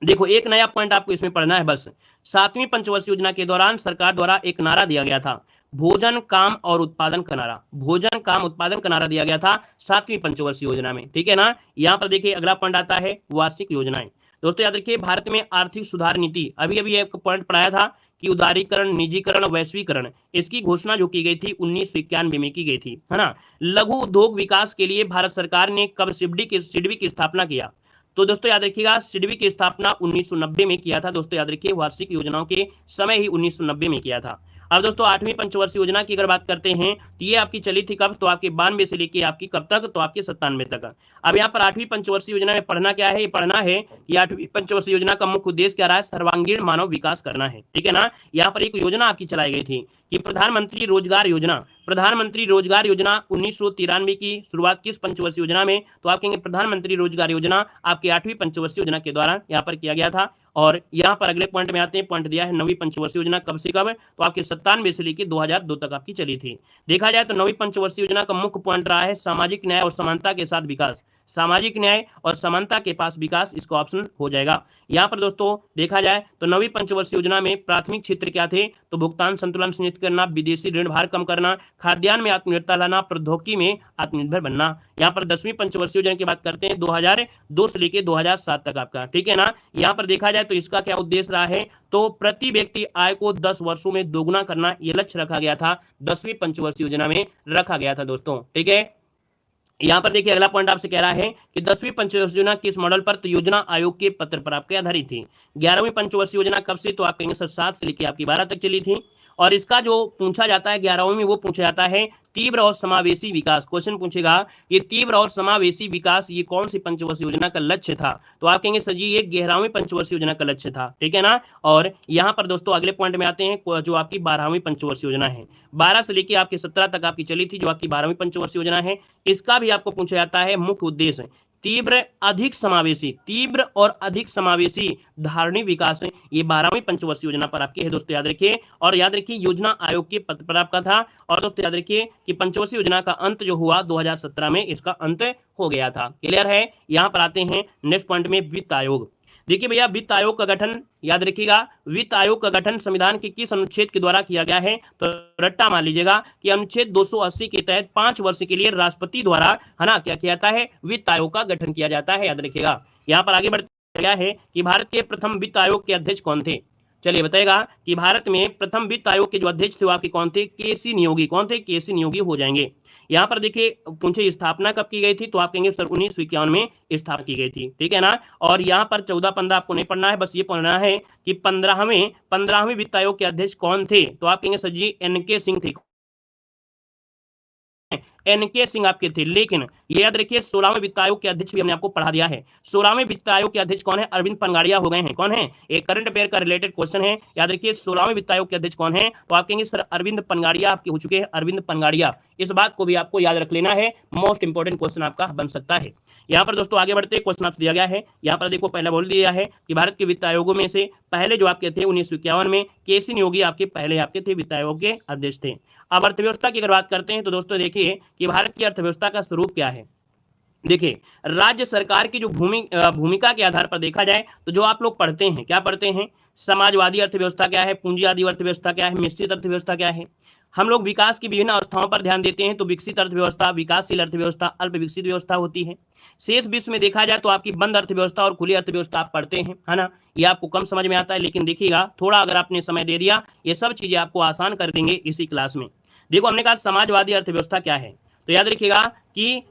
देखो एक नया पॉइंट आपको इसमें पढ़ना है बस। 7वीं पंचवर्षीय योजना के दौरान सरकार द्वारा एक नारा दिया गया था, भोजन काम और उत्पादन का नारा। भोजन काम उत्पादन का नारा दिया गया था 7वीं पंचवर्षीय योजना में, ठीक है ना। यहाँ पर देखिए अगला पॉइंट आता है वार्षिक योजनाएं। दोस्तों याद रखिए भारत में आर्थिक सुधार नीति, अभी अभी एक पॉइंट पढ़ाया था कि उदारीकरण, निजीकरण, वैश्वीकरण, इसकी घोषणा जो की गई थी 1991 में की गई थी, है ना। लघु उद्योग विकास के लिए भारत सरकार ने कब सिडबी की स्थापना किया? तो दोस्तों याद रखिएगा सिडबी की स्थापना 1990 में किया था। दोस्तों याद रखिए वार्षिक योजनाओं के समय ही 1990 में किया था। अब दोस्तों 8वीं पंचवर्षीय योजना की अगर बात करते हैं तो ये आपकी चली थी कब? तो आपके 92 से लेके आपकी कब तक? तो आपके 97 तक। अब यहाँ पर 8वीं पंचवर्षीय योजना में पढ़ना क्या है? ये पढ़ना है कि 8वीं पंचवर्षीय योजना का मुख्य उद्देश्य क्या रहा है? सर्वांगीण मानव विकास करना है, ठीक है ना। यहाँ पर एक योजना आपकी चलाई गई थी कि प्रधानमंत्री रोजगार योजना। प्रधानमंत्री रोजगार योजना 1993 की शुरुआत किस पंचवर्षीय योजना में? तो आप कहेंगे प्रधानमंत्री रोजगार योजना आपकी 8वीं पंचवर्षीय योजना के द्वारा यहाँ पर किया गया था। और यहाँ पर अगले पॉइंट में आते हैं, पॉइंट दिया है 9वीं पंचवर्षीय योजना कब से कब? तो आपके 97 से लेकर 2002 तक आपकी चली थी। देखा जाए तो 9वीं पंचवर्षीय योजना का मुख्य पॉइंट रहा है सामाजिक न्याय और समानता के साथ विकास। सामाजिक न्याय और समानता के पास विकास, इसका ऑप्शन हो जाएगा। यहाँ पर दोस्तों देखा जाए तो 9वीं पंचवर्षीय योजना में प्राथमिक क्षेत्र क्या थे? तो भुगतान संतुलन सुनिश्चित करना, विदेशी ऋण भार कम करना, खाद्यान्न में आत्मनिर्भरता लाना, प्रौद्योगिकी में आत्मनिर्भर बनना। यहाँ पर 10वीं पंचवर्षीय योजना की बात करते हैं 2002 से लेकर 2007 तक आपका, ठीक है ना। यहाँ पर देखा जाए तो इसका क्या उद्देश्य रहा है? तो प्रति व्यक्ति आय को 10 वर्षों में दोगुना करना, ये लक्ष्य रखा गया था, 10वीं पंचवर्षीय योजना में रखा गया था दोस्तों, ठीक है। यहाँ पर देखिए अगला पॉइंट आपसे कह रहा है कि 10वीं पंचवर्षीय योजना किस मॉडल पर? तो योजना आयोग के पत्र पर आपके आधारित थी। 11वीं पंचवर्षीय योजना कब से? तो आप कहेंगे सर 7 से लेकर आपकी 12 तक चली थी। और इसका जो पूछा जाता है 11वीं में, वो पूछा जाता है तीव्र और समावेशी विकास। क्वेश्चन पूछेगा कि तीव्र और समावेशी विकास ये कौन सी पंचवर्षीय योजना का लक्ष्य था? तो आप कहेंगे सर जी ये 11वीं पंचवर्षीय योजना का लक्ष्य था, ठीक है ना। और यहाँ पर दोस्तों अगले पॉइंट में आते हैं जो आपकी 12वीं पंचवर्षीय योजना है। 12 से लेकर आपकी 17 तक आपकी चली थी जो आपकी 12वीं पंचवर्षीय योजना है। इसका भी आपको पूछा जाता है मुख्य उद्देश्य तीव्र और अधिक समावेशी धारणीय विकास, ये 12वीं पंचवर्षीय योजना पर आपके है दोस्तों, याद रखिए। और याद रखिए योजना आयोग के पत्र पर आपका था। और दोस्तों याद रखिए कि पंचवर्षीय योजना का अंत जो हुआ 2017 में, इसका अंत हो गया था। क्लियर है। यहाँ पर आते हैं नेक्स्ट पॉइंट में वित्त आयोग। देखिए भैया वित्त आयोग का गठन याद रखिएगा, वित्त आयोग का गठन संविधान के किस अनुच्छेद के द्वारा किया गया है? तो रट्टा मान लीजिएगा कि अनुच्छेद 280 के तहत 5 वर्ष के लिए राष्ट्रपति द्वारा, है ना, क्या किया जाता है? वित्त आयोग का गठन किया जाता है, याद रखिएगा। यहाँ पर आगे बढ़ते गया है कि भारत के प्रथम वित्त आयोग के अध्यक्ष कौन थे? चलिए बताएगा कि भारत में प्रथम वित्त आयोग के जो अध्यक्ष थे वो आपके कौन थे? केसी नियोगी। कौन थे? केसी नियोगी हो जाएंगे। यहाँ पर देखिए पूछे स्थापना कब की गई थी? तो आप कहेंगे सर 1951 में स्थापना की गई थी, ठीक है ना। और यहाँ पर 14-15 आपको नहीं पढ़ना है, बस ये पढ़ना है कि 15वें वित्त आयोग के अध्यक्ष कौन थे? तो आप कहेंगे सर जी NK सिंह थे। एनके सिंह आपके थे, लेकिन ये याद रखिए 16वें वित्त आयोग के अध्यक्ष भी हमने आपको पढ़ा दिया है। 16वें वित्त आयोग के अध्यक्ष कौन है? अरविंद पनगाड़िया हो गए हैं। कौन है? एक करंट अफेयर का रिलेटेड क्वेश्चन है, याद रखिए 16वें वित्त आयोग के अध्यक्ष कौन है? तो आप कहेंगे सर अरविंद पनगाड़िया आपके हो चुके हैं, अरविंद पनगाड़िया। इस बात को भी आपको याद रख लेना है, मोस्ट इंपोर्टेंट क्वेश्चन आपका बन सकता है। यहाँ पर दोस्तों आगे बढ़ते क्वेश्चन आपसे दिया गया है, यहाँ पर देखो पहला बोल दिया है कि भारत के वित्त आयोगों में से पहले जो आपके थे 1951 में केसी योगी आपके पहले आपके थे वित्त आयोग के अध्यक्ष थे। अब अर्थव्यवस्था की अगर बात करते हैं तो दोस्तों देखिए कि भारत की अर्थव्यवस्था का स्वरूप क्या है। देखिए राज्य सरकार की जो भूमिका के आधार पर देखा जाए तो जो आप लोग पढ़ते हैं, क्या पढ़ते हैं? समाजवादी अर्थव्यवस्था क्या है, पूंजीवादी अर्थव्यवस्था क्या है, मिश्रित अर्थव्यवस्था क्या है। हम लोग विकास की विभिन्न अवस्थाओं पर ध्यान देते हैं तो विकसित अर्थव्यवस्था, विकासशील अर्थव्यवस्था, अल्प विकसित व्यवस्था होती है। शेष विश्व में देखा जाए तो आपकी बंद अर्थव्यवस्था और खुली अर्थव्यवस्था आप पढ़ते हैं, है ना। ये आपको कम समझ में आता है, लेकिन देखिएगा थोड़ा अगर आपने समय दे दिया ये सब चीजें आपको आसान कर देंगे इसी क्लास में। देखो हमने कहा समाजवादी अर्थव्यवस्था क्या है, तो याद रखिएगा कि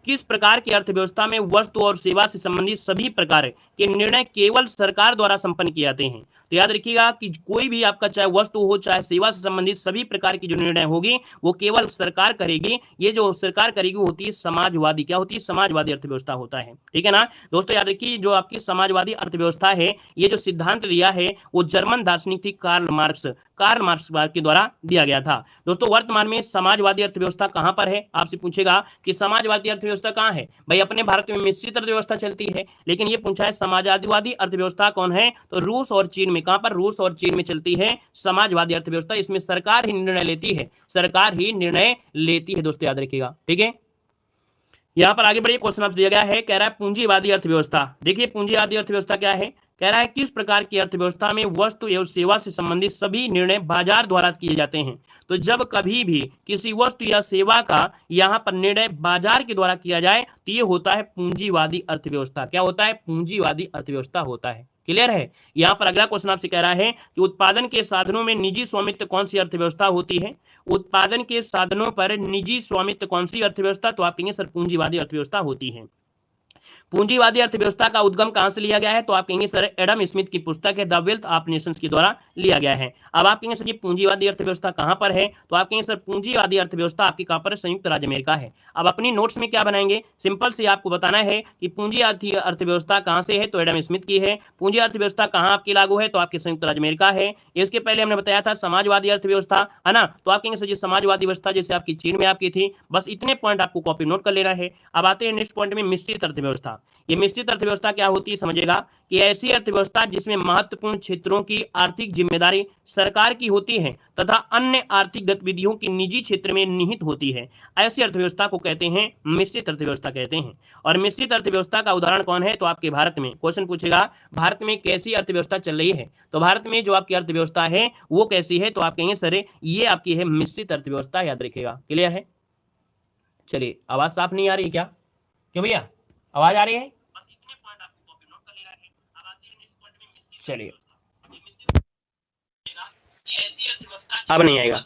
किस प्रकार की अर्थव्यवस्था में वस्तु और सेवा से संबंधित सभी प्रकार के निर्णय केवल सरकार द्वारा संपन्न किए जाते हैं। तो याद रखिएगा कि कोई भी आपका चाहे वस्तु हो चाहे सेवा से संबंधित सभी प्रकार की जो निर्णय होगी वो केवल सरकार करेगी। ये जो सरकार करेगी होती है समाजवादी, क्या होती है? समाजवादी अर्थव्यवस्था होता है, ठीक है ना दोस्तों। याद रखिए जो आपकी समाजवादी अर्थव्यवस्था है ये जो सिद्धांत दिया है वो जर्मन दार्शनिक थी कार्ल मार्क्स के द्वारा दिया गया था। दोस्तों वर्तमान में समाजवादी अर्थव्यवस्था कहां पर है? आपसे पूछेगा कि समाजवादी अर्थव्यवस्था कहां है? भाई अपने भारत में मिश्रित अर्थव्यवस्था चलती है, लेकिन ये पूछा है समाजवादी अर्थव्यवस्था कौन है? तो रूस और चीन में। कहां पर? रूस और चीन में चलती है समाजवादी अर्थव्यवस्था। इसमें सरकार ही निर्णय लेती है, सरकार ही निर्णय लेती है दोस्तों, याद रखिएगा, ठीक है। यहां पर आगे बढ़िए, क्वेश्चन आपसे दिया गया है, कह रहा है पूंजीवादी अर्थव्यवस्था। देखिए पूंजीवादी अर्थव्यवस्था क्या है? कह रहा है किस प्रकार की अर्थव्यवस्था में वस्तु एवं सेवा से संबंधित सभी निर्णय बाजार द्वारा किए जाते हैं। तो जब कभी भी किसी वस्तु या सेवा का यहां पर निर्णय बाजार के द्वारा किया जाए तो ये होता है पूंजीवादी अर्थव्यवस्था। क्या होता है? पूंजीवादी अर्थव्यवस्था होता है। क्लियर है। यहां पर अगला क्वेश्चन आपसे कह रहा है कि उत्पादन के साधनों में निजी स्वामित्व कौन सी अर्थव्यवस्था होती है? उत्पादन के साधनों पर निजी स्वामित्व कौन सी अर्थव्यवस्था? तो आप कहेंगे सर पूंजीवादी अर्थव्यवस्था होती है। पूंजीवादी अर्थव्यवस्था का उद्गम कहां से लिया गया है? तो आप कहेंगे सर एडम स्मिथ की पुस्तक है द वेल्थ ऑफ नेशंस के द्वारा लिया गया है। अब आप कहेंगे सर ये पूंजीवादी अर्थव्यवस्था कहां पर है? तो आप कहेंगे सर पूंजीवादी अर्थव्यवस्था आपकी कहां पर है? संयुक्त राज्य अमेरिका है। अब अपनी नोट्स में क्या बनाएंगे? सिंपल से आपको बताना है कि पूंजीवादी अर्थव्यवस्था कहां से है? तो एडम स्मिथ की है। पूंजी अर्थव्यवस्था कहां आपकी लागू है? तो आपके संयुक्त राज्य अमेरिका है। इसके पहले हमने बताया था समाजवादी अर्थव्यवस्था, है ना। तो आप कहेंगे सर ये समाजवादी व्यवस्था जैसे आपकी चीन में आपकी थी। बस इतने पॉइंट आपको कॉपी नोट कर लेना है। अब आते हैं नेक्स्ट पॉइंट में, मिश्रित अर्थव्यवस्था। ये मिश्रित अर्थव्यवस्था क्या होती है समझिएगा कि ऐसी अर्थव्यवस्था जिसमें महत्वपूर्ण क्षेत्रों की आर्थिक जिम्मेदारी सरकार की होती है तथा अन्य आर्थिक गतिविधियों की निजी क्षेत्र में निहित होती है, ऐसी अर्थव्यवस्था को कहते हैं मिश्रित अर्थव्यवस्था कहते हैं। और मिश्रित अर्थव्यवस्था का उदाहरण कौन है? तो आपके भारत में क्वेश्चन पूछेगा भारत में कैसी अर्थव्यवस्था चल रही है। तो भारत में जो आपकी अर्थव्यवस्था है वो कैसी है? तो आप कहेंगे सर ये आपकी है मिश्रित अर्थव्यवस्था, याद रखिएगा। क्लियर है। चलिए आवाज साफ नहीं आ रही क्या? क्यों भैया आवाज आ रही है? बस इतने पॉइंट आपको कॉपी नोट कर लेना है। अब आते हैं नेक्स्ट पॉइंट में, मिश्रित। चलिए अब नहीं आएगा।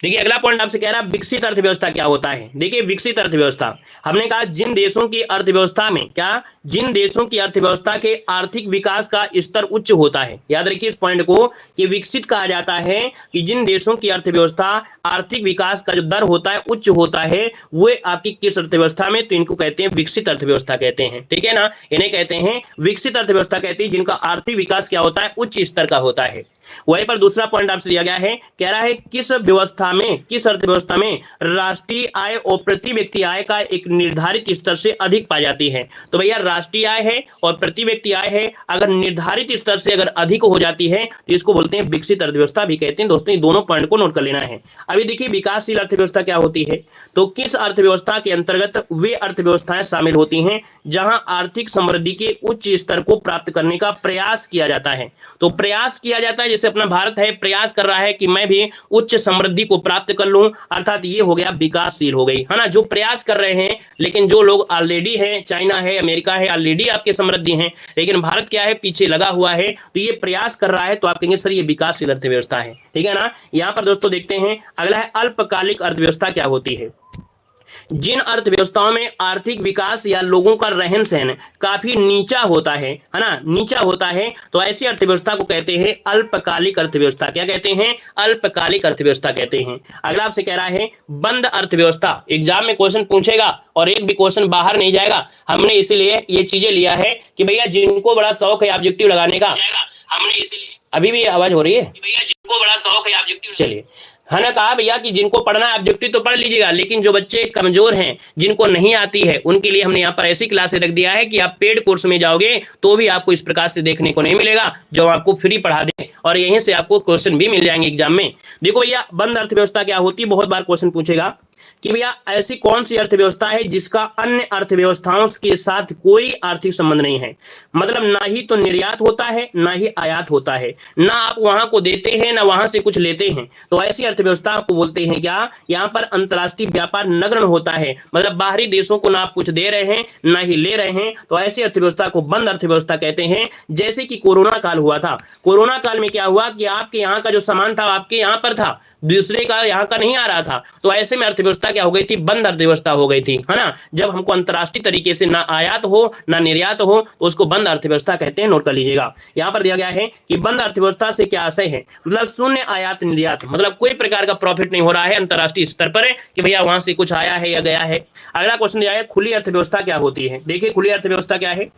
देखिए अगला पॉइंट आपसे कह रहा है विकसित अर्थव्यवस्था क्या होता है। देखिए विकसित अर्थव्यवस्था हमने कहा जिन देशों की अर्थव्यवस्था में क्या, जिन देशों की अर्थव्यवस्था के आर्थिक विकास का स्तर उच्च होता है। याद रखिए इस पॉइंट को कि विकसित कहा जाता है कि जिन देशों की अर्थव्यवस्था आर्थिक विकास का जो दर होता है उच्च होता है, वो आपकी किस अर्थव्यवस्था में? तो इनको कहते हैं विकसित अर्थव्यवस्था कहते हैं, ठीक है ना। इन्हें कहते हैं विकसित अर्थव्यवस्था कहते हैं जिनका आर्थिक विकास क्या होता है? उच्च स्तर का होता है। वहीं पर दूसरा पॉइंट आपसे दिया गया है, कह रहा है किस व्यवस्था में, किस अर्थव्यवस्था में राष्ट्रीय आय और प्रति व्यक्ति आय का एक निर्धारित स्तर से अधिक पाई जाती है। तो भैया राष्ट्रीय आय है और प्रति व्यक्ति आय है, अगर निर्धारित स्तर से अगर अधिक हो जाती है तो इसको बोलते हैं विकसित अर्थव्यवस्था भी कहते हैं। दोस्तों ये दोनों पॉइंट को नोट कर लेना है। अभी देखिए विकासशील अर्थव्यवस्था क्या होती है। तो किस अर्थव्यवस्था के अंतर्गत वे अर्थव्यवस्थाएं शामिल होती हैं जहां आर्थिक समृद्धि के उच्च स्तर को प्राप्त करने का प्रयास किया जाता है। तो प्रयास किया जाता है, जैसे अपना भारत है प्रयास कर रहा है कि मैं भी उच्च समृद्धि को प्राप्त कर लूं, अर्थात ये हो गया विकासशील हो गई, है ना। जो प्रयास कर रहे हैं, लेकिन जो लोग ऑलरेडी है, चाइना है, अमेरिका है, ऑलरेडी आपके समृद्धि हैं, लेकिन भारत क्या है पीछे लगा हुआ है, तो ये प्रयास कर रहा है, तो आप कहेंगे सर ये विकासशील अर्थव्यवस्था है, ठीक है ना। यहां पर दोस्तों देखते हैं अगला है अल्पकालिक अर्थव्यवस्था क्या होती है। जिन अर्थव्यवस्थाओं में आर्थिक विकास या लोगों का रहन सहन काफी नीचा होता है ना, नीचा होता है, तो ऐसी अर्थव्यवस्था को कहते हैं अल्पकालिक अर्थव्यवस्था। क्या कहते हैं? अल्पकालिक अर्थव्यवस्था कहते हैं। अगला आपसे कह रहा है बंद अर्थव्यवस्था। एग्जाम में क्वेश्चन पूछेगा और एक भी क्वेश्चन बाहर नहीं जाएगा। हमने इसीलिए ये चीजें लिया है कि भैया जिनको बड़ा शौक है ऑब्जेक्टिव लगाने का, हमने इसीलिए, अभी भी आवाज हो रही है, भैया जिनको बड़ा शौक है ऑब्जेक्टिव, चलिए, है ना, कहा भैया कि जिनको पढ़ना है ऑब्जेक्टिव तो पढ़ लीजिएगा, लेकिन जो बच्चे कमजोर हैं, जिनको नहीं आती है, उनके लिए हमने यहाँ पर ऐसी क्लासें रख दिया है कि आप पेड कोर्स में जाओगे तो भी आपको इस प्रकार से देखने को नहीं मिलेगा, जो आपको फ्री पढ़ा दें और यहीं से आपको क्वेश्चन भी मिल जाएंगे एग्जाम में। देखो भैया बंद अर्थव्यवस्था क्या होती है, बहुत बार क्वेश्चन पूछेगा कि भैया ऐसी कौन सी अर्थव्यवस्था है जिसका अन्य अर्थव्यवस्थाओं के साथ कोई आर्थिक संबंध नहीं है। मतलब ना ही तो निर्यात होता है, ना ही आयात होता है, ना आप वहां को देते हैं, ना वहां से कुछ लेते हैं, तो ऐसी अर्थव्यवस्था को बोलते हैं क्या? यहाँ पर अंतरराष्ट्रीय व्यापार नगण्य होता है, मतलब बाहरी देशों को ना आप कुछ दे रहे हैं ना ही ले रहे हैं, तो ऐसी अर्थव्यवस्था को बंद अर्थव्यवस्था कहते हैं। जैसे कि कोरोना काल हुआ था, कोरोना काल में क्या हुआ कि आपके यहाँ का जो सामान था आपके यहाँ पर था, दूसरे का यहाँ का नहीं आ रहा था, तो ऐसे में अर्थव्यवस्था क्या हो गई थी? बंद अर्थव्यवस्था हो गई थी, है ना। जब हमको अंतरराष्ट्रीय तरीके से ना आयात हो ना निर्यात हो तो उसको बंद अर्थव्यवस्था कहते हैं। नोट कर लीजिएगा, यहाँ पर दिया गया है कि बंद अर्थव्यवस्था से क्या आशय है, मतलब शून्य आयात निर्यात, मतलब कोई प्रकार का प्रॉफिट नहीं हो रहा है अंतरराष्ट्रीय स्तर पर कि भैया वहां से कुछ आया है या गया है। अगला क्वेश्चन दिया है खुली अर्थव्यवस्था क्या होती है। देखिए खुली अर्थव्यवस्था क्या है?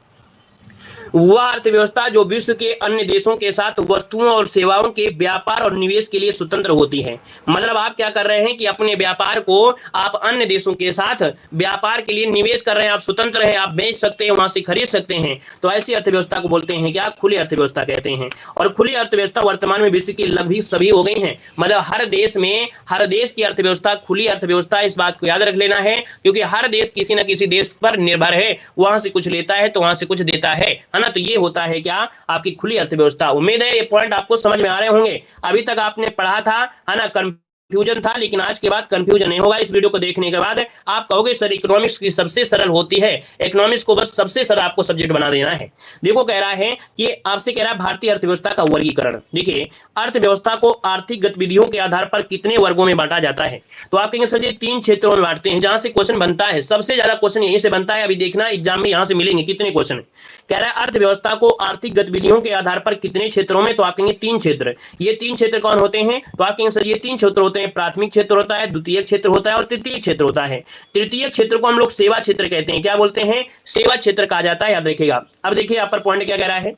वह अर्थव्यवस्था जो विश्व के अन्य देशों के साथ वस्तुओं और सेवाओं के व्यापार और निवेश के लिए स्वतंत्र होती है। मतलब आप क्या कर रहे हैं कि अपने व्यापार को आप अन्य देशों के साथ व्यापार के लिए निवेश कर रहे हैं, आप स्वतंत्र हैं, आप बेच सकते हैं, वहां से खरीद सकते हैं, तो ऐसी अर्थव्यवस्था को बोलते हैं क्या? खुली अर्थव्यवस्था कहते हैं। और खुली अर्थव्यवस्था वर्तमान में विश्व की लगभग सभी हो गई है, मतलब हर देश में, हर देश की अर्थव्यवस्था खुली अर्थव्यवस्था। इस बात को याद रख लेना है, क्योंकि हर देश किसी न किसी देश पर निर्भर है, वहां से कुछ लेता है तो वहां से कुछ देता है ना। तो ये होता है क्या? आपकी खुली अर्थव्यवस्था। उम्मीद है ये पॉइंट आपको समझ में आ रहे होंगे। अभी तक आपने पढ़ा था, है ना, कंफ्यूजन था, लेकिन आज के बाद कंफ्यूजन नहीं होगा। इस वीडियो को देखने के बाद आप कहोगे सर इकोनॉमिक्स की सबसे सरल होती है, इकोनॉमिक्स को बस सबसे सरल आपको सब्जेक्ट बना देना है। देखो कह रहा है कि आपसे कह रहा है भारतीय अर्थव्यवस्था का वर्गीकरण। देखिए अर्थव्यवस्था को आर्थिक गतिविधियों के आधार पर कितने वर्गों में बांटा जाता है, तो आप कहेंगे सर ये 3 क्षेत्रों में बांटते हैं, जहां से क्वेश्चन बनता है। सबसे ज्यादा क्वेश्चन यहीं से बनता है। अभी देखना एग्जाम में यहां से मिलेंगे कितने क्वेश्चन। कह रहा है अर्थव्यवस्था को आर्थिक गतिविधियों के आधार पर कितने क्षेत्रों में, तो आप कहेंगे 3 क्षेत्र। ये 3 क्षेत्र कौन होते हैं, तो आप कहेंगे सर ये 3 क्षेत्र होते हैं, प्राथमिक क्षेत्र होता है, द्वितीय क्षेत्र होता है और तृतीय क्षेत्र होता है। तृतीय क्षेत्र को हम लोग सेवा क्षेत्र कहते हैं। क्या बोलते हैं? सेवा क्षेत्र कहा जाता है, याद रखिएगा। अब देखिए यहाँ पर पॉइंट क्या कह रहा है,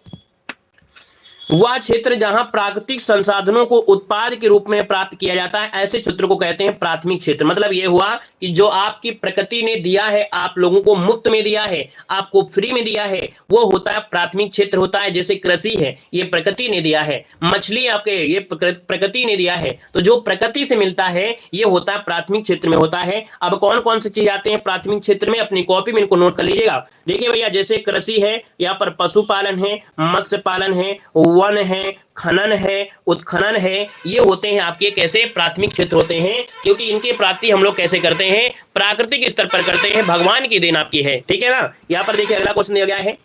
वह क्षेत्र जहां प्राकृतिक संसाधनों को उत्पाद के रूप में प्राप्त किया जाता है, ऐसे क्षेत्र को कहते हैं प्राथमिक क्षेत्र। मतलब यह हुआ कि जो आपकी प्रकृति ने दिया है, आप लोगों को मुफ्त में दिया है, आपको फ्री में दिया है, वो होता है प्राथमिक क्षेत्र होता है। जैसे कृषि है, ये प्रकृति ने दिया है, मछली आपके ये प्रकृति ने दिया है, तो जो प्रकृति से मिलता है ये होता है प्राथमिक क्षेत्र में होता है। अब कौन कौन से चीज आते हैं प्राथमिक क्षेत्र में, अपनी कॉपी में इनको नोट कर लीजिएगा। देखिए भैया जैसे कृषि है, यहाँ पर पशुपालन है, मत्स्य पालन है, वन है, खनन है, उत्खनन है, ये होते हैं आपके कैसे प्राथमिक क्षेत्र होते हैं, क्योंकि इनकी प्राप्ति हम लोग कैसे करते हैं? प्राकृतिक स्तर पर करते हैं, भगवान की देन आपकी है, ठीक है ना। यहाँ पर देखिए अगला क्वेश्चन दिया गया है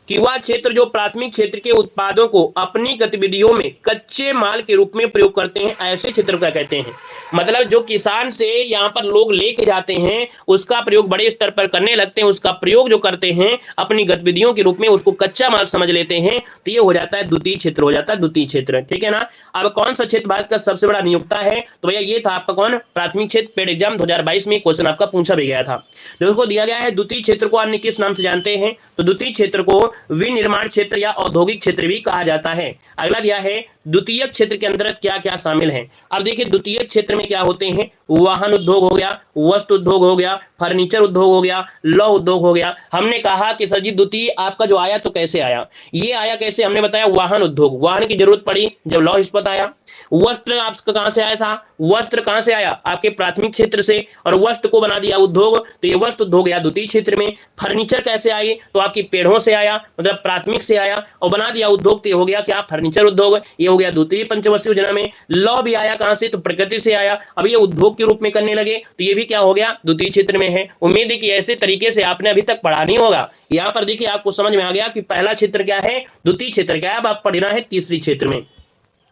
कि वह क्षेत्र जो प्राथमिक क्षेत्र के उत्पादों को अपनी गतिविधियों में कच्चे माल के रूप में प्रयोग करते हैं, ऐसे क्षेत्र क्या कहते हैं। मतलब जो किसान से यहाँ पर लोग लेके जाते हैं, उसका प्रयोग बड़े स्तर पर करने लगते हैं, उसका प्रयोग जो करते हैं अपनी गतिविधियों के रूप में, उसको कच्चा माल समझ लेते हैं, तो ये हो जाता है द्वितीय क्षेत्र, हो जाता है द्वितीय क्षेत्र, ठीक है ना। अब कौन सा क्षेत्र भारत का सबसे बड़ा नियोक्ता है, तो भैया ये था आपका कौन? प्राथमिक क्षेत्र। पेड एग्जाम 2022 में क्वेश्चन आपका पूछा भी गया था। दोस्तों दिया गया है द्वितीय क्षेत्र को अन्य किस नाम से जानते हैं, तो द्वितीय क्षेत्र को विनिर्माण क्षेत्र या औद्योगिक क्षेत्र भी कहा जाता है। अगला दिया है द्वितीय क्षेत्र के अंतर्गत क्या क्या शामिल है। अब देखिए द्वितीय क्षेत्र में क्या होते हैं, वाहन उद्योग हो गया, वस्त्र उद्योग हो गया, फर्नीचर उद्योग हो गया, लौह उद्योग हो गया। हमने कहा कि सर जी द्वितीय आपका जो आया तो कैसे आया, ये आया कैसे, हमने बताया वाहन उद्योग, वाहन की जरूरत पड़ी जब लौह इस्पात आया। वस्त्र आपका कहां से आया था, वस्त्र कहां से आया, आपके प्राथमिक क्षेत्र से, और वस्त्र को बना दिया उद्योग, तो ये वस्त्र उद्योग गया द्वितीय क्षेत्र में। फर्नीचर कैसे आई, तो आपकी पेड़ों से आया, मतलब प्राथमिक से आया और बना दिया उद्योग, तो ये हो गया क्या, फर्नीचर उद्योग, ये हो गया द्वितीय पंचवर्षीय योजना में। लौ भी आया कहां से, तो प्रकृति से आया, अब ये उद्योग के रूप में करने लगे, तो ये भी क्या हो गया, द्वितीय क्षेत्र में है। उम्मीद है कि ऐसे तरीके से आपने अभी तक पढ़ा नहीं होगा। यहाँ पर देखिए आपको समझ में आ गया कि पहला क्षेत्र क्या है, द्वितीय क्षेत्र क्या है। अब आप पढ़ना है तीसरी क्षेत्र में।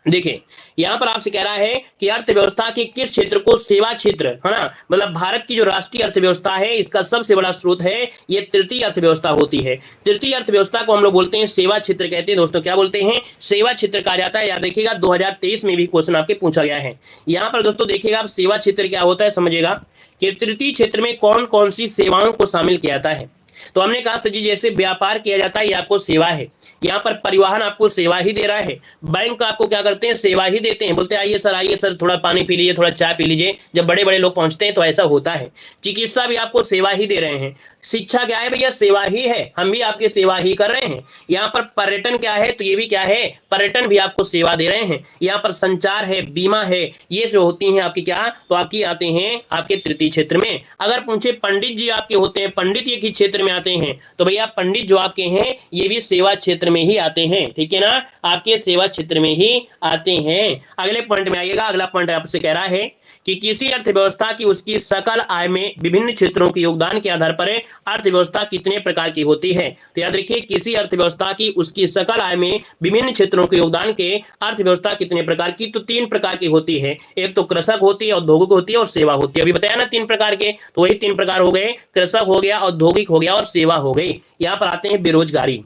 देखिए यहां पर आपसे कह रहा है कि अर्थव्यवस्था के किस क्षेत्र को सेवा क्षेत्र, है ना, मतलब भारत की जो राष्ट्रीय अर्थव्यवस्था है इसका सबसे बड़ा स्रोत है ये तृतीय अर्थव्यवस्था होती है। तृतीय अर्थव्यवस्था को हम लोग बोलते हैं सेवा क्षेत्र कहते हैं दोस्तों, क्या बोलते हैं, सेवा क्षेत्र कहा जाता है। याद रखिएगा 2023 में भी क्वेश्चन आपके पूछा गया है। यहां पर दोस्तों देखिएगा आप सेवा क्षेत्र क्या होता है समझिएगा कि तृतीय क्षेत्र में कौन कौन सी सेवाओं को शामिल किया जाता है। तो हमने कहा सर जी जैसे व्यापार किया जाता है ये आपको सेवा है, यहाँ पर परिवहन आपको सेवा ही दे रहा है, बैंक आपको क्या करते हैं सेवा ही देते हैं, बोलते हैं आइए सर थोड़ा पानी पी लीजिए, थोड़ा चाय पी लीजिए, जब बड़े बड़े लोग पहुंचते हैं तो ऐसा होता है। चिकित्सा भी आपको सेवा ही दे रहे हैं, शिक्षा क्या है भैया सेवा ही है, हम भी आपकी सेवा ही कर रहे हैं। यहाँ पर पर्यटन क्या है तो ये भी क्या है पर्यटन भी आपको सेवा दे रहे हैं। यहाँ पर संचार है, बीमा है, ये जो होती हैं आपकी क्या तो आपकी आते हैं आपके तृतीय क्षेत्र में। अगर पूछे पंडित जी आपके होते हैं, पंडित ये किस क्षेत्र में आते हैं तो भैया पंडित जो आपके हैं ये भी सेवा क्षेत्र में ही आते हैं, ठीक है ना, आपके सेवा क्षेत्र में ही आते हैं। अगले पॉइंट में आइएगा, अगला पॉइंट आपसे कह रहा है कि किसी अर्थव्यवस्था की उसकी सकल आय में विभिन्न क्षेत्रों के योगदान के आधार पर अर्थव्यवस्था कितने प्रकार की होती है। तो याद रखिए किसी अर्थव्यवस्था की उसकी सकल आय में विभिन्न क्षेत्रों के योगदान के अर्थव्यवस्था कितने प्रकार की, तो 3 प्रकार की होती है। एक तो कृषक होती है, औद्योगिक होती है और सेवा होती है। अभी बताया ना 3 प्रकार के, तो वही 3 प्रकार हो गए, कृषक हो गया, औद्योगिक हो गया और सेवा हो गई। यहां पर आते हैं बेरोजगारी।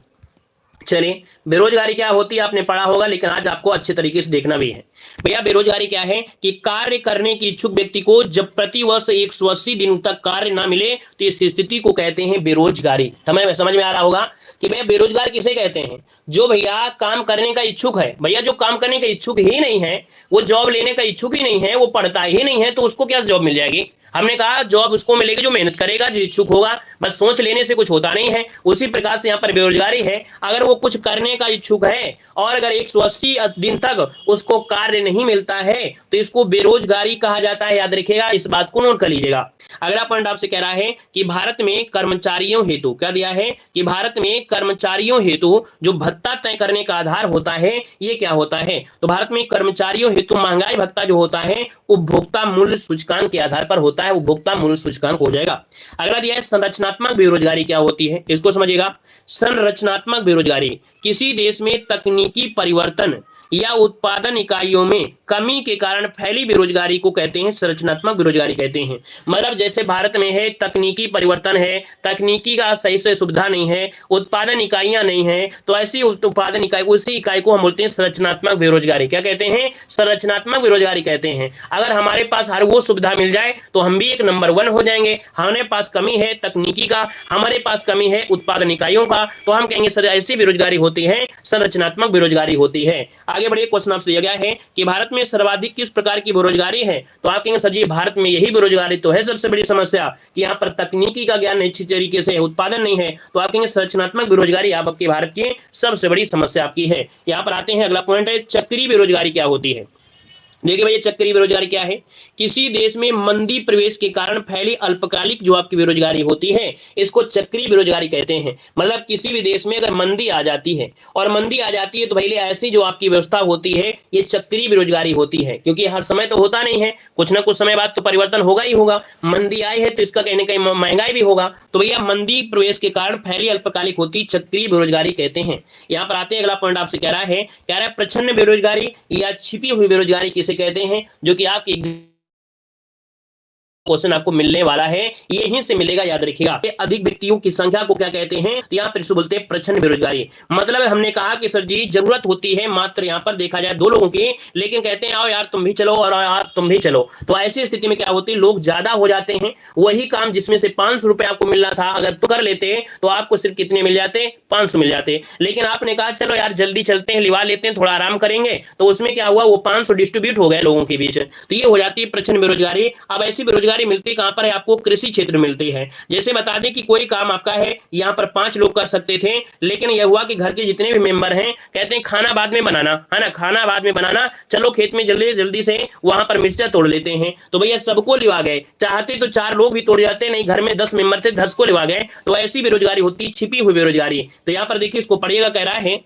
चलिए बेरोजगारी क्या होती है आपने पढ़ा होगा, लेकिन आज आपको अच्छे तरीके से देखना भी है। भैया बेरोजगारी क्या है कि कार्य करने की इच्छुक व्यक्ति को जब प्रति वर्ष 180 दिन तक कार्य ना मिले तो इस स्थिति को कहते हैं बेरोजगारी। समझ में आ रहा होगा कि भैया बेरोजगार किसे कहते हैं, जो भैया काम करने का इच्छुक है, भैया जो काम करने का इच्छुक ही नहीं है, वो जॉब लेने का इच्छुक ही नहीं है, वो पढ़ता ही नहीं है, तो उसको क्या जॉब मिल जाएगी। हमने कहा जॉब उसको मिलेगी जो मेहनत करेगा, जो इच्छुक होगा, बस सोच लेने से कुछ होता नहीं है। उसी प्रकार से यहाँ पर बेरोजगारी है, अगर वो कुछ करने का इच्छुक है और अगर 180 दिन तक उसको कार्य नहीं मिलता है तो इसको बेरोजगारी कहा जाता है। याद रखिएगा, इस बात को नोट कर लीजिएगा। अगला पॉइंट आपसे कह रहा है कि भारत में कर्मचारियों हेतु क्या दिया है कि भारत में कर्मचारियों हेतु जो भत्ता तय करने का आधार होता है ये क्या होता है। तो भारत में कर्मचारियों हेतु महंगाई भत्ता जो होता है उपभोक्ता मूल्य सूचकांक के आधार पर होता है, उपभोक्ता मूल्य सूचकांक हो जाएगा। अगला दिया है संरचनात्मक बेरोजगारी क्या होती है, इसको समझिएगा। संरचनात्मक बेरोजगारी किसी देश में तकनीकी परिवर्तन या उत्पादन इकाइयों में कमी के कारण फैली बेरोजगारी को कहते हैं संरचनात्मक बेरोजगारी कहते हैं। मतलब जैसे भारत में है तकनीकी परिवर्तन है, तकनीकी का सही से सुविधा नहीं है, उत्पादन इकाइयां नहीं है, तो ऐसी उत्पादन इकाई उसी इकाई को हम बोलते हैं संरचनात्मक बेरोजगारी। क्या कहते हैं संरचनात्मक बेरोजगारी कहते हैं। अगर हमारे पास हर वो सुविधा मिल जाए तो हम भी एक नंबर 1 हो जाएंगे। हमारे पास कमी है तकनीकी का, हमारे पास कमी है उत्पादन इकाइयों का, तो हम कहेंगे सर ऐसी बेरोजगारी होती है संरचनात्मक बेरोजगारी होती है। आगे बढ़िए, क्वेश्चन आपसे दिया गया है कि भारत में सर्वाधिक किस प्रकार की बेरोजगारी है। तो आप कहेंगे सर जी भारत में यही बेरोजगारी तो है सबसे बड़ी समस्या कि यहाँ पर तकनीकी का ज्ञान अच्छी तरीके से उत्पादन नहीं है, तो आप कहेंगे संरचनात्मक बेरोजगारी आपके भारत की सबसे बड़ी समस्या आपकी है। यहाँ पर आते हैं, अगला पॉइंट है चक्रीय बेरोजगारी क्या होती है। देखिए भैया चक्रीय बेरोजगारी क्या है, किसी देश में मंदी प्रवेश के कारण फैली अल्पकालिक जो आपकी बेरोजगारी होती है इसको चक्रीय बेरोजगारी कहते हैं। मतलब किसी भी देश में अगर मंदी आ जाती है और मंदी आ जाती है तो पहले ऐसी जो आपकी व्यवस्था होती है ये चक्रीय बेरोजगारी होती है, क्योंकि हर समय तो होता नहीं है, कुछ ना कुछ समय बाद तो परिवर्तन होगा ही होगा। मंदी आई है तो इसका कहीं ना कहीं महंगाई भी होगा, तो भैया मंदी प्रवेश के कारण फैली अल्पकालिक होती चक्रीय बेरोजगारी कहते हैं। यहाँ पर आते हैं, अगला पॉइंट आपसे कह रहा है प्रच्छन्न बेरोजगारी या छिपी हुई बेरोजगारी किसे कहते हैं, जो कि आपकी क्वेश्चन आपको मिलने वाला है, यहीं से मिलेगा, याद रखिएगा। अधिक व्यक्तियों की संख्या को क्या कहते हैं, तो यहाँ पर बोलते हैं प्रच्छन्न बेरोजगारी। मतलब हमने कहा कि सर जी जरूरत होती है मात्र यहाँ पर देखा जाए 2 लोगों की, लेकिन कहते हैं आओ यार तुम भी चलो और यार तुम भी चलो, तो ऐसी स्थिति में क्या होती है लोग ज्यादा हो जाते हैं। वही काम जिसमें से 500 रुपए आपको मिलना था अगर तो कर लेते तो आपको सिर्फ कितने मिल जाते 500 मिल जाते, लेकिन आपने कहा चलो यार जल्दी चलते हैं, लिवा लेते हैं, थोड़ा आराम करेंगे, तो उसमें क्या हुआ वो 500 डिस्ट्रीब्यूट हो गए लोगों के बीच, तो ये हो जाती है प्रच्छन्न बेरोजगारी। अब ऐसी बेरोजगारी मिलती कहां पर है आपको, कृषि क्षेत्र मिलती है। जैसे बता दें कि कोई काम आपका है यहां पर 5 लोग कर सकते थे, लेकिन यह हुआ कि घर के जितने भी मेंबर हैं कहते हैं खाना बाद में बनाना है ना, खाना बाद में बनाना, चलो खेत में जल्दी जल्दी से वहां पर मिर्चा तोड़ लेते हैं, तो भैया सबको लिवा गए। चाहते तो 4 लोग भी तोड़ जाते, नहीं घर में 10 मेंबर थे 10 को लिवा गए, तो ऐसी बेरोजगारी होती छिपी हुई बेरोजगारी। तो यहां पर देखिए इसको पढ़िएगा, कह रहा है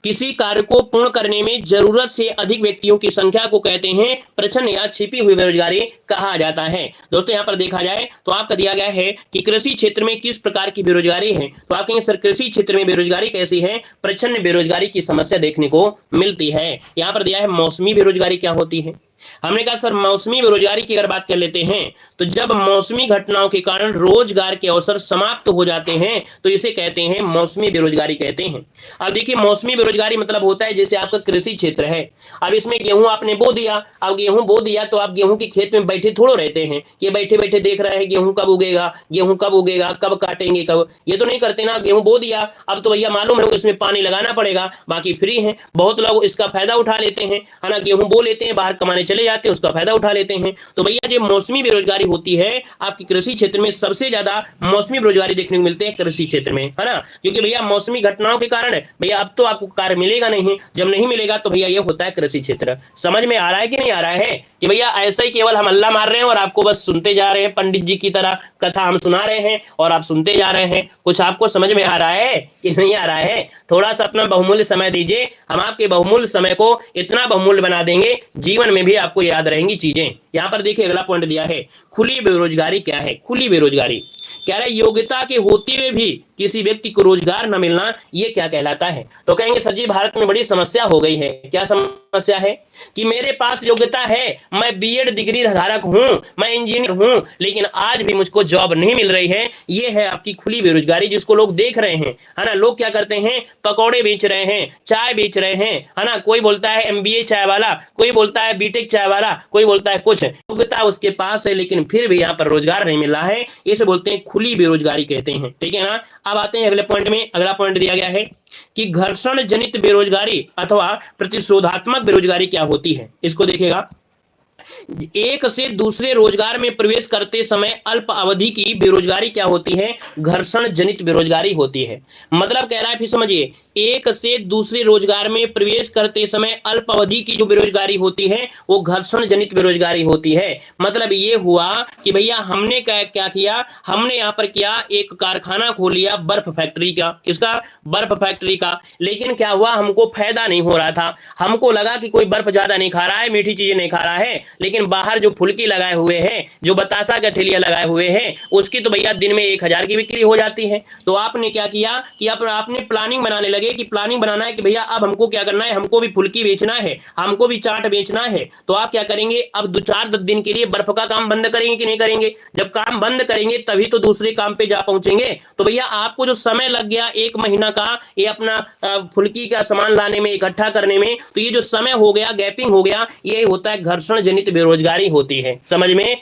किसी कार्य को पूर्ण करने में जरूरत से अधिक व्यक्तियों की संख्या को कहते हैं प्रच्छन्न या छिपी हुई बेरोजगारी कहा जाता है। दोस्तों यहाँ पर देखा जाए तो आपका दिया गया है कि कृषि क्षेत्र में किस प्रकार की बेरोजगारी है, तो आप कहेंगे सर कृषि क्षेत्र में बेरोजगारी कैसी है, प्रच्छन्न बेरोजगारी की समस्या देखने को मिलती है। यहाँ पर दिया है मौसमी बेरोजगारी क्या होती है। हमने कहा सर मौसमी बेरोजगारी की अगर बात कर लेते हैं तो जब मौसमी घटनाओं के कारण रोजगार के अवसर समाप्त हो जाते हैं तो इसे कहते हैं मौसमी बेरोजगारी कहते हैं। अब देखिए मौसमी बेरोजगारी मतलब होता है जैसे आपका कृषि क्षेत्र है, अब इसमें गेहूं आपने बो दिया, अब गेहूं बो दिया तो आप गेहूं के खेत में बैठे थोड़ो रहते हैं कि बैठे बैठे देख रहे हैं गेहूं कब उगेगा, गेहूं कब उगेगा, कब काटेंगे, कब, ये तो नहीं करते ना। गेहूं बो दिया अब तो भैया मालूम है इसमें पानी लगाना पड़ेगा, बाकी फ्री है। बहुत लोग इसका फायदा उठा लेते हैं, है ना, गेहूं बो लेते हैं बाहर कमाने चले जाते हैं, उसका फायदा उठा लेते हैं। तो भैया जो मौसमी बेरोजगारी होती है आपकी कृषि क्षेत्र में सबसे ज्यादा मौसमी बेरोजगारी देखने को मिलते हैं कृषि क्षेत्र में, है ना, क्योंकि भैया मौसमी घटनाओं के कारण भैया अब तो आपको कार्य मिलेगा नहीं, जब नहीं मिलेगा तो भैया ये होता है कृषि क्षेत्र। समझ में आ रहा है कि नहीं आ रहा है कि भैया ऐसा ही केवल हम अल्लाह मार रहे हैं और आपको बस सुनते जा रहे हैं, पंडित जी की तरह कथा हम सुना रहे हैं और आप सुनते जा रहे हैं, कुछ आपको समझ में आ रहा है कि नहीं आ रहा है। थोड़ा सा अपना बहुमूल्य समय दीजिए, हम आपके बहुमूल्य समय को इतना बहुमूल्य बना देंगे जीवन में भी आपको याद रहेंगी चीजें। यहां पर देखिए अगला पॉइंट दिया है खुली बेरोजगारी क्या है। खुली बेरोजगारी कह रहा है योग्यता के होते हुए भी किसी व्यक्ति को रोजगार न मिलना, ये क्या कहलाता है। तो कहेंगे सर जी भारत में बड़ी समस्या हो गई है। क्या समस्या है कि मेरे पास योग्यता है, मैं बीएड डिग्री धारक हूं, मैं इंजीनियर हूं, लेकिन आज भी मुझको जॉब नहीं मिल रही है। ये है आपकी खुली बेरोजगारी जिसको लोग देख रहे हैं, है ना। लोग क्या करते हैं पकौड़े बेच रहे हैं, चाय बेच रहे हैं, है ना, कोई बोलता है एमबीए चाय वाला, कोई बोलता है बीटेक चाय वाला, कोई बोलता है कुछ, योग्यता उसके पास है लेकिन फिर भी यहाँ पर रोजगार नहीं मिल रहा है, इसे बोलते हैं खुली बेरोजगारी कहते हैं। ठीक है ना। अब आते हैं अगले पॉइंट में। अगला पॉइंट दिया गया है कि घर्षण जनित बेरोजगारी अथवा प्रतिशोधात्मक बेरोजगारी क्या होती है। इसको देखिएगा, एक से दूसरे रोजगार में प्रवेश करते समय अल्प अवधि की बेरोजगारी क्या होती है, घर्षण जनित बेरोजगारी होती है। मतलब कह रहा है फिर समझिए, एक से दूसरे रोजगार में प्रवेश करते समय अल्प अवधि की जो बेरोजगारी होती है वो घर्षण जनित बेरोजगारी होती है। मतलब ये हुआ कि भैया हमने क्या किया, हमने यहाँ पर किया एक कारखाना खोल लिया बर्फ फैक्ट्री का, किसका, बर्फ फैक्ट्री का, लेकिन क्या हुआ हमको फायदा नहीं हो रहा था। हमको लगा कि कोई बर्फ ज्यादा नहीं खा रहा है, मीठी चीजें नहीं खा रहा है, लेकिन बाहर जो फुल्की लगाए हुए हैं, जो बतासा का ठेलिया लगाए हुए हैं, उसकी तो भैया दिन में 1000 की बिक्री हो जाती है। तो आपने क्या किया कि आपने प्लानिंग बनाने लगे कि प्लानिंग बनाना है कि भैया अब हमको क्या करना है, हमको भी फुल्की बेचना है, हमको भी चाट बेचना है। तो आप क्या करेंगे, अब 2-4 दिन के लिए बर्फ का काम बंद करेंगे कि नहीं करेंगे। जब काम बंद करेंगे तभी तो दूसरे काम पे जा पहुंचेंगे। तो भैया आपको जो समय लग गया 1 महीना का ये अपना फुल्की का सामान लाने में, इकट्ठा करने में, तो ये जो समय हो गया, गैपिंग हो गया, ये होता है घर्षण जनित बेरोजगारी होती है। समझ में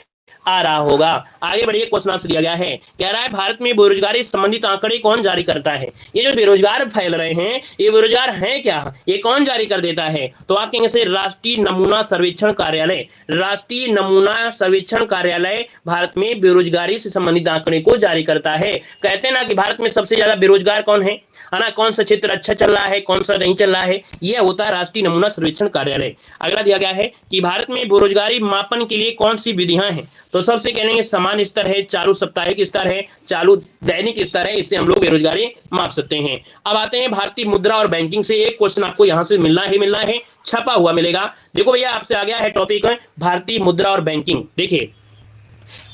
आ रहा होगा। आगे बढ़िए, क्वेश्चन आपसे दिया गया है, कह रहा है भारत में बेरोजगारी संबंधित आंकड़े कौन जारी करता है। ये जो बेरोजगार फैल रहे हैं ये बेरोजगार हैं क्या, ये कौन जारी कर देता है। तो आप कहेंगे से राष्ट्रीय नमूना सर्वेक्षण कार्यालय। राष्ट्रीय नमूना सर्वेक्षण कार्यालय भारत में बेरोजगारी से संबंधित आंकड़े को जारी करता है। कहते हैं ना कि भारत में सबसे ज्यादा बेरोजगार कौन है ना, कौन सा क्षेत्र अच्छा चल रहा है, कौन सा नहीं चल रहा है, यह होता है राष्ट्रीय नमूना सर्वेक्षण कार्यालय। अगला दिया गया है कि भारत में बेरोजगारी मापन के लिए कौन सी विधियां हैं। तो सबसे कहेंगे समान स्तर है, चालू साप्ताहिक स्तर है, चालू दैनिक स्तर है, इससे हम लोग बेरोजगारी माप सकते हैं। अब आते हैं भारतीय मुद्रा और बैंकिंग से। एक क्वेश्चन आपको यहां से मिलना है, छपा हुआ मिलेगा। देखो भैया आपसे आ गया है टॉपिक भारतीय मुद्रा और बैंकिंग। देखिए,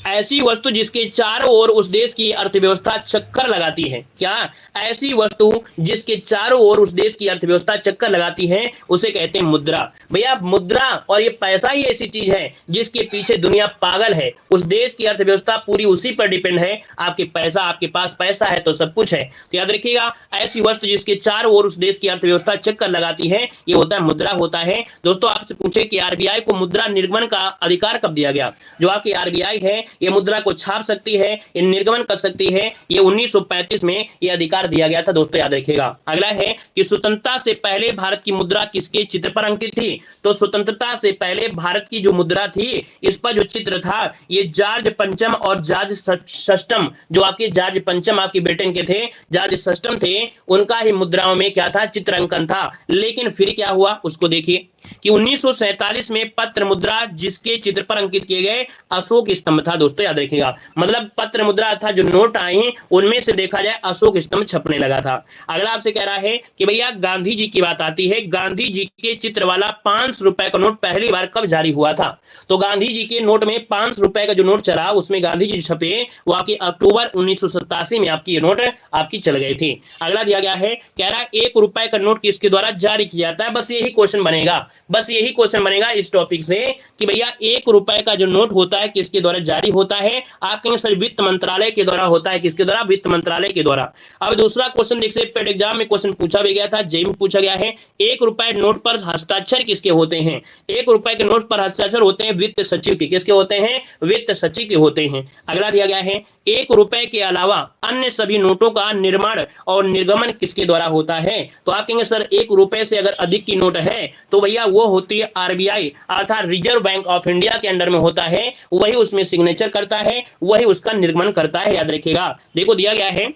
ऐसी वस्तु जिसके चारों ओर उस देश की अर्थव्यवस्था चक्कर लगाती है। क्या, ऐसी वस्तु जिसके चारों ओर उस देश की अर्थव्यवस्था चक्कर लगाती है उसे कहते हैं मुद्रा। भैया मुद्रा और ये पैसा ही ऐसी चीज है जिसके पीछे दुनिया पागल है। उस देश की अर्थव्यवस्था पूरी उसी पर डिपेंड है। आपके पास पैसा है तो सब कुछ है। तो याद रखिएगा, ऐसी वस्तु जिसके चारों ओर उस देश की अर्थव्यवस्था चक्कर लगाती है ये होता है मुद्रा होता है। दोस्तों आपसे पूछे कि आरबीआई को मुद्रा निर्गमन का अधिकार कब दिया गया। जो आपकी आरबीआई है ये मुद्रा को छाप सकती है, ये निर्गमन कर सकती है, ये 1935 में ये अधिकार दिया गया था। दोस्तों याद रखिएगा। अगला है कि स्वतंत्रता से पहले भारत की मुद्रा किसके चित्र पर अंकित थी। तो स्वतंत्रता से पहले भारत की जो मुद्रा थी इस पर जो चित्र था ये जॉर्ज पंचम और जॉर्ज सस्टम, जो आपके जॉर्ज पंचम आपके ब्रिटेन के थे, जॉर्ज सस्टम थे, उनका ही मुद्राओं में क्या था, चित्रांकन था। लेकिन फिर क्या हुआ उसको देखिए कि 1947 में पत्र मुद्रा जिसके चित्र पर अंकित किए गए अशोक स्तंभ था। दोस्तों, याद रखिएगा। मतलब पत्र मुद्रा अर्थात जो नोट आए हैं उनमें से देखा जाए अशोक स्तंभ छपने लगा था। अगला आपसे कह रहा है कि भैया गांधी जी की बात आती है, गांधी जी के चित्र वाला 5 रुपए का नोट पहली बार कब जारी हुआ था? तो गांधी जी के नोट में 5 रुपए का जो नोट चला उसमें गांधी जी छपे वो आपकी अक्टूबर 1987 में आपकी ये नोट आपकी चल गई थी। अगला दिया गया है, कह रहा है 1 रुपए का नोट किसके द्वारा जारी किया जाता है? बस यही क्वेश्चन बनेगा, बस यही क्वेश्चन बनेगा इस टॉपिक से कि भैया 1 रुपए का जो नोट होता है किसके द्वारा जारी होता है? आप कहेंगे सर वित्त मंत्रालय के द्वारा होता है। किसके द्वारा? वित्त मंत्रालय के द्वारा। अब दूसरा क्वेश्चन देख सकते पेड एग्जाम में क्वेश्चन पूछा भी गया था, जेईई में पूछा गया है, 1 रुपए नोट पर हस्ताक्षर किसके होते हैं? 1 रुपए के नोट पर हस्ताक्षर होते हैं वित्त सचिव के। किसके होते हैं? वित्त सचिव के होते हैं। अगला दिया गया है, 1 रुपए के अलावा अन्य सभी नोटों का निर्माण और निर्गमन किसके द्वारा होता है? तो आप कहेंगे सर 1 रुपए से अगर अधिक की नोट है तो भैया वो होती है आरबीआई अर्थात रिजर्व बैंक ऑफ इंडिया के अंडर में होता है, वही उसमें सिग्नेचर करता है, वही उसका निर्गमन करता है। याद रखिएगा, देखो दिया गया है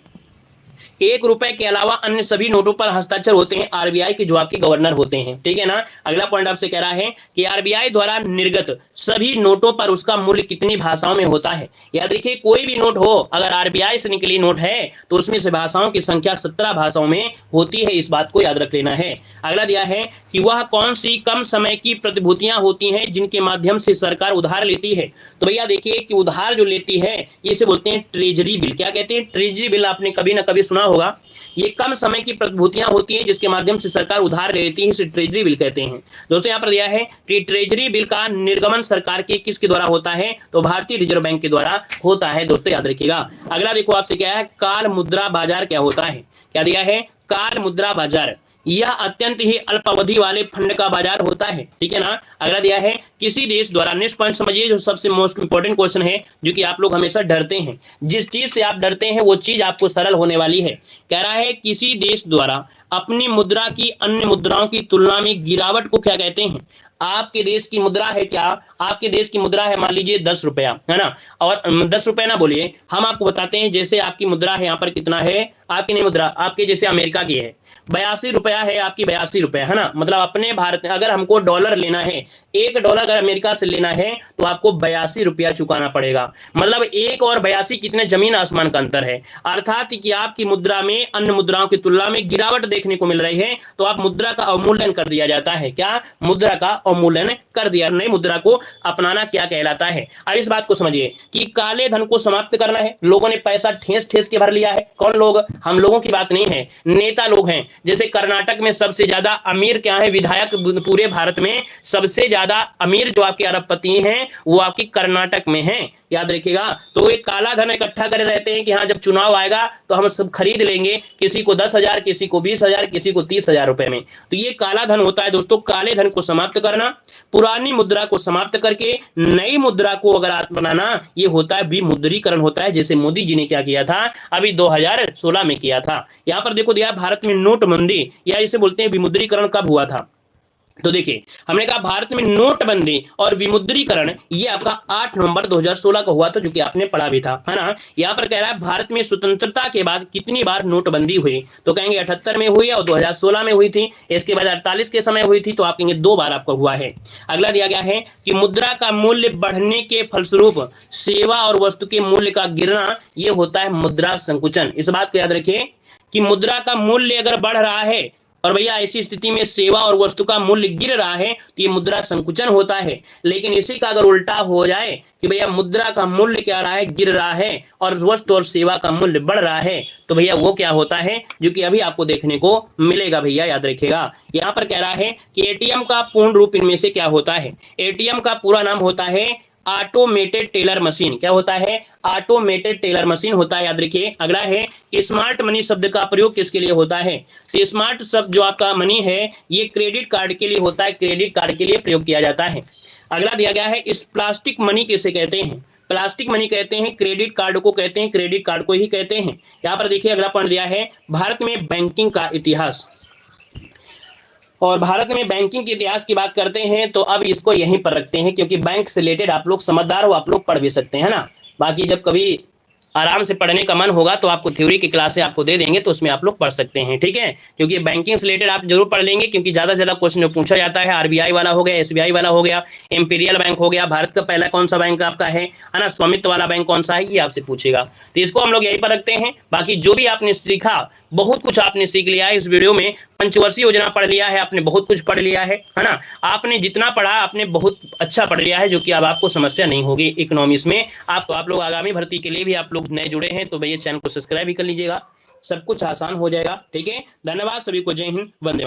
1 रुपए के अलावा अन्य सभी नोटों पर हस्ताक्षर होते हैं आरबीआई के जो आपके गवर्नर होते हैं, ठीक है ना। अगला पॉइंट आपसे कह रहा है कि आरबीआई द्वारा निर्गत सभी नोटों पर उसका मूल्य कितनी भाषाओं में होता है? याद रखिए कोई भी नोट हो अगर आरबीआई से निकली नोट है तो उसमें से भाषाओं की संख्या 17 भाषाओं में होती है, इस बात को याद रख लेना है। अगला दिया है कि वह कौन सी कम समय की प्रतिभूतियां होती हैं जिनके माध्यम से सरकार उधार लेती है? तो भैया देखिए कि उधार जो लेती है इसे बोलते हैं ट्रेजरी बिल। क्या कहते हैं? Treasury bill. आपने कभी ना कभी सुना होगा। ये कम समय की प्रतिभूतियां होती हैं जिसके माध्यम से सरकार उधार ले लेती है, इसे ट्रेजरी बिल कहते हैं। दोस्तों यहाँ पर दिया है कि ट्रेजरी बिल का निर्गमन सरकार के किसके द्वारा होता है? तो भारतीय रिजर्व बैंक के द्वारा होता है। दोस्तों याद रखिएगा। अगला देखो आपसे क्या है, काल मुद्रा बाजार क्या होता है? क्या दिया है? काल मुद्रा बाजार। यह अत्यंत ही अल्पावधि वाले फंड का बाजार होता है, ठीक है ना। अगला दिया है, किसी देश द्वारा, नेक्स्ट पॉइंट समझिए जो सबसे मोस्ट इंपॉर्टेंट क्वेश्चन है जो कि आप लोग हमेशा डरते हैं, जिस चीज से आप डरते हैं वो चीज आपको सरल होने वाली है। कह रहा है किसी देश द्वारा अपनी मुद्रा की अन्य मुद्राओं की तुलना में गिरावट को क्या कहते हैं? आपके देश की मुद्रा है क्या? आपके देश की मुद्रा है मान लीजिए 10 रुपया, है ना। और 10 रुपए ना बोलिए, हम आपको बताते हैं जैसे आपकी मुद्रा है यहाँ पर कितना है, आपकी नहीं मुद्रा, आपके जैसे अमेरिका की है 82 रुपया है, आपकी 82 रुपया, है ना। मतलब अपने भारत में अगर हमको डॉलर लेना है, $1 अगर अमेरिका से लेना है तो आपको 82 रुपया चुकाना पड़ेगा। मतलब 1 और 82 कितने जमीन आसमान का अंतर है। अर्थात कि आपकी मुद्रा में अन्य मुद्राओं की तुलना में गिरावट देखने को मिल रही है तो आप मुद्रा का अवमूल्यन कर दिया जाता है। क्या? मुद्रा का अवमूल्यन कर दिया। नई मुद्रा को अपनाना क्या कहलाता है? अब इस बात को समझिए कि काले धन को समाप्त करना है। लोगों ने पैसा ठेस ठेस के भर लिया है। कौन लोग? हम लोगों की बात नहीं है, नेता लोग हैं। जैसे कर्नाटक में सबसे ज्यादा अमीर क्या है? विधायक पूरे भारत में सबसे ज्यादा अमीर जो आपके अरबपति हैं वो आपकी कर्नाटक में हैं। याद रखिएगा। तो एक काला धन इकट्ठा करे रहते हैं कि हाँ जब चुनाव आएगा तो हम सब खरीद लेंगे, किसी को 10,000, किसी को 20,000, किसी को 30,000 रुपए में। तो ये काला धन होता है दोस्तों। काले धन को समाप्त करना, पुरानी मुद्रा को समाप्त करके नई मुद्रा को अगर आप बनाना, ये होता है विमुद्रीकरण होता है, जैसे मोदी जी ने क्या किया था अभी 2016 में किया था। यहां पर देखो दिया भारत में नोटबंदी या इसे बोलते हैं विमुद्रीकरण कब हुआ था? तो देखिए हमने कहा भारत में नोटबंदी और विमुद्रीकरण ये आपका 8 नवंबर 2016 को हुआ था, जो कि आपने पढ़ा भी था, है ना। यहाँ पर कह रहा है भारत में स्वतंत्रता के बाद कितनी बार नोटबंदी हुई? तो कहेंगे 78 में हुई और 2016 में हुई थी। इसके बाद 48 के समय हुई थी, तो आप कहेंगे 2 बार आपका हुआ है। अगला दिया गया है कि मुद्रा का मूल्य बढ़ने के फलस्वरूप सेवा और वस्तु के मूल्य का गिरना ये होता है मुद्रा संकुचन। इस बात को याद रखिए कि मुद्रा का मूल्य अगर बढ़ रहा है और भैया ऐसी स्थिति में सेवा और वस्तु का मूल्य गिर रहा है तो ये मुद्रा संकुचन होता है। लेकिन इसी का अगर उल्टा हो जाए कि भैया मुद्रा का मूल्य क्या रहा है? गिर रहा है और वस्तु और सेवा का मूल्य बढ़ रहा है, तो भैया वो क्या होता है? जो कि अभी आपको देखने को मिलेगा। भैया याद रखिएगा। यहाँ पर कह रहा है कि एटीएम का पूर्ण रूप इनमें से क्या होता है? एटीएम का पूरा नाम होता है ऑटोमेटेड टेलर मशीन। क्या होता है? ऑटोमेटेड टेलर मशीन होता है, याद रखिए। अगला है स्मार्ट मनी शब्द का प्रयोग किसके लिए होता है? तो स्मार्ट शब्द जो आपका मनी है ये क्रेडिट कार्ड के लिए होता है, क्रेडिट कार्ड के लिए प्रयोग किया जाता है। अगला दिया गया है इस प्लास्टिक मनी किसे कहते हैं? प्लास्टिक मनी कहते हैं, क्रेडिट कार्ड को कहते हैं, क्रेडिट कार्ड को ही कहते हैं। यहाँ पर देखिए अगला पॉइंट दिया है भारत में बैंकिंग का इतिहास। और भारत में बैंकिंग के इतिहास की बात करते हैं तो अब इसको यहीं पर रखते हैं, क्योंकि बैंक से रिलेटेड आप लोग समझदार हो, आप लोग पढ़ भी सकते हैं ना। बाकी जब कभी आराम से पढ़ने का मन होगा तो आपको थ्योरी की क्लासें आपको दे देंगे, तो उसमें आप लोग पढ़ सकते हैं, ठीक है। क्योंकि बैंकिंग से रिलेटेड आप जरूर पढ़ लेंगे, क्योंकि ज्यादा से ज्यादा क्वेश्चन जो पूछा जाता है आरबीआई वाला हो गया, एसबीआई वाला हो गया, इंपीरियल बैंक हो गया, भारत का पहला कौन सा बैंक आपका है ना, स्वामित्व वाला बैंक कौन सा है, ये आपसे पूछेगा। तो इसको हम लोग यहीं पर रखते हैं। बाकी जो भी आपने सीखा, बहुत कुछ आपने सीख लिया है इस वीडियो में। पंचवर्षीय योजना पढ़ लिया है आपने, बहुत कुछ पढ़ लिया है ना। आपने जितना पढ़ा आपने बहुत अच्छा पढ़ लिया है, जो कि अब आपको समस्या नहीं होगी इकोनॉमिक्स में। आप लोग आगामी भर्ती के लिए भी आप लोग नए जुड़े हैं तो भैया चैनल को सब्सक्राइब भी कर लीजिएगा, सब कुछ आसान हो जाएगा, ठीक है। धन्यवाद सभी को, जय हिंद, वंदे मातरम।